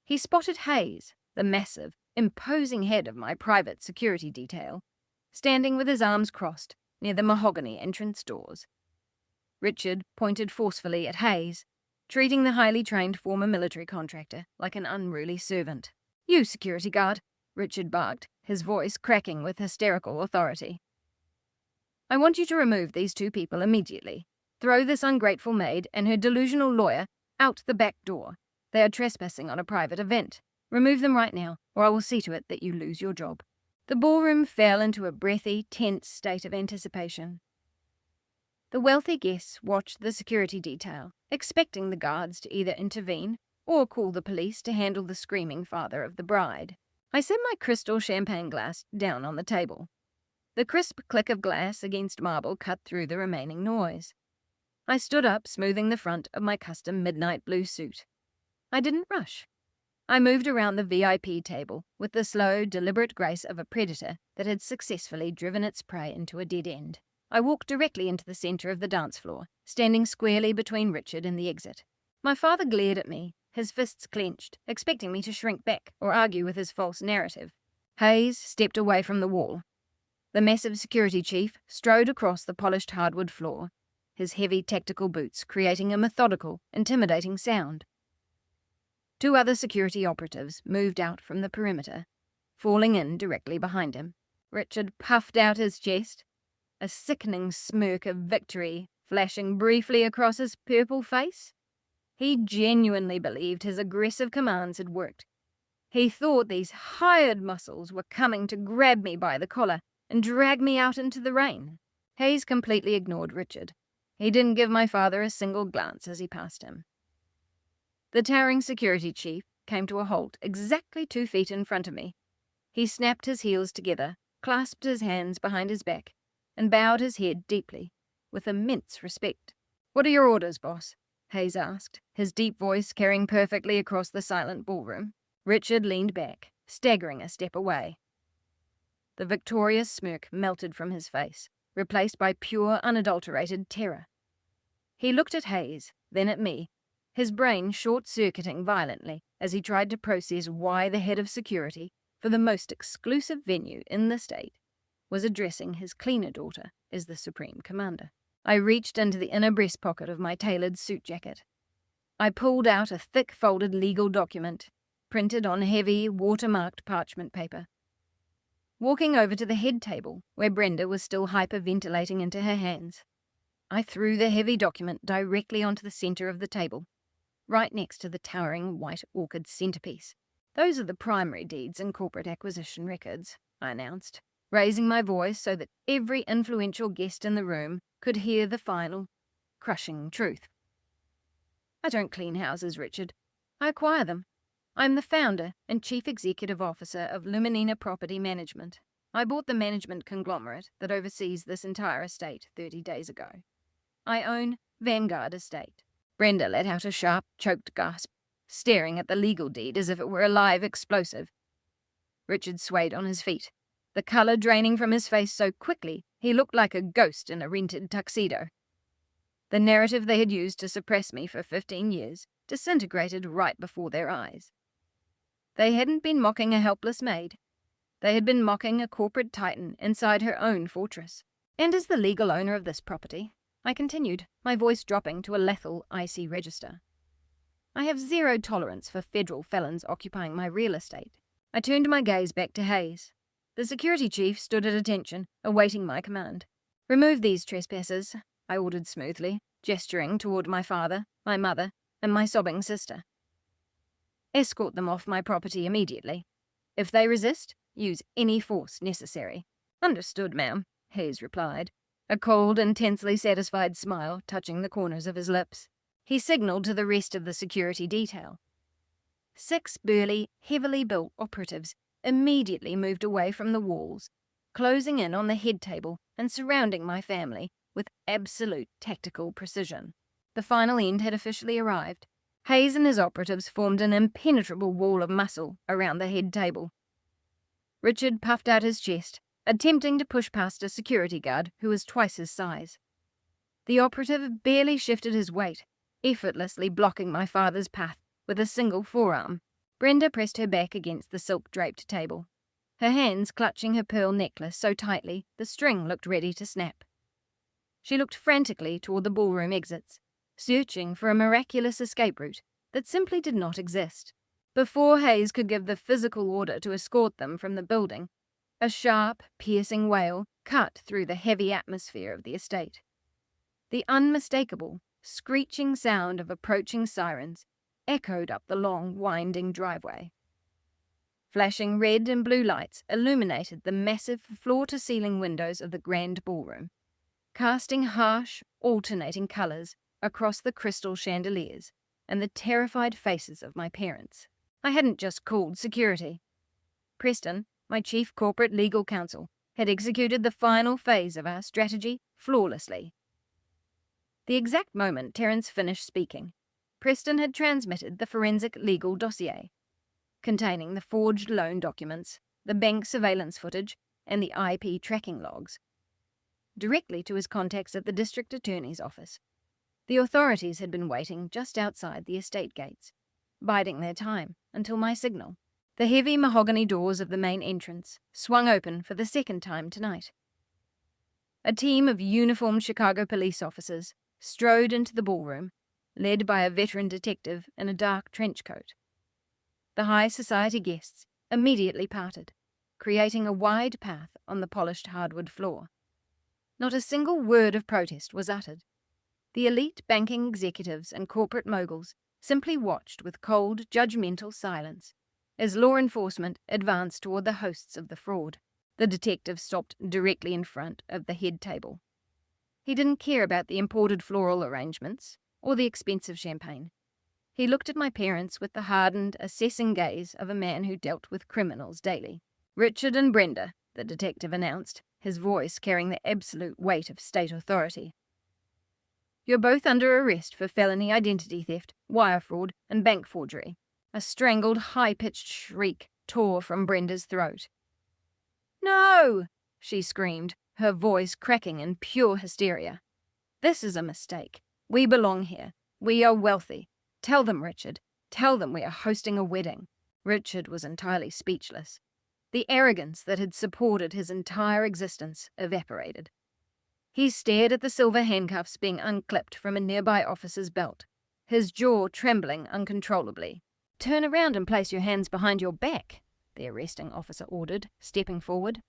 He spotted Hayes, the massive, imposing head of my private security detail, standing with his arms crossed near the mahogany entrance doors. Richard pointed forcefully at Hayes, treating the highly trained former military contractor like an unruly servant. "You, security guard," Richard barked, his voice cracking with hysterical authority. "I want you to remove these two people immediately. Throw this ungrateful maid and her delusional lawyer out the back door. They are trespassing on a private event. Remove them right now, or I will see to it that you lose your job." The ballroom fell into a breathy, tense state of anticipation. The wealthy guests watched the security detail, expecting the guards to either intervene or call the police to handle the screaming father of the bride. I set my crystal champagne glass down on the table. The crisp click of glass against marble cut through the remaining noise. I stood up, smoothing the front of my custom midnight blue suit. I didn't rush. I moved around the VIP table with the slow, deliberate grace of a predator that had successfully driven its prey into a dead end. I walked directly into the center of the dance floor, standing squarely between Richard and the exit. My father glared at me, his fists clenched, expecting me to shrink back or argue with his false narrative. Hayes stepped away from the wall. The massive security chief strode across the polished hardwood floor, his heavy tactical boots creating a methodical, intimidating sound. Two other security operatives moved out from the perimeter, falling in directly behind him. Richard puffed out his chest, a sickening smirk of victory flashing briefly across his purple face. He genuinely believed his aggressive commands had worked. He thought these hired muscles were coming to grab me by the collar and drag me out into the rain. Hayes completely ignored Richard. He didn't give my father a single glance as he passed him. The towering security chief came to a halt exactly 2 feet in front of me. He snapped his heels together, clasped his hands behind his back, and bowed his head deeply, with immense respect. "What are your orders, boss?" Hayes asked, his deep voice carrying perfectly across the silent ballroom. Richard leaned back, staggering a step away. The victorious smirk melted from his face, replaced by pure, unadulterated terror. He looked at Hayes, then at me, his brain short-circuiting violently as he tried to process why the head of security for the most exclusive venue in the state was addressing his cleaner daughter as the supreme commander. I reached into the inner breast pocket of my tailored suit jacket. I pulled out a thick folded legal document, printed on heavy, watermarked parchment paper. Walking over to the head table, where Brenda was still hyperventilating into her hands, I threw the heavy document directly onto the center of the table, right next to the towering white orchid centerpiece. "Those are the primary deeds and corporate acquisition records," I announced, raising my voice so that every influential guest in the room could hear the final, crushing truth. "I don't clean houses, Richard. I acquire them. I'm the founder and chief executive officer of Luminina Property Management. I bought the management conglomerate that oversees this entire estate 30 days ago. I own Vanguard Estate, Brenda let out a sharp, choked gasp, staring at the legal deed as if it were a live explosive. Richard swayed on his feet, the colour draining from his face so quickly he looked like a ghost in a rented tuxedo. The narrative they had used to suppress me for 15 years disintegrated right before their eyes. They hadn't been mocking a helpless maid. They had been mocking a corporate titan inside her own fortress. And as the legal owner of this property, I continued, my voice dropping to a lethal, icy register, I have zero tolerance for federal felons occupying my real estate. I turned my gaze back to Hayes. The security chief stood at attention, awaiting my command. Remove these trespassers, I ordered smoothly, gesturing toward my father, my mother, and my sobbing sister. Escort them off my property immediately. If they resist, use any force necessary. Understood, ma'am, Hayes replied, a cold, intensely satisfied smile touching the corners of his lips. He signaled to the rest of the security detail. 6 burly, heavily built operatives immediately moved away from the walls, closing in on the head table and surrounding my family with absolute tactical precision. The final end had officially arrived. Hayes and his operatives formed an impenetrable wall of muscle around the head table. Richard puffed out his chest, attempting to push past a security guard who was twice his size. The operative barely shifted his weight, effortlessly blocking my father's path with a single forearm. Brenda pressed her back against the silk-draped table, her hands clutching her pearl necklace so tightly the string looked ready to snap. She looked frantically toward the ballroom exits, searching for a miraculous escape route that simply did not exist. Before Hayes could give the physical order to escort them from the building, a sharp, piercing wail cut through the heavy atmosphere of the estate. The unmistakable, screeching sound of approaching sirens echoed up the long, winding driveway. Flashing red and blue lights illuminated the massive floor-to-ceiling windows of the grand ballroom, casting harsh, alternating colours across the crystal chandeliers and the terrified faces of my parents. I hadn't just called security. Preston, my chief corporate legal counsel, had executed the final phase of our strategy flawlessly. The exact moment Terence finished speaking, Preston had transmitted the forensic legal dossier, containing the forged loan documents, the bank surveillance footage, and the IP tracking logs, directly to his contacts at the district attorney's office. The authorities had been waiting just outside the estate gates, biding their time until my signal. The heavy mahogany doors of the main entrance swung open for the second time tonight. A team of uniformed Chicago police officers strode into the ballroom, led by a veteran detective in a dark trench coat. The high society guests immediately parted, creating a wide path on the polished hardwood floor. Not a single word of protest was uttered. The elite banking executives and corporate moguls simply watched with cold, judgmental silence as law enforcement advanced toward the hosts of the fraud. The detective stopped directly in front of the head table. He didn't care about the imported floral arrangements or the expensive champagne. He looked at my parents with the hardened, assessing gaze of a man who dealt with criminals daily. "Richard and Brenda," the detective announced, his voice carrying the absolute weight of state authority. "You're both under arrest for felony identity theft, wire fraud, and bank forgery." A strangled, high-pitched shriek tore from Brenda's throat. "No!" she screamed, her voice cracking in pure hysteria. "This is a mistake. We belong here. We are wealthy. Tell them, Richard. Tell them we are hosting a wedding." Richard was entirely speechless. The arrogance that had supported his entire existence evaporated. He stared at the silver handcuffs being unclipped from a nearby officer's belt, his jaw trembling uncontrollably. "Turn around and place your hands behind your back," the arresting officer ordered, stepping forward.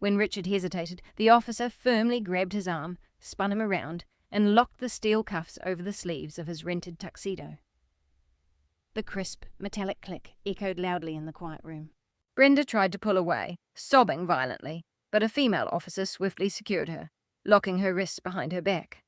When Richard hesitated, the officer firmly grabbed his arm, spun him around, and locked the steel cuffs over the sleeves of his rented tuxedo. The crisp, metallic click echoed loudly in the quiet room. Brenda tried to pull away, sobbing violently, but a female officer swiftly secured her, locking her wrists behind her back.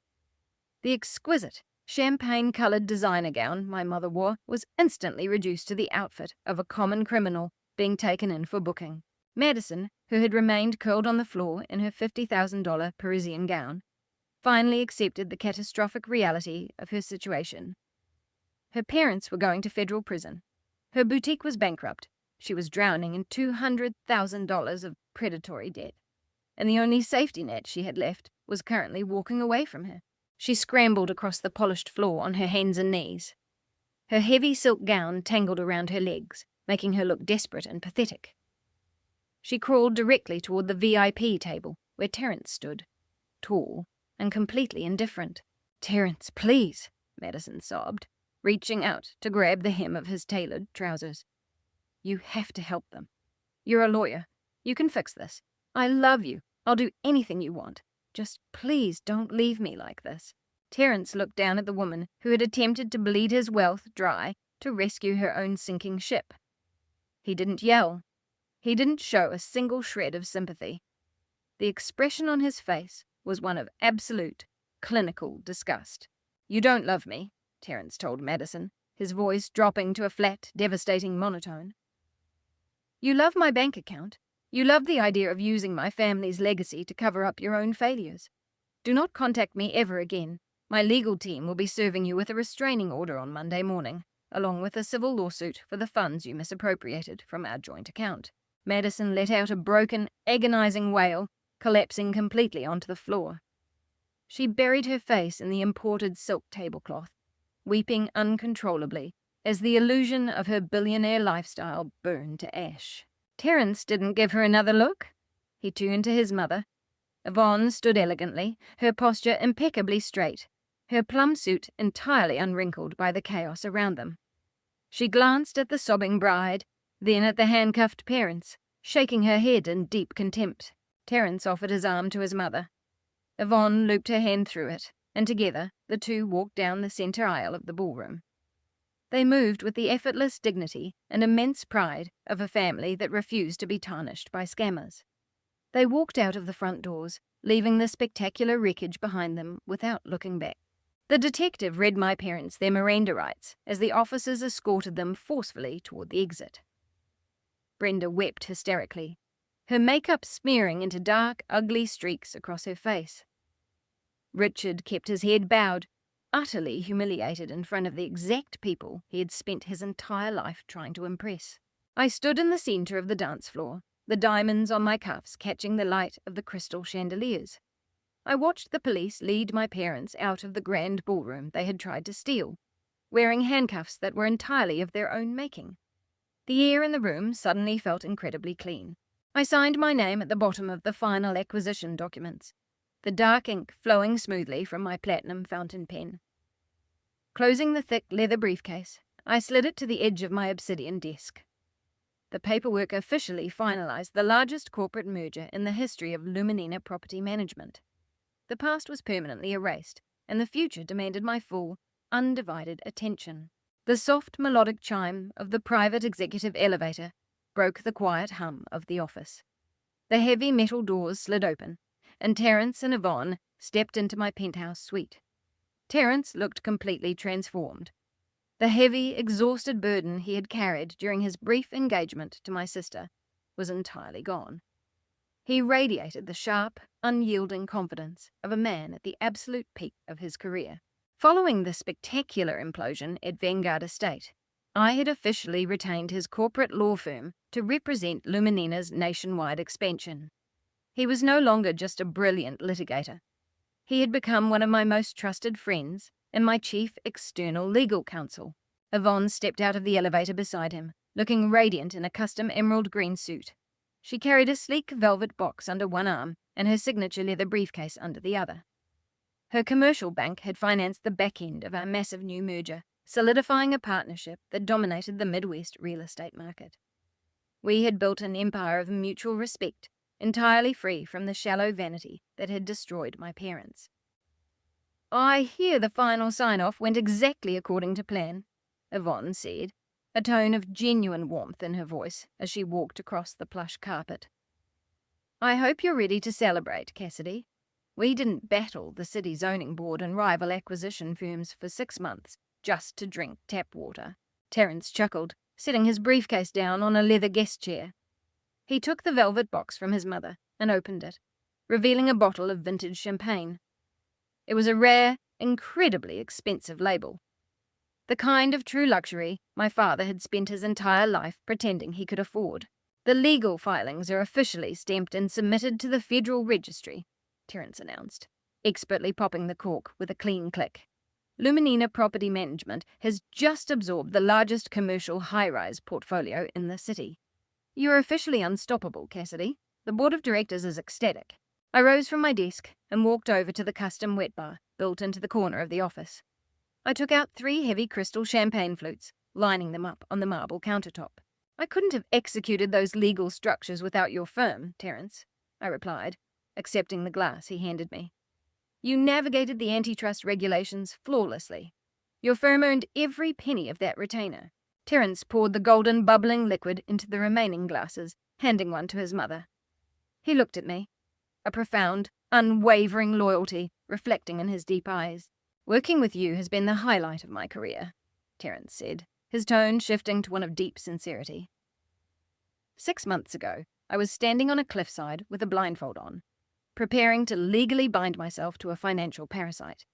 The exquisite, champagne-coloured designer gown my mother wore was instantly reduced to the outfit of a common criminal being taken in for booking. Madison, who had remained curled on the floor in her $50,000 Parisian gown, finally accepted the catastrophic reality of her situation. Her parents were going to federal prison. Her boutique was bankrupt. She was drowning in $200,000 of predatory debt. And the only safety net she had left was currently walking away from her. She scrambled across the polished floor on her hands and knees. Her heavy silk gown tangled around her legs, making her look desperate and pathetic. She crawled directly toward the VIP table, where Terence stood, tall and completely indifferent. "Terence, please," Madison sobbed, reaching out to grab the hem of his tailored trousers. "You have to help them. You're a lawyer. You can fix this. I love you. I'll do anything you want. Just please don't leave me like this." Terence looked down at the woman who had attempted to bleed his wealth dry to rescue her own sinking ship. He didn't yell. He didn't show a single shred of sympathy. The expression on his face was one of absolute, clinical disgust. "You don't love me," Terence told Madison, his voice dropping to a flat, devastating monotone. "You love my bank account. You love the idea of using my family's legacy to cover up your own failures. Do not contact me ever again. My legal team will be serving you with a restraining order on Monday morning, along with a civil lawsuit for the funds you misappropriated from our joint account." Madison let out a broken, agonizing wail, collapsing completely onto the floor. She buried her face in the imported silk tablecloth, weeping uncontrollably as the illusion of her billionaire lifestyle burned to ash. Terence didn't give her another look. He turned to his mother. Yvonne stood elegantly, her posture impeccably straight, her plum suit entirely unwrinkled by the chaos around them. She glanced at the sobbing bride, then at the handcuffed parents, shaking her head in deep contempt. Terence offered his arm to his mother. Yvonne looped her hand through it, and together the two walked down the centre aisle of the ballroom. They moved with the effortless dignity and immense pride of a family that refused to be tarnished by scammers. They walked out of the front doors, leaving the spectacular wreckage behind them without looking back. The detective read my parents their Miranda rights as the officers escorted them forcefully toward the exit. Brenda wept hysterically, her makeup smearing into dark, ugly streaks across her face. Richard kept his head bowed, utterly humiliated in front of the exact people he had spent his entire life trying to impress. I stood in the centre of the dance floor, the diamonds on my cuffs catching the light of the crystal chandeliers. I watched the police lead my parents out of the grand ballroom they had tried to steal, wearing handcuffs that were entirely of their own making. The air in the room suddenly felt incredibly clean. I signed my name at the bottom of the final acquisition documents, the dark ink flowing smoothly from my platinum fountain pen. Closing the thick leather briefcase, I slid it to the edge of my obsidian desk. The paperwork officially finalized the largest corporate merger in the history of Luminina property management. The past was permanently erased, and the future demanded my full, undivided attention. The soft melodic chime of the private executive elevator broke the quiet hum of the office. The heavy metal doors slid open, and Terence and Yvonne stepped into my penthouse suite. Terence looked completely transformed. The heavy, exhausted burden he had carried during his brief engagement to my sister was entirely gone. He radiated the sharp, unyielding confidence of a man at the absolute peak of his career. Following the spectacular implosion at Vanguard Estate, I had officially retained his corporate law firm to represent Luminina's nationwide expansion. He was no longer just a brilliant litigator. He had become one of my most trusted friends and my chief external legal counsel. Yvonne stepped out of the elevator beside him, looking radiant in a custom emerald green suit. She carried a sleek velvet box under one arm and her signature leather briefcase under the other. Her commercial bank had financed the back end of our massive new merger, solidifying a partnership that dominated the Midwest real estate market. We had built an empire of mutual respect, entirely free from the shallow vanity that had destroyed my parents. "I hear the final sign-off went exactly according to plan," Yvonne said, a tone of genuine warmth in her voice as she walked across the plush carpet. "I hope you're ready to celebrate, Cassidy. We didn't battle the city zoning board and rival acquisition firms for 6 months just to drink tap water." Terence chuckled, setting his briefcase down on a leather guest chair. He took the velvet box from his mother and opened it, revealing a bottle of vintage champagne. It was a rare, incredibly expensive label. The kind of true luxury my father had spent his entire life pretending he could afford. The legal filings are officially stamped and submitted to the Federal Registry, Terence announced, expertly popping the cork with a clean click. Luminina Property Management has just absorbed the largest commercial high-rise portfolio in the city. You're officially unstoppable, Cassidy. The board of directors is ecstatic. I rose from my desk and walked over to the custom wet bar built into the corner of the office. I took out 3 heavy crystal champagne flutes, lining them up on the marble countertop. I couldn't have executed those legal structures without your firm, Terence, I replied, accepting the glass he handed me. You navigated the antitrust regulations flawlessly. Your firm earned every penny of that retainer. Terence poured the golden bubbling liquid into the remaining glasses, handing one to his mother. He looked at me, a profound, unwavering loyalty reflecting in his deep eyes. Working with you has been the highlight of my career, Terence said, his tone shifting to one of deep sincerity. 6 months ago, I was standing on a cliffside with a blindfold on, preparing to legally bind myself to a financial parasite.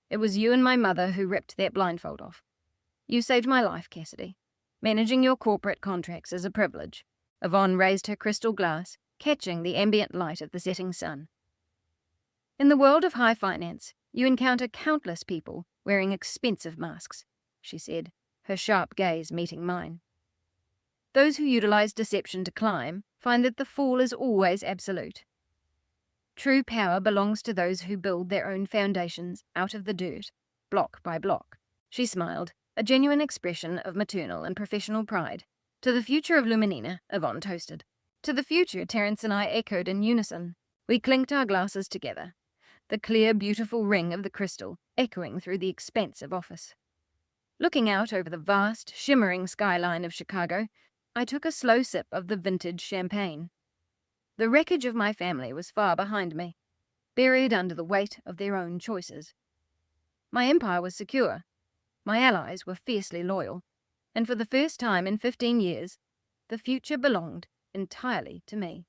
It was you and my mother who ripped that blindfold off. You saved my life, Cassidy. Managing your corporate contracts is a privilege. Yvonne raised her crystal glass, catching the ambient light of the setting sun. In the world of high finance, you encounter countless people wearing expensive masks, she said, her sharp gaze meeting mine. Those who utilize deception to climb find that the fall is always absolute. True power belongs to those who build their own foundations out of the dirt, block by block. She smiled, a genuine expression of maternal and professional pride. To the future of Luminina, Yvonne toasted. To the future, Terence and I echoed in unison. We clinked our glasses together, the clear, beautiful ring of the crystal echoing through the expansive office. Looking out over the vast, shimmering skyline of Chicago, I took a slow sip of the vintage champagne. The wreckage of my family was far behind me, buried under the weight of their own choices. My empire was secure. My allies were fiercely loyal. And for the first time in 15 years, the future belonged entirely to me.